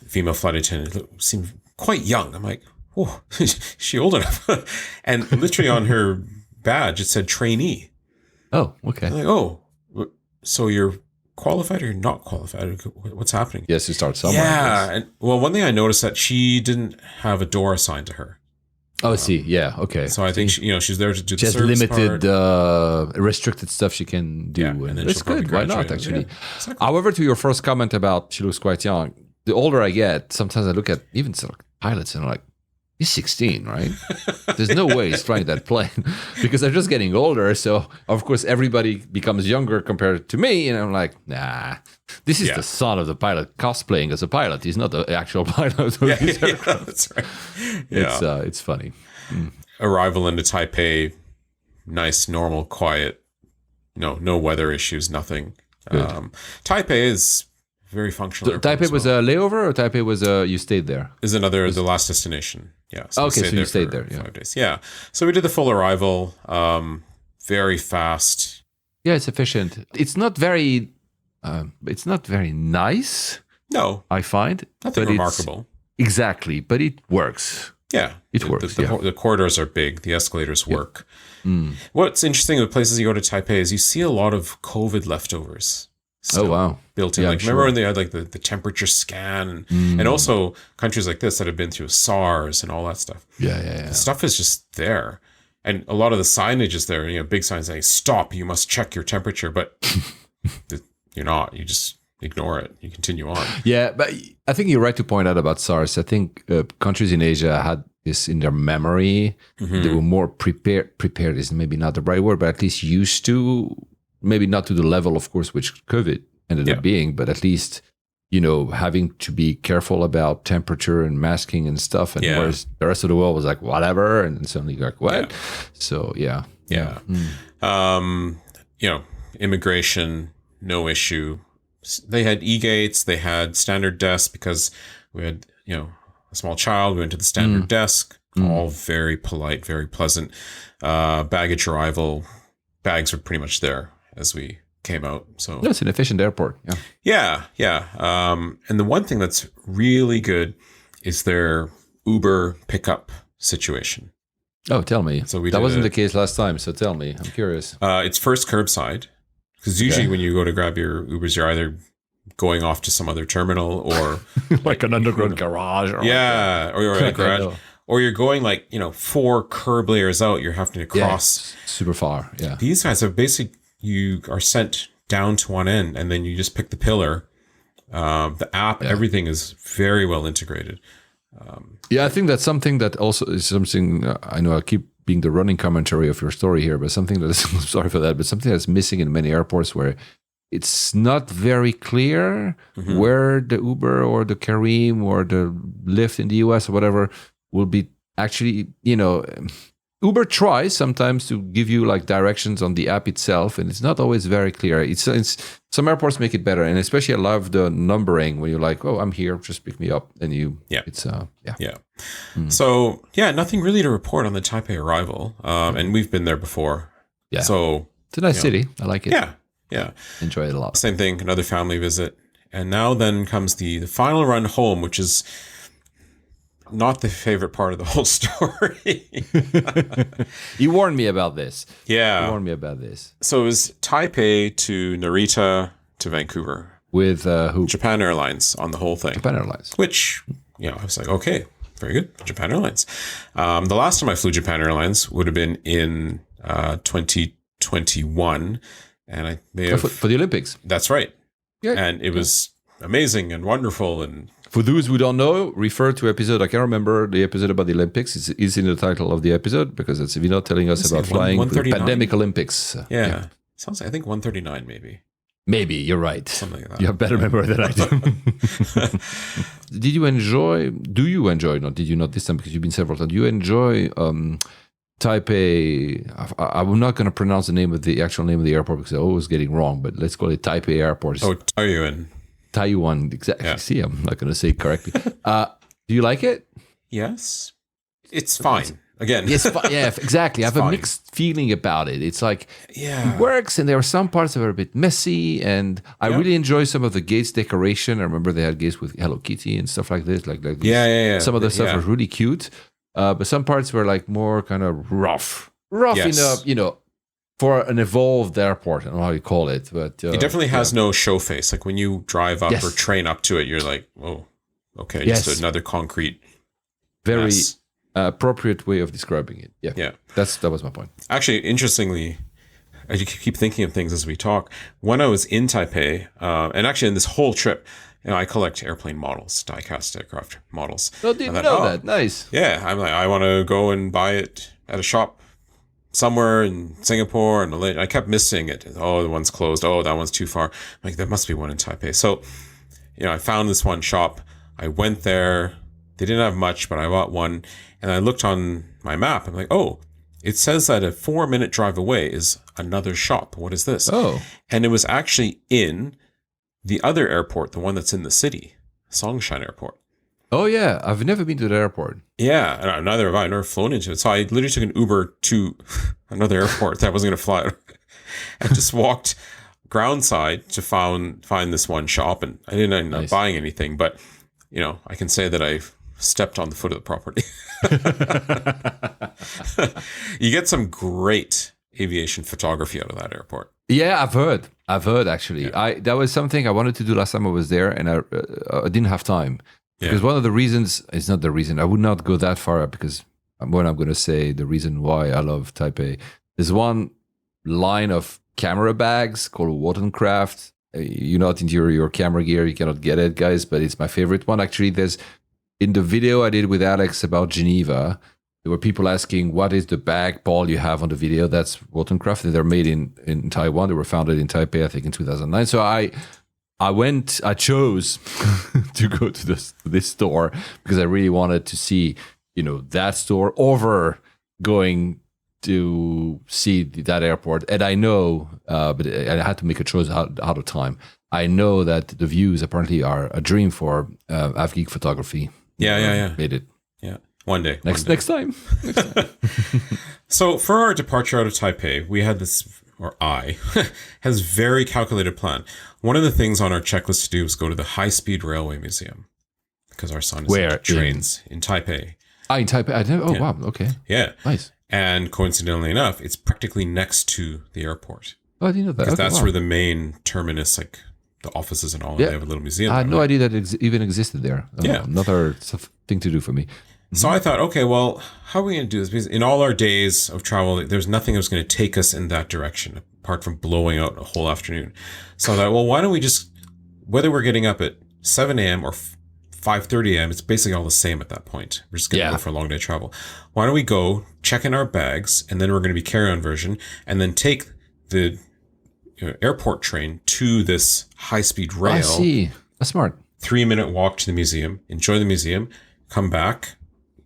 female flight attendant who seemed quite young. I'm like, oh, is she old enough? And literally on her badge, it said trainee. Oh, okay. I'm like, oh, so you're qualified or you're not qualified? What's happening? Yes, you start somewhere. Yeah. And, well, one thing I noticed that she didn't have a door assigned to her. Oh, I see. Yeah. Okay. So I think she's there to do She the has service limited, part. restricted stuff she can do. Yeah, and and then it's she'll probably good. Why not, graduate. actually? Yeah, exactly. However, to your first comment about she looks quite young, the older I get, sometimes I look at even sort of pilots and I'm like, he's 16, right? There's no way he's flying that plane because they're just getting older. So, of course, everybody becomes younger compared to me. And I'm like, nah, this is the son of the pilot cosplaying as a pilot. He's not the actual pilot of this aircraft. That's right. Yeah. It's funny. Arrival into Taipei, nice, normal, quiet, no weather issues, nothing. Taipei is very functional. So Taipei was a layover, or Taipei was you stayed there? Is the last destination. Yeah. So okay, so you stayed there. Yeah. 5 days. Yeah. So we did the full arrival. Very fast. Yeah, it's efficient. It's not very nice. No, I find nothing remarkable. Exactly, but it works. Yeah, it works. The corridors are big. The escalators work. What's interesting with places you go to Taipei is you see a lot of COVID leftovers. Oh wow! Built in. Yeah, like remember when they had like the temperature scan and also countries like this that have been through SARS and all that stuff. Yeah. The stuff is just there. And a lot of the signage is there, big signs saying, stop, you must check your temperature. But you're not. You just ignore it. You continue on. Yeah, but I think you're right to point out about SARS. I think countries in Asia had this in their memory. They were more prepared is maybe not the right word, but at least used to, maybe not to the level, of course, which COVID ended up being, but at least, having to be careful about temperature and masking and stuff. And whereas the rest of the world was like, whatever. And suddenly like, what? Yeah. So, yeah. Immigration, no issue. They had e-gates. They had standard desks because we had, a small child. We went to the standard desk. All very polite, very pleasant. Baggage arrival. Bags were pretty much there as we came out. So it's an efficient airport. Yeah. And the one thing that's really good is their Uber pickup situation. Oh, tell me. So that wasn't the case last time. So tell me. I'm curious. It's first curbside. Because usually when you go to grab your Ubers, you're either going off to some other terminal or like an underground garage. Or you're in a garage. Or you're going 4 curb layers out. You're having to cross super far. Yeah. These guys are basically, you are sent down to one end and then you just pick the pillar. The app, everything is very well integrated. I think that's something that also is something, I know I keep being the running commentary of your story here, but something that is, sorry for that, but something that's missing in many airports where it's not very clear where the Uber or the Careem or the Lyft in the US or whatever will be actually, Uber tries sometimes to give you directions on the app itself, and it's not always very clear. It's some airports make it better, and especially I love the numbering when you're like, "Oh, I'm here, just pick me up," and So nothing really to report on the Taipei arrival, and we've been there before. Yeah, so it's a nice city. I like it. Yeah, enjoy it a lot. Same thing, another family visit, and now then comes the final run home, which is not the favorite part of the whole story. You warned me about this. Yeah. You warned me about this. So it was Taipei to Narita to Vancouver. With who? Japan Airlines on the whole thing. Japan Airlines. Which, I was like, okay, very good. Japan Airlines. The last time I flew Japan Airlines would have been in 2021. And for the Olympics. That's right. Yeah. And it was amazing and wonderful and... For those who don't know, refer to episode. I can't remember the episode about the Olympics. It's in the title of the episode because it's Vino telling us about flying the pandemic Olympics. Yeah. Sounds like, I think 139 maybe. Maybe, you're right. Something like that. You have better memory than I do. Did you enjoy not this time because you've been several times. Do you enjoy Taipei? I'm not going to pronounce the actual name of the airport because I always getting wrong, but let's call it Taipei Airport. Oh, Taiwan, exactly. Yeah. See, I'm not going to say it correctly. Do you like it? Yes. It's fine. Again. Yes, yeah, exactly. I have a mixed feeling about it. It's like, it works, and there are some parts that are a bit messy, and I really enjoy some of the gates decoration. I remember they had gates with Hello Kitty and stuff like this. Like yeah. Some of the stuff was really cute, but some parts were more kind of rough. rough Yes. enough, for an evolved airport. I don't know how you call it, but It definitely has no show face. Like when you drive up Yes. or train up to it, you're like, oh, okay, Yes. just another concrete. very mess. appropriate way of describing it. Yeah. That was my point. Actually, interestingly, I keep thinking of things as we talk. When I was in Taipei, and actually in this whole trip, I collect airplane models, die-cast aircraft models. Oh, didn't I know thought, that. Nice. Yeah, I'm like, I want to go and buy it at a shop somewhere in Singapore, and I kept missing it. Oh, the one's closed. Oh, that one's too far. I'm like, there must be one in Taipei. So, I found this one shop. I went there. They didn't have much, but I bought one, and I looked on my map. I'm like, oh, it says that a 4-minute drive away is another shop. What is this? Oh. And it was actually in the other airport, the one that's in the city, Songshan Airport. Oh, yeah. I've never been to the airport. Yeah, neither have I. I've never flown into it. So I literally took an Uber to another airport that I wasn't going to fly. I just walked groundside to find this one shop, and I didn't end up buying anything. But, I can say that I stepped on the foot of the property. You get some great aviation photography out of that airport. Yeah, I've heard actually. Yeah. That was something I wanted to do last time I was there, and I didn't have time. Because one of the reasons, it's not the reason, I would not go that far up, because when I'm going to say the reason why I love Taipei, there's one line of camera bags called Watercraft. You're not into your camera gear, you cannot get it, guys, but it's my favorite one. Actually, there's, in the video I did with Alex about Geneva, there were people asking, what is the bag, Paul, you have on the video? That's Watercraft. They're made in Taiwan. They were founded in Taipei, I think, in 2009. So I chose to go to this store because I really wanted to see, that store over going to see that airport. And I know, but I had to make a choice out of time. I know that the views apparently are a dream for AvGeek photography. Yeah. Made it. Yeah. One day. Next time. So for our departure out of Taipei, we had this, or I, has very calculated plan. One of the things on our checklist to do is go to the High-Speed Railway Museum, because our son is into trains in Taipei. In Taipei. Wow. Okay. Yeah. Nice. And coincidentally enough, it's practically next to the airport. Oh, I didn't know that. Because that's where the main terminus, like the offices and all, and they have a little museum. I had no idea that it even existed there. Another thing to do for me. So I thought, okay, well, how are we going to do this? Because in all our days of travel, there's nothing that was going to take us in that direction, apart from blowing out a whole afternoon. So I thought, well, why don't we just, whether we're getting up at 7 a.m. or 5:30 a.m., it's basically all the same at that point. We're just going to go for a long day travel. Why don't we go, check in our bags, and then we're going to be carry-on version, and then take the airport train to this high-speed rail. I see. That's smart. 3-minute walk to the museum, enjoy the museum, come back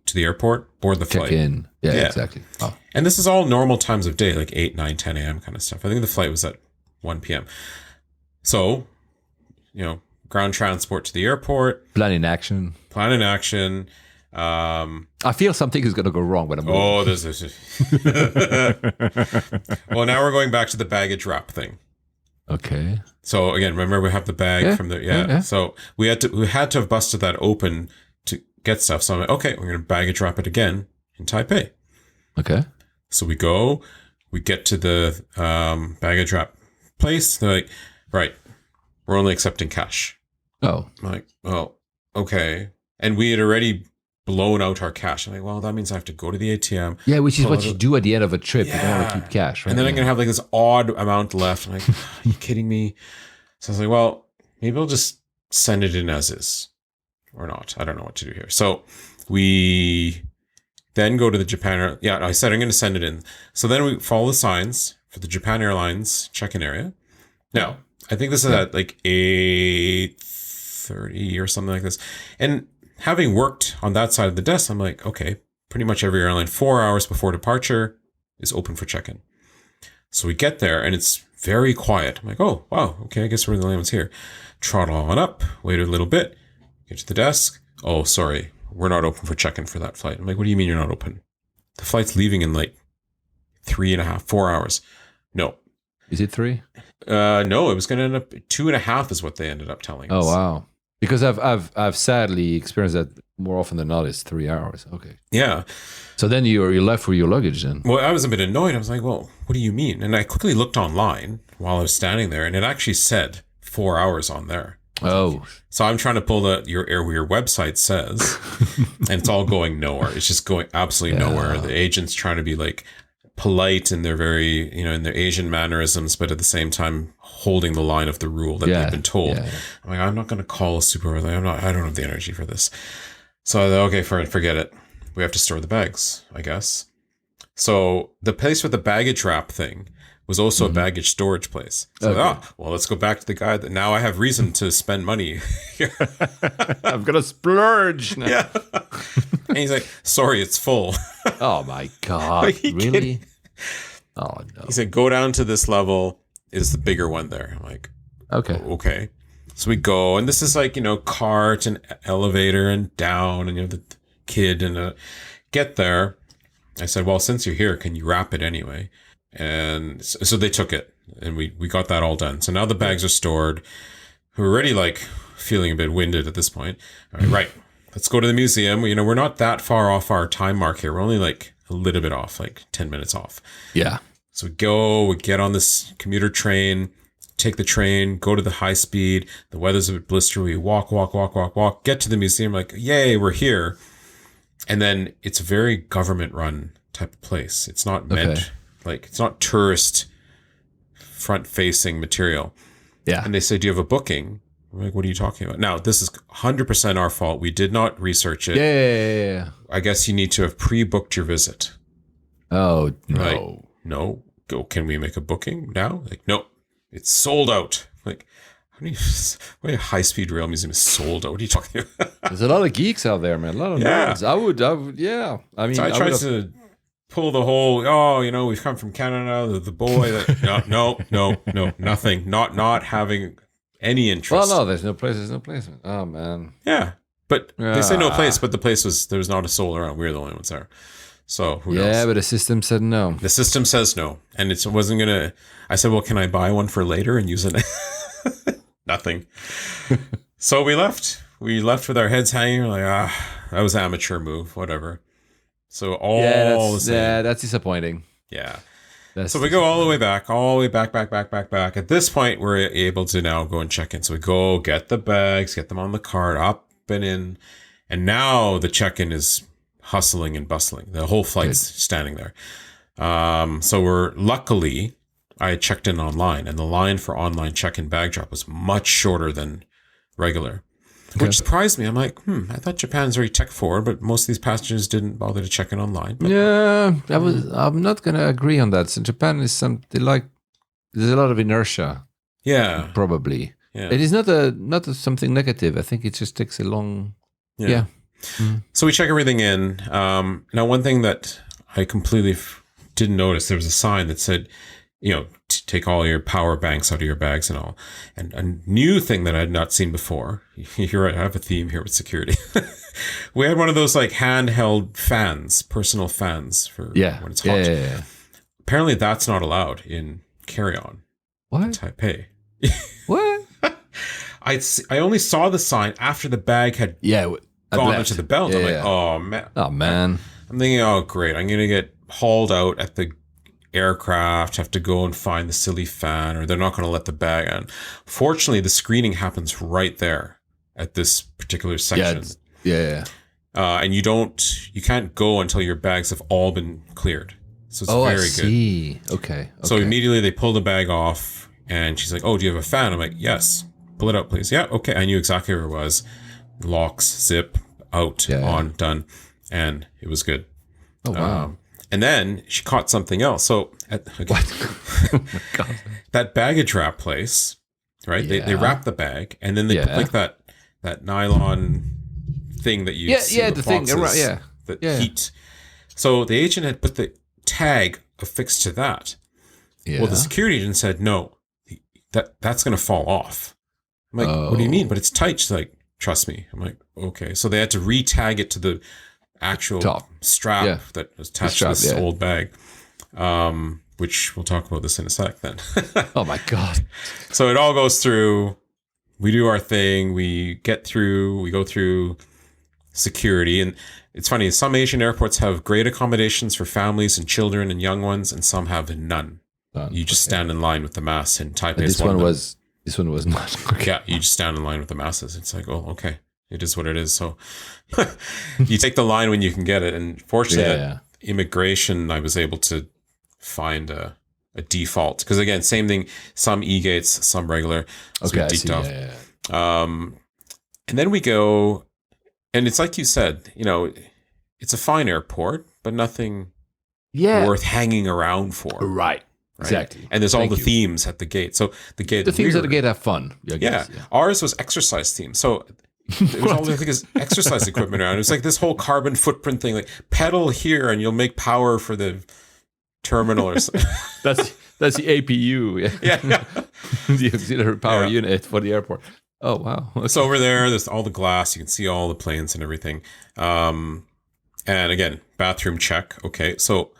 to the airport, board the flight. Check in. Yeah, exactly. Oh. And this is all normal times of day, like 8, 9, 10 a.m. kind of stuff. I think the flight was at 1 p.m. So, ground transport to the airport. Plan in action. I feel something is going to go wrong when I'm moving. Oh, this is... Well, now we're going back to the baggage wrap thing. Okay. So again, remember we have the bag from the So we had to have busted that open to get stuff. So I'm like, okay, we're gonna baggage wrap it again in Taipei. Okay. So we get to the baggage wrap place. They're like, right, we're only accepting cash. Oh. I'm like, oh, okay. And we had already blown out our cash. I'm like, well, that means I have to go to the ATM. Yeah, which is what you do at the end of a trip. You don't want to keep cash, right? And then I'm going to have like this odd amount left. I'm like, are you kidding me? So I was like, well, maybe I'll just send it in as is or not. I don't know what to do here. So we then go to the Japan. I said I'm going to send it in. So then we follow the signs for the Japan Airlines check-in area. Now, I think this is at like 8:30 or something like this. And having worked on that side of the desk, I'm like, okay, pretty much every airline 4 hours before departure is open for check-in. So we get there and it's very quiet. I'm like, oh, wow, okay, I guess we're the only ones here. Trot on up, wait a little bit, get to the desk. Oh, sorry, we're not open for check-in for that flight. I'm like, what do you mean you're not open? The flight's leaving in like 3.5, 4 hours. No. Is it 3? No, it was going to end up 2.5 is what they ended up telling us. Oh, wow. Because I've sadly experienced that more often than not, it's 3 hours. Okay. Yeah. So then you're left with your luggage then. Well, I was a bit annoyed. I was like, well, what do you mean? And I quickly looked online while I was standing there, and it actually said 4 hours on there. Oh. So I'm trying to pull your website says, and it's all going nowhere. It's just going absolutely nowhere. The agent's trying to be like polite in their very, in their Asian mannerisms, but at the same time holding the line of the rule that they've been told. Yeah. I'm like, I'm not going to call a supervisor. I don't have the energy for this. So I thought, okay, forget it. We have to store the bags, I guess. So the place with the baggage wrap thing was also a baggage storage place. So, well, let's go back to the guy that now I have reason to spend money here. I'm going to splurge now. Yeah. And he's like, sorry, it's full. Oh my God. Really? Kidding? Oh no. He said, go down to this level is the bigger one there. I'm like, okay. So we go, and this is like, cart and elevator and down, and the kid and get there. I said, well, since you're here, can you wrap it anyway? And so they took it, and we got that all done. So now the bags are stored. We're already like feeling a bit winded at this point. All right, let's go to the museum. We're not that far off our time mark here. We're only like a little bit off, like 10 minutes off. Yeah. So we get on this commuter train, take the train, go to the high speed. The weather's a bit blistery. We walk, get to the museum, like, yay, we're here. And then it's a very government run type of place. It's not meant, it's not tourist front facing material. Yeah. And they say, do you have a booking? I'm like, what are you talking about? Now, this is 100% our fault. We did not research it. Yeah. I guess you need to have pre-booked your visit. Oh, no. Like, no. Can we make a booking now? Like, no, it's sold out. Like, what a high-speed rail museum is sold out? What are you talking about? There's a lot of geeks out there, man. A lot of nerds. I would, yeah. I mean, so I tried to pull the whole, we've come from Canada, the boy. Like, no, nothing. Not having any interest. Well, no, there's no place. Oh, man. Yeah, but they say no place, but the place there was not a soul around. We were the only ones there. So who knows? Yeah, but the system said no. The system says no. And it wasn't going to... I said, well, can I buy one for later and use it? Nothing. So we left. We left with our heads hanging. We're like, that was an amateur move. Whatever. So that's disappointing. Yeah. So we go all the way back. Back. At this point, we're able to now go and check in. So we go get the bags, get them on the cart, up and in. And now the check-in is... hustling and bustling. The whole flight's standing there. So luckily, I checked in online, and the line for online check-in bag drop was much shorter than regular, which surprised me. I'm like, I thought Japan's very tech forward, but most of these passengers didn't bother to check in online. But I'm not going to agree on that. So Japan is there's a lot of inertia. Yeah. Probably. Yeah. It is not something negative. I think it just takes a long, yeah. So we check everything in. Now, one thing that I completely didn't notice, there was a sign that said, take all your power banks out of your bags and all. And a new thing that I had not seen before, you're right, I have a theme here with security. We had one of those like handheld fans, personal fans for when it's hot. Yeah. Apparently that's not allowed in carry-on. What? In Taipei. What? I only saw the sign after the bag had gone into the belt. I'm like, oh man. Oh man. I'm thinking, oh great, I'm gonna get hauled out at the aircraft, have to go and find the silly fan, or they're not gonna let the bag in. Fortunately, the screening happens right there at this particular section. Yeah. And you can't go until your bags have all been cleared. So it's very good. Okay. So immediately they pull the bag off, and she's like, oh, do you have a fan? I'm like, yes. Pull it out, please. Yeah, okay. I knew exactly where it was. Locks, zip, out, on, done. And it was good. Oh, wow. And then she caught something else. So, what? Oh my God. That baggage wrap place, right? Yeah. They wrap the bag, and then they put like that nylon thing that you see the thing, heat. So the agent had put the tag affixed to that. Yeah. Well, the security agent said, no, that's going to fall off. I'm like, what do you mean? But it's tight. She's like, trust me. I'm like, okay. So they had to re-tag it to the actual strap that was attached to this old bag, which we'll talk about this in a sec then. Oh my God. So it all goes through. We do our thing. We get through. We go through. security. And it's funny, some Asian airports have great accommodations for families and children and young ones, and some have none. You just stand in line with the mass. In Taipei, This one was not. Okay. yeah, you just stand in line with the masses. It's like, oh, okay, it is what it is. So you take the line when you can get it. And fortunately, at immigration, I was able to find a default. Because again, same thing, some e-gates, some regular. So Okay, I we see. deeked off. Yeah. And then we go, and it's like you said, it's a fine airport, but nothing worth hanging around for. Right. Exactly. And there's all the themes at the gate. So the themes at the gate have fun. I guess. Yeah. Ours was exercise themed. So there was all the exercise equipment around. It was like this whole carbon footprint thing, like pedal here and you'll make power for the terminal or something. That's the APU. Yeah. The auxiliary power unit for the airport. Oh, wow. So over there's all the glass. You can see all the planes and everything. And again, bathroom check. Okay. So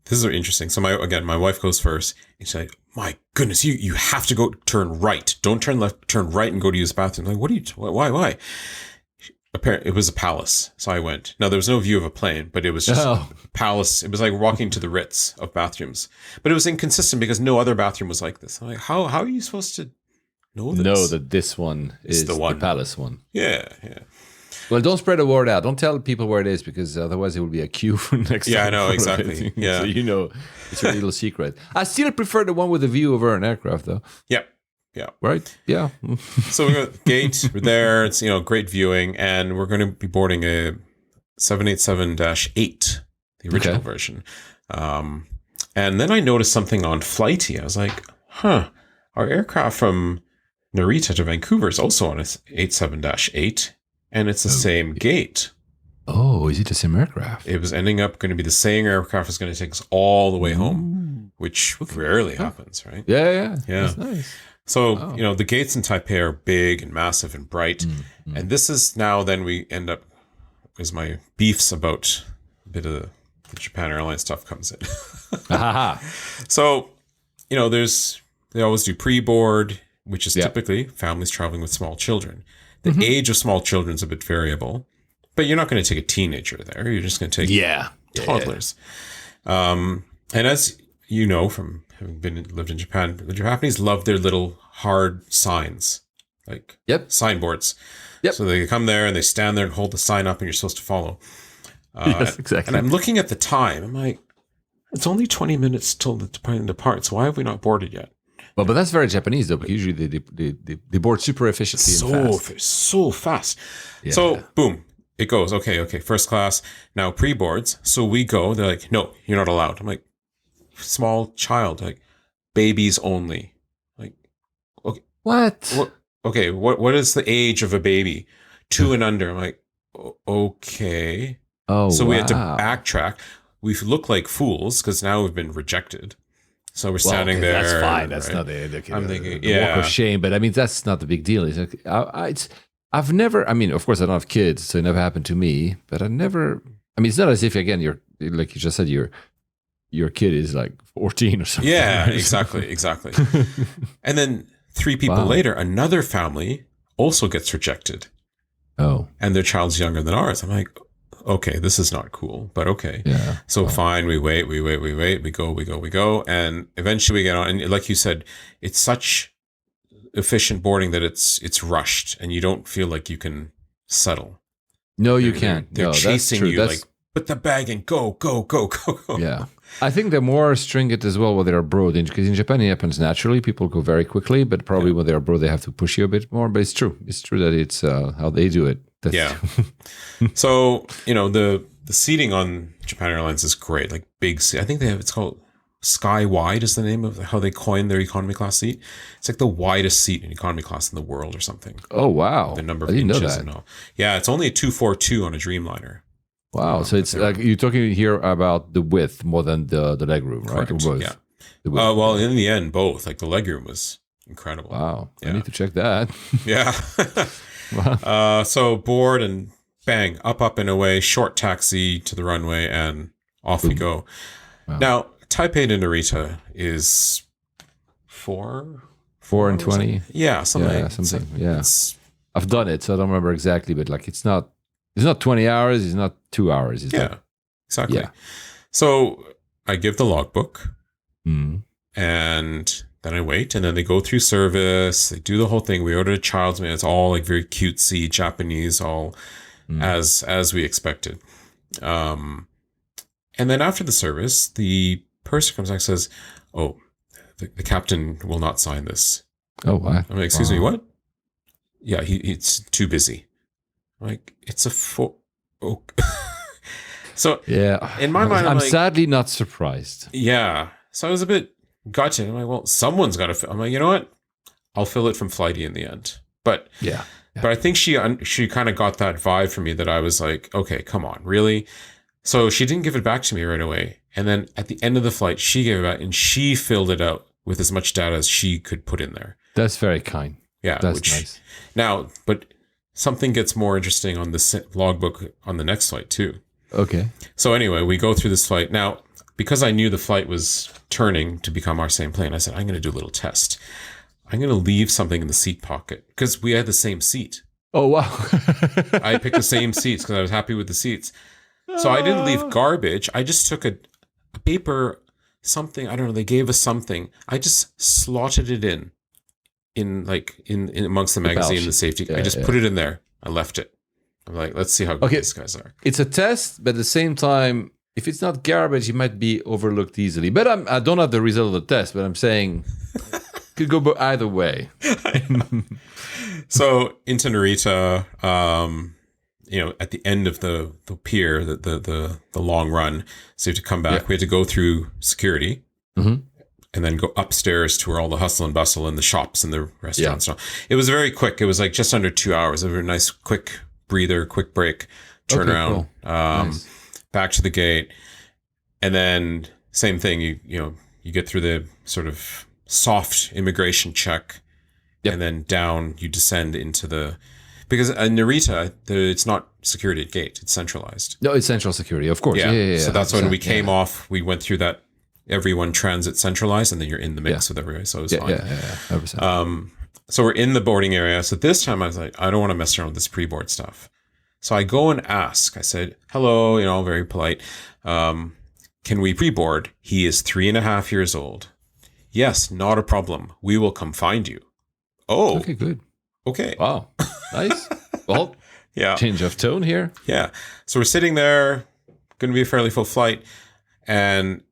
this is interesting. So my wife goes first. And she's like, my goodness, you have to go turn right. Don't turn left, turn right and go to use the bathroom. I'm like, why? Apparently, it was a palace. So I went. Now, there was no view of a plane, but it was just a palace. It was like walking to the Ritz of bathrooms. But it was inconsistent because no other bathroom was like this. I'm like, how are you supposed to know this? Know that this one is the palace one. Yeah. Well, don't spread the word out. Don't tell people where it is because otherwise it will be a queue next time. Yeah, I know, exactly. Yeah. So it's a little secret. I still prefer the one with the view over an aircraft though. Yeah. Right? Yeah. So we go to the gate. We're there. It's, great viewing. And we're going to be boarding a 787-8, the original version. And then I noticed something on Flighty. I was like, our aircraft from Narita to Vancouver is also on a 87-8. And it's the same gate. Oh, is it the same aircraft? It was ending up going to be the same aircraft was going to take us all the way home, which rarely happens, right? Yeah. That's nice. So, the gates in Taipei are big and massive and bright. And this is now then we end up, as my beefs about a bit of the Japan Airlines stuff comes in. So, they always do pre-board, which is typically families traveling with small children. The age of small children is a bit variable, but you're not going to take a teenager there. You're just going to take toddlers. And as you know from having lived in Japan, the Japanese love their little hard signs, like signboards. Yep. So they come there and they stand there and hold the sign up and you're supposed to follow. Yes, exactly. And I'm looking at the time. I'm like, it's only 20 minutes till the plane departs. Why have we not boarded yet? Well, but that's very Japanese though, because usually they board super efficiently and fast. So fast. Yeah. So boom, it goes. Okay, first class. Now pre-boards. So we go. They're like, no, you're not allowed. I'm like, small child, like babies only. Like, okay, what? Okay, what is the age of a baby? 2 and under. I'm like, okay. Oh, so we had to backtrack. We look like fools because now we've been rejected. So we're standing there. That's fine. That's not the I'm thinking, walk of shame. But I mean, that's not the big deal. It's like, I've never. I mean, of course, I don't have kids, so it never happened to me. But I never. I mean, it's not as if again, you're like you just said, your kid is like 14 or something. Yeah, right? exactly. And then 3 people later, another family also gets rejected. Oh, and their child's younger than ours. I'm like, okay, this is not cool, but okay. Yeah. So fine, we wait, we go. And eventually we get on. And like you said, it's such efficient boarding that it's rushed and you don't feel like you can settle. No, you can't. They're chasing you like, put the bag in, go. Yeah. I think they're more stringent as well when they're abroad. Because in Japan, it happens naturally. People go very quickly, but probably when they're abroad, they have to push you a bit more. But it's true. It's true that it's how they do it. So, the seating on Japan Airlines is great. Like big seat. I think it's called Sky Wide is the name of how they coined their economy class seat. It's like the widest seat in economy class in the world or something. Oh, wow. The number of inches and all. Yeah, it's only a 242 on a Dreamliner. Wow. So it's like you're talking here about the width more than the leg room, right? Correct. Yeah. Well, in the end, both. Like the legroom was incredible. Wow. Yeah. I need to check that. Yeah. Wow. So board and bang, up and away, short taxi to the runway, and off we go. Wow. Now, Taipei to Narita is 4 and 20. Yeah, something. Yeah, something. Yeah. I've done it, so I don't remember exactly, but like it's not It's not 20 hours. It's not 2 hours. It's Yeah, exactly. Yeah. So I give the logbook, Mm. and then I wait, and then they go through service. They do the whole thing. We ordered a child's meal. It's all like very cutesy Japanese, all as we expected. And then after the service, the person comes back and says, "Oh, the captain will not sign this." Oh, wow. I'm like, "Excuse me, what?" Yeah, it's too busy. I'm like, it's a full. Oh. So Yeah. in my mind, I'm like, sadly not surprised. yeah. So I was a bit gutted. I'm like, well, someone's got to. I'm like, you know what? I'll fill it from Flighty in the end. But Yeah. but I think she kind of got that vibe from me that I was like, okay, come on, really? So she didn't give it back to me right away. And then at the end of the flight, she gave it back and she filled it out with as much data as she could put in there. That's very kind. Yeah. That's nice. Now, but something gets more interesting on the logbook on the next flight too. Okay. So anyway, we go through this flight. Now, because I knew the flight was turning to become our same plane, I said, I'm going to do a little test. I'm going to leave something in the seat pocket because we had the same seat. Oh, wow. I picked the same seats because I was happy with the seats. So I didn't leave garbage. I just took a paper, something, I don't know, they gave us something. I just slotted it in amongst the magazine and the safety. Yeah, I just put it in there. I left it. I'm like, let's see how good these guys are. It's a test, but at the same time, if it's not garbage, it might be overlooked easily. But I don't have the result of the test, but I'm saying could go either way. So into Narita, at the end of the pier, the long run, so you have to come back. Yeah. We had to go through security and then go upstairs to where all the hustle and bustle and the shops and the restaurants. Yeah. It was very quick. It was like just under 2 hours. It was a nice quick breather, quick break, turn around, cool. Nice. Back to the gate. And then same thing, you get through the sort of soft immigration check. Yep. And then down, you descend into because in Narita, it's not security at gate, it's centralized. No, it's central security, of course. Yeah. So that's when we came off, we went through that, everyone transit centralized, and then you're in the mix with everybody, so it was fine. Yeah, 100%. So we're in the boarding area. So this time I was like, I don't want to mess around with this pre-board stuff. So I go and ask, I said, hello, very polite. Can we pre-board? He is 3.5 years old. Yes, not a problem. We will come find you. Oh. Okay, good. Okay. Wow. Nice. Well, yeah. Change of tone here. Yeah. So we're sitting there, going to be a fairly full flight. And,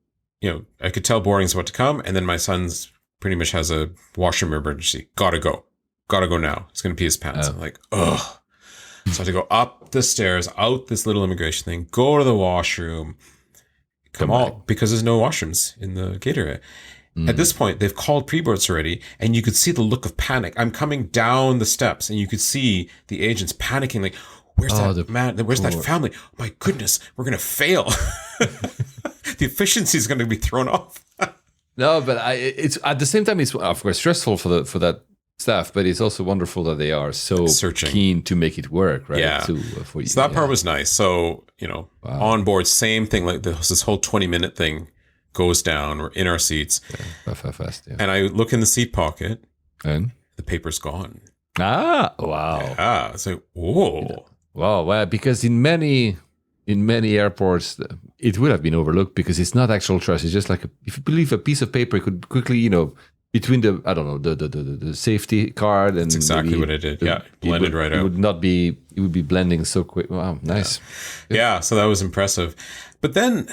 I could tell boarding's about to come. And then my son's pretty much has a washroom emergency. Gotta go now. He's going to pee his pants. I'm like, ugh. So I had to go up the stairs, out this little immigration thing, go to the washroom, come out, because there's no washrooms in the gate area. At this point, they've called pre-boards already, and you could see the look of panic. I'm coming down the steps, and you could see the agents panicking, like, where's that man? Where's that family? Oh, my goodness, we're going to fail. The efficiency is going to be thrown off. No, but it's at the same time, it's of course stressful for that staff, but it's also wonderful that they are so keen to make it work, right? Yeah. So that part was nice. So, on board, same thing, like this whole 20-minute thing goes down. We're in our seats. Yeah, fast, yeah. And I look in the seat pocket, and the paper's gone. Ah, wow. Yeah. It's like, whoa. Wow. Well, because in many airports, it would have been overlooked because it's not actual trust. It's just like if you believe a piece of paper, it could quickly, between the safety card and that's exactly what I did. Blended right out. It would be blending so quick. Wow, nice. Yeah, so that was impressive. But then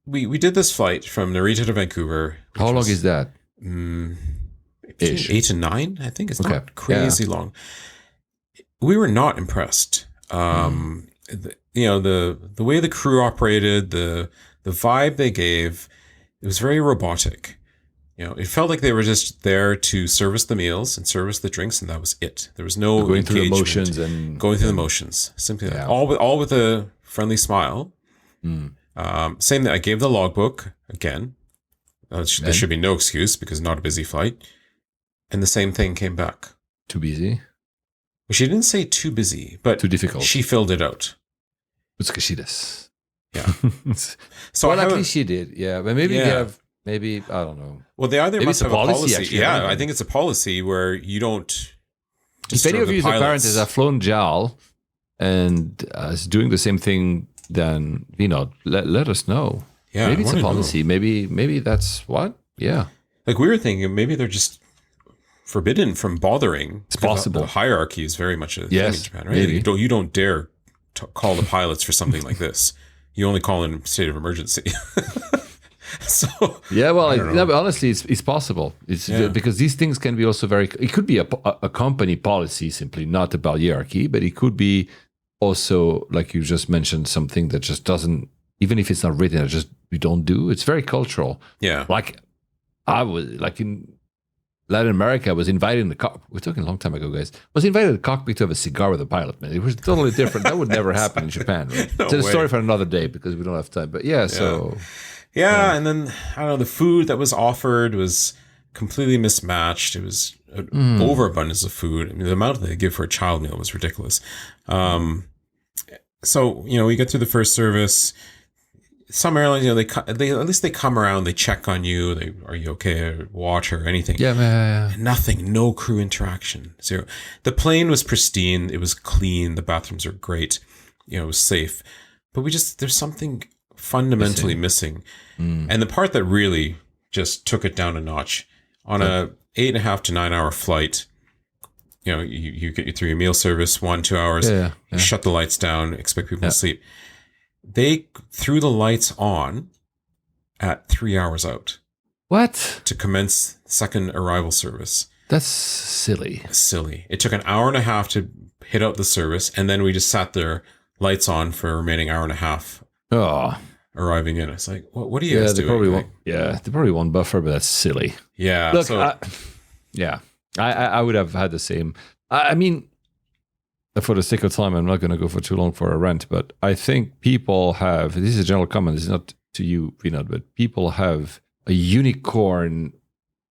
we did this flight from Narita to Vancouver. How long is that? 8 and 9, I think. It's not crazy long. We were not impressed. The way the crew operated, the vibe they gave, it was very robotic. It felt like they were just there to service the meals and service the drinks, and that was it. There was no going through the motions simply that. All with a friendly smile. Same thing. I gave the logbook again. There should be no excuse because not a busy flight. And the same thing came back. Too busy? Well, she didn't say too busy, but too difficult. She filled it out. 美しいです Yeah. So at least she did. Yeah, but maybe they have. Maybe I don't know. Well, they either must have a policy. Actually, yeah, I think it's a policy where you don't. If any of you as a parent has flown JAL, and is doing the same thing, then let us know. Yeah, maybe it's I a wanna policy. Maybe that's what. Yeah, Like we were thinking, maybe they're just forbidden from bothering. It's possible. The hierarchy is very much a thing Yes, in Japan, right? maybe. You don't dare call the pilots for something like this. You only call in state of emergency. So yeah. Well, don't know. but honestly, it's possible. It's because these things can be also very. It could be a company policy, simply not about hierarchy, but it could be also, like you just mentioned, something that just doesn't. Even if it's not written, we don't do. It's very cultural. yeah, Like I was in Latin America, I was invited in the cockpit. We're talking a long time ago, guys. I was invited in the cockpit to have a cigar with a pilot, man. It was totally different. That would never happen in Japan. Right? No It's a way. story for another day because we don't have time. But so yeah. And then I don't know. The food that was offered was completely mismatched. It was an overabundance of food. I mean, the amount that they give for a child meal was ridiculous. So we get through the first service. Some airlines, they at least they come around, they check on you. Are you okay? Water, anything. yeah. Nothing. No crew interaction. Zero. The plane was pristine. It was clean. The bathrooms are great. It was safe. But there's something fundamentally missing. And the part that really just took it down a notch on a 8.5 to 9 hour flight. You get through your meal service, 1-2 hours. Yeah. You shut the lights down. Expect people to sleep. They threw the lights on at 3 hours out What? to commence second arrival service. That's silly. Silly. It took an hour and a half to hit out the service, and then we just sat there, lights on for a remaining hour and a half, Oh, arriving in. It's like, what are you guys they doing? probably Like, want. Yeah, they probably want buffer, but that's silly. yeah. Look, so, I would have had the same. I mean, for the sake of time, I'm not going to go for too long for a rant, but I think people have. This is a general comment. This is not to you, Peanut, but people have a unicorn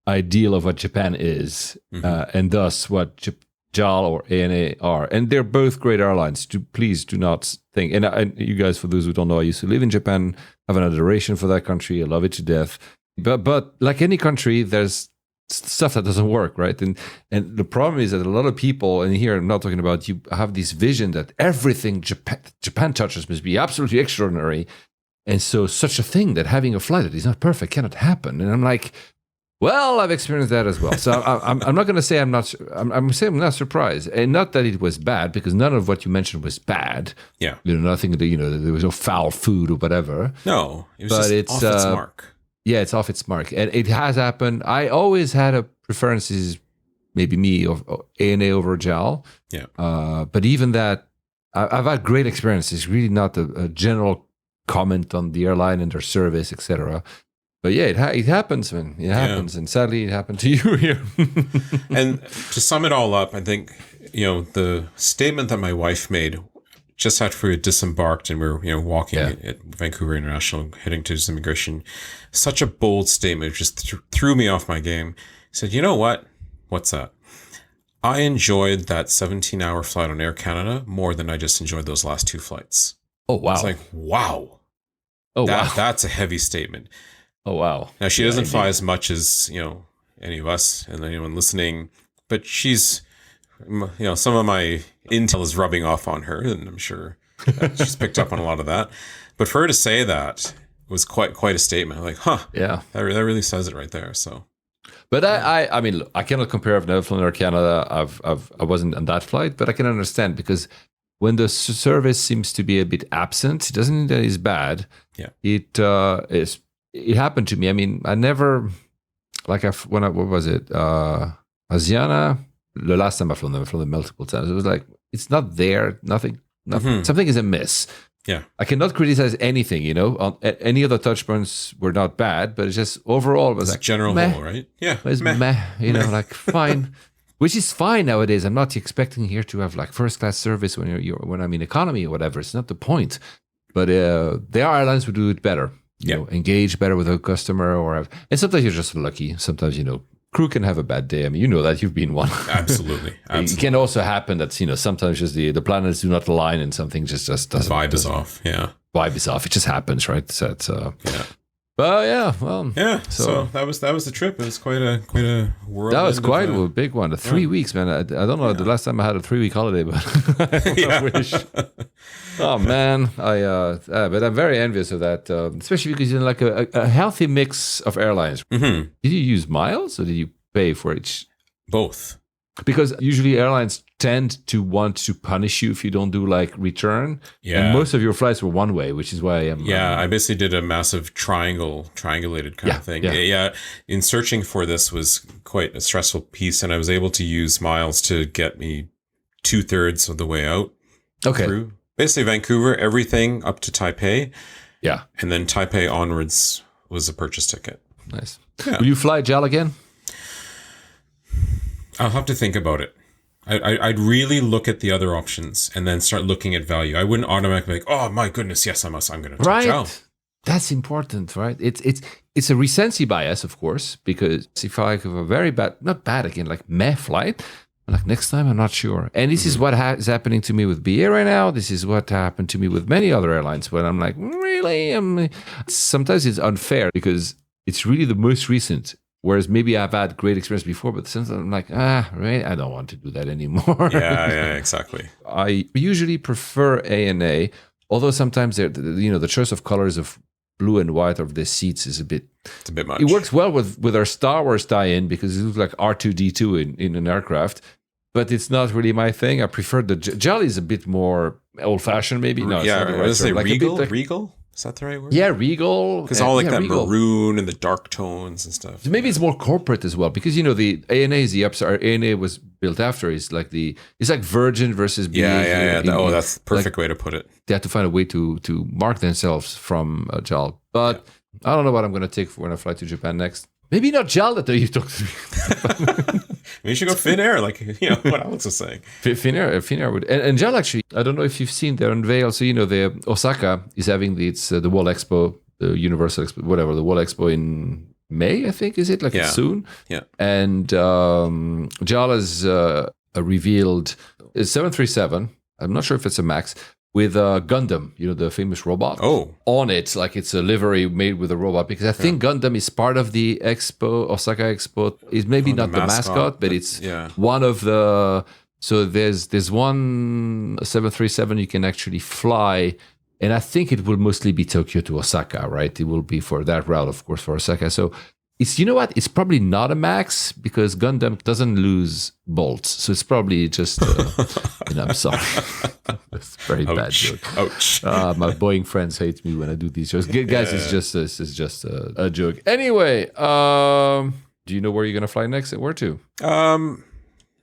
ideal of what Japan is, and thus what JAL or ANA are. And they're both great airlines. Please do not think. And you guys, for those who don't know, I used to live in Japan, have an adoration for that country. I love it to death. But like any country, there's stuff that doesn't work, right? And the problem is that a lot of people, and here I'm not talking about you, have this vision that everything Japan touches must be absolutely extraordinary. And so such a thing that having a flight that is not perfect cannot happen. And I'm like, well, I've experienced that as well. So I'm not going to say I'm not. I'm saying I'm not surprised, and not that it was bad, because none of what you mentioned was bad. yeah. Nothing. There was no foul food or whatever. No, it was But just it's, off its mark. Yeah, it's off its mark, and it has happened. I always had a preferences, maybe me or ANA over JAL. Yeah. But even that, I've had great experiences. Really, not a general comment on the airline and their service, etc. But yeah, it happens, man. It happens, and sadly, it happened to you here. And to sum it all up, I think, the statement that my wife made just after we had disembarked and we were, walking at Vancouver International, heading to his immigration, such a bold statement, just threw me off my game. He said, you know what? What's that? I enjoyed that 17-hour flight on Air Canada more than I just enjoyed those last 2 flights. Oh, wow. It's like, wow. Oh, wow. That's a heavy statement. Oh, wow. Now, she doesn't fly as much as, any of us and anyone listening, but she's, some of my intel is rubbing off on her, and I'm sure she's picked up on a lot of that. But for her to say that was quite a statement. Like, Yeah. that really says it right there. So, But I mean, look, I cannot compare. I've never flown Air Canada. I wasn't on that flight, but I can understand, because when the service seems to be a bit absent, it doesn't mean that it's bad. Yeah. It happened to me. I mean, I never, what was it? Asiana, the last time I flown them multiple times, it was like, it's not there, nothing, something is amiss. yeah. I cannot criticize anything, on any other touch points were not bad, but it's just overall, it was It's like, general meh. whole, right? Yeah. It's meh, like fine. Which is fine nowadays. I'm not expecting here to have like first class service when I'm in economy or whatever. It's not the point. But there are airlines who do it better. Engage better with a customer, and sometimes you're just lucky. Sometimes crew can have a bad day. I mean, that you've been one. Absolutely. It can also happen that sometimes just the planets do not align and something just doesn't. Vibe is off. Yeah. Vibe is off. It just happens, right? So it's, Yeah. But yeah, well, Yeah. So that was the trip. It was quite a whirlwind. that was quite a big one. 3 weeks, man. I don't know the last time I had a 3-week holiday, but I wish. Oh man, but I'm very envious of that, especially because you're like a healthy mix of airlines. Mm-hmm. Did you use miles or did you pay for each? Both. Because usually airlines tend to want to punish you if you don't do like return. Yeah. And most of your flights were one way, which is why I'm. Yeah, I basically did a massive triangulated kind of thing. Yeah. In searching for this was quite a stressful piece, and I was able to use miles to get me 2/3 of the way out. Okay. Through basically Vancouver, everything up to Taipei. Yeah. And then Taipei onwards was a purchase ticket. Nice. Yeah. Will you fly JAL again? I'll have to think about it. I'd really look at the other options and then start looking at value. I wouldn't automatically be like, oh my goodness, yes, I'm going to Right. JAL. That's important, right? It's a recency bias, of course, because if I have a very bad, not bad again, like meh flight, I'm like next time I'm not sure. And this is what is happening to me with BA right now. This is what happened to me with many other airlines. When I'm like, really? Sometimes it's unfair because it's really the most recent. Whereas maybe I've had great experience before, but since I'm like, right, I don't want to do that anymore. Yeah, exactly. I usually prefer ANA, although sometimes the choice of colors of blue and white of the seats is it's a bit much. It works well with our Star Wars tie-in because it looks like R2-D2 in an aircraft, but it's not really my thing. I prefer the JAL is a bit more old-fashioned, maybe. No, yeah, it's not the I right was say term. regal. Like Regal. Is that the right word? Yeah, regal. Because all that regal. maroon and the dark tones and stuff. So maybe it's more corporate as well because the ANA is the upside. ANA was built after. It's like Virgin versus BA. Yeah. That's the perfect way to put it. They have to find a way to mark themselves from JAL. But I don't know what I'm going to take for when I fly to Japan next. Maybe not JAL that you talked to me. Maybe you should go Finnair, like what Alex was saying. Finnair would, and JAL actually. I don't know if you've seen their unveil. So the Osaka is having the World Expo, the Universal Expo, whatever, the World Expo in May, I think, is it? Like it's soon. Yeah. And JAL has revealed a 737. I'm not sure if it's a Max. With Gundam, the famous robot. Oh. On it, like it's a livery made with a robot. Because I think Gundam is part of the Expo, Osaka Expo. It's maybe not the mascot, but it's one of the... So there's one 737 you can actually fly. And I think it will mostly be Tokyo to Osaka, right? It will be for that route, of course, for Osaka. So it's, what? It's probably not a Max because Gundam doesn't lose bolts. So it's probably just, I'm sorry. That's a very bad joke. Ouch. My Boeing friends hate me when I do these jokes. Guys, it's just a joke. Anyway, do you know where you're going to fly next and where to?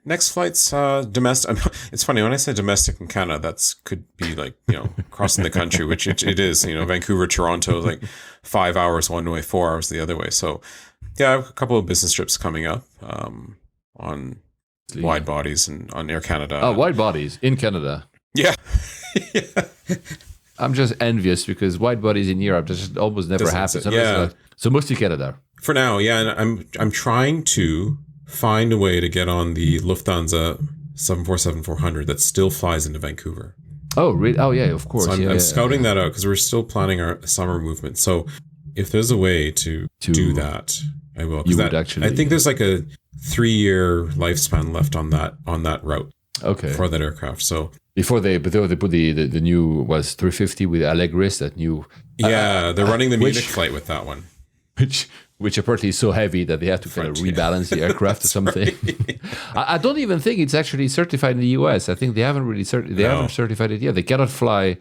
Next flight's domestic. It's funny when I say domestic in Canada, that could be like crossing the country, which it is. Vancouver, Toronto, like 5 hours one way, 4 hours the other way. So yeah, I have a couple of business trips coming up on wide bodies and on Air Canada. Oh, wide bodies in Canada. Yeah. I'm just envious because wide bodies in Europe just almost never happen. So mostly Canada. For now, yeah, and I'm trying to find a way to get on the Lufthansa 747-400 that still flies into Vancouver. Oh, really? Oh, yeah, of course. So I'm scouting that out because we're still planning our summer movement. So if there's a way to do that, I will. You would actually. I think there's like a 3-year lifespan left on that route. Okay. For that aircraft. So before they put the new 350 with Allegris, that new. Yeah, they're running the Munich flight with that one. Which apparently is so heavy that they have to kind of rebalance the aircraft or something. I don't even think it's actually certified in the US. I think they haven't really haven't certified it yet. They cannot fly,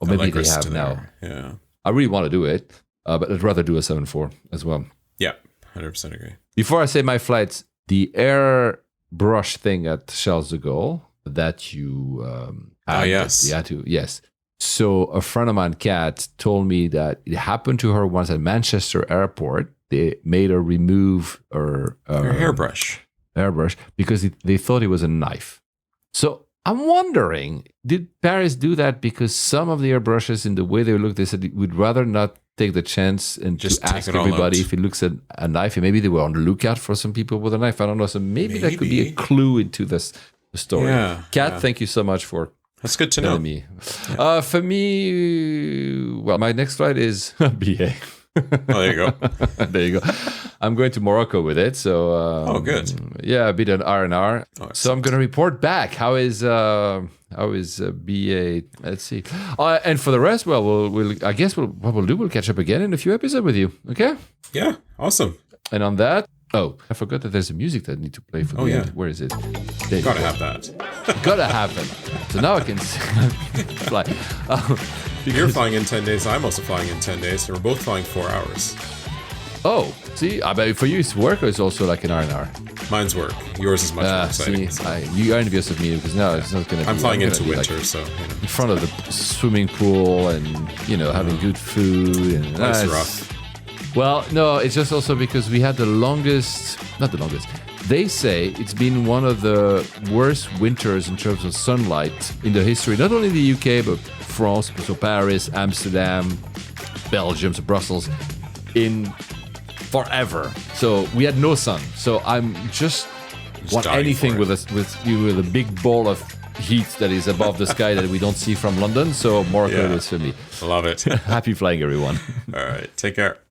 or maybe they have now. Yeah, I really want to do it, but I'd rather do a 747 as well. Yeah, 100% agree. Before I say my flights, the airbrush thing at Charles de Gaulle that you yes. So a friend of mine, Kat, told me that it happened to her once at Manchester Airport. They made her remove her hairbrush because they thought it was a knife. So I'm wondering, did Paris do that because some of the airbrushes, in the way they look, they said we'd rather not take the chance and just ask everybody if it looks at a knife. And maybe they were on the lookout for some people with a knife. I don't know. So maybe that could be a clue into the story. Yeah, Kat, thank you so much for. That's good to know. Me. For me, well, my next flight is BA. Oh, there you go. There you go. I'm going to Morocco with it. So Oh, good. Yeah, a bit of R&R. Oh, So I'm going to report back. How is BA? Let's see. And for the rest, well, I guess what we'll do, we'll catch up again in a few episodes with you. Okay. Yeah, awesome. And on that, I forgot that there's a music that I need to play for the end. Where is it? There you Gotta go. have that. Gotta happen. So now I can fly. You're flying in 10 days. I'm also flying in 10 days. So we're both flying 4 hours. Oh, see, I bet for you it's work or it's also like an R&R? Mine's work. Yours is much more exciting. You are envious of me because now it's not going to be... I'm flying into winter, winter, so... in front of the swimming pool and, having good food. And That's rough. Well, no, it's just also because we had not the longest. They say it's been one of the worst winters in terms of sunlight in the history, not only the UK, but France, so Paris, Amsterdam, Belgium, so Brussels, in forever. So we had no sun. So I'm just want anything with a big ball of heat that is above the sky that we don't see from London. So Morocco is for me. Love it. Happy flying, everyone. All right. Take care.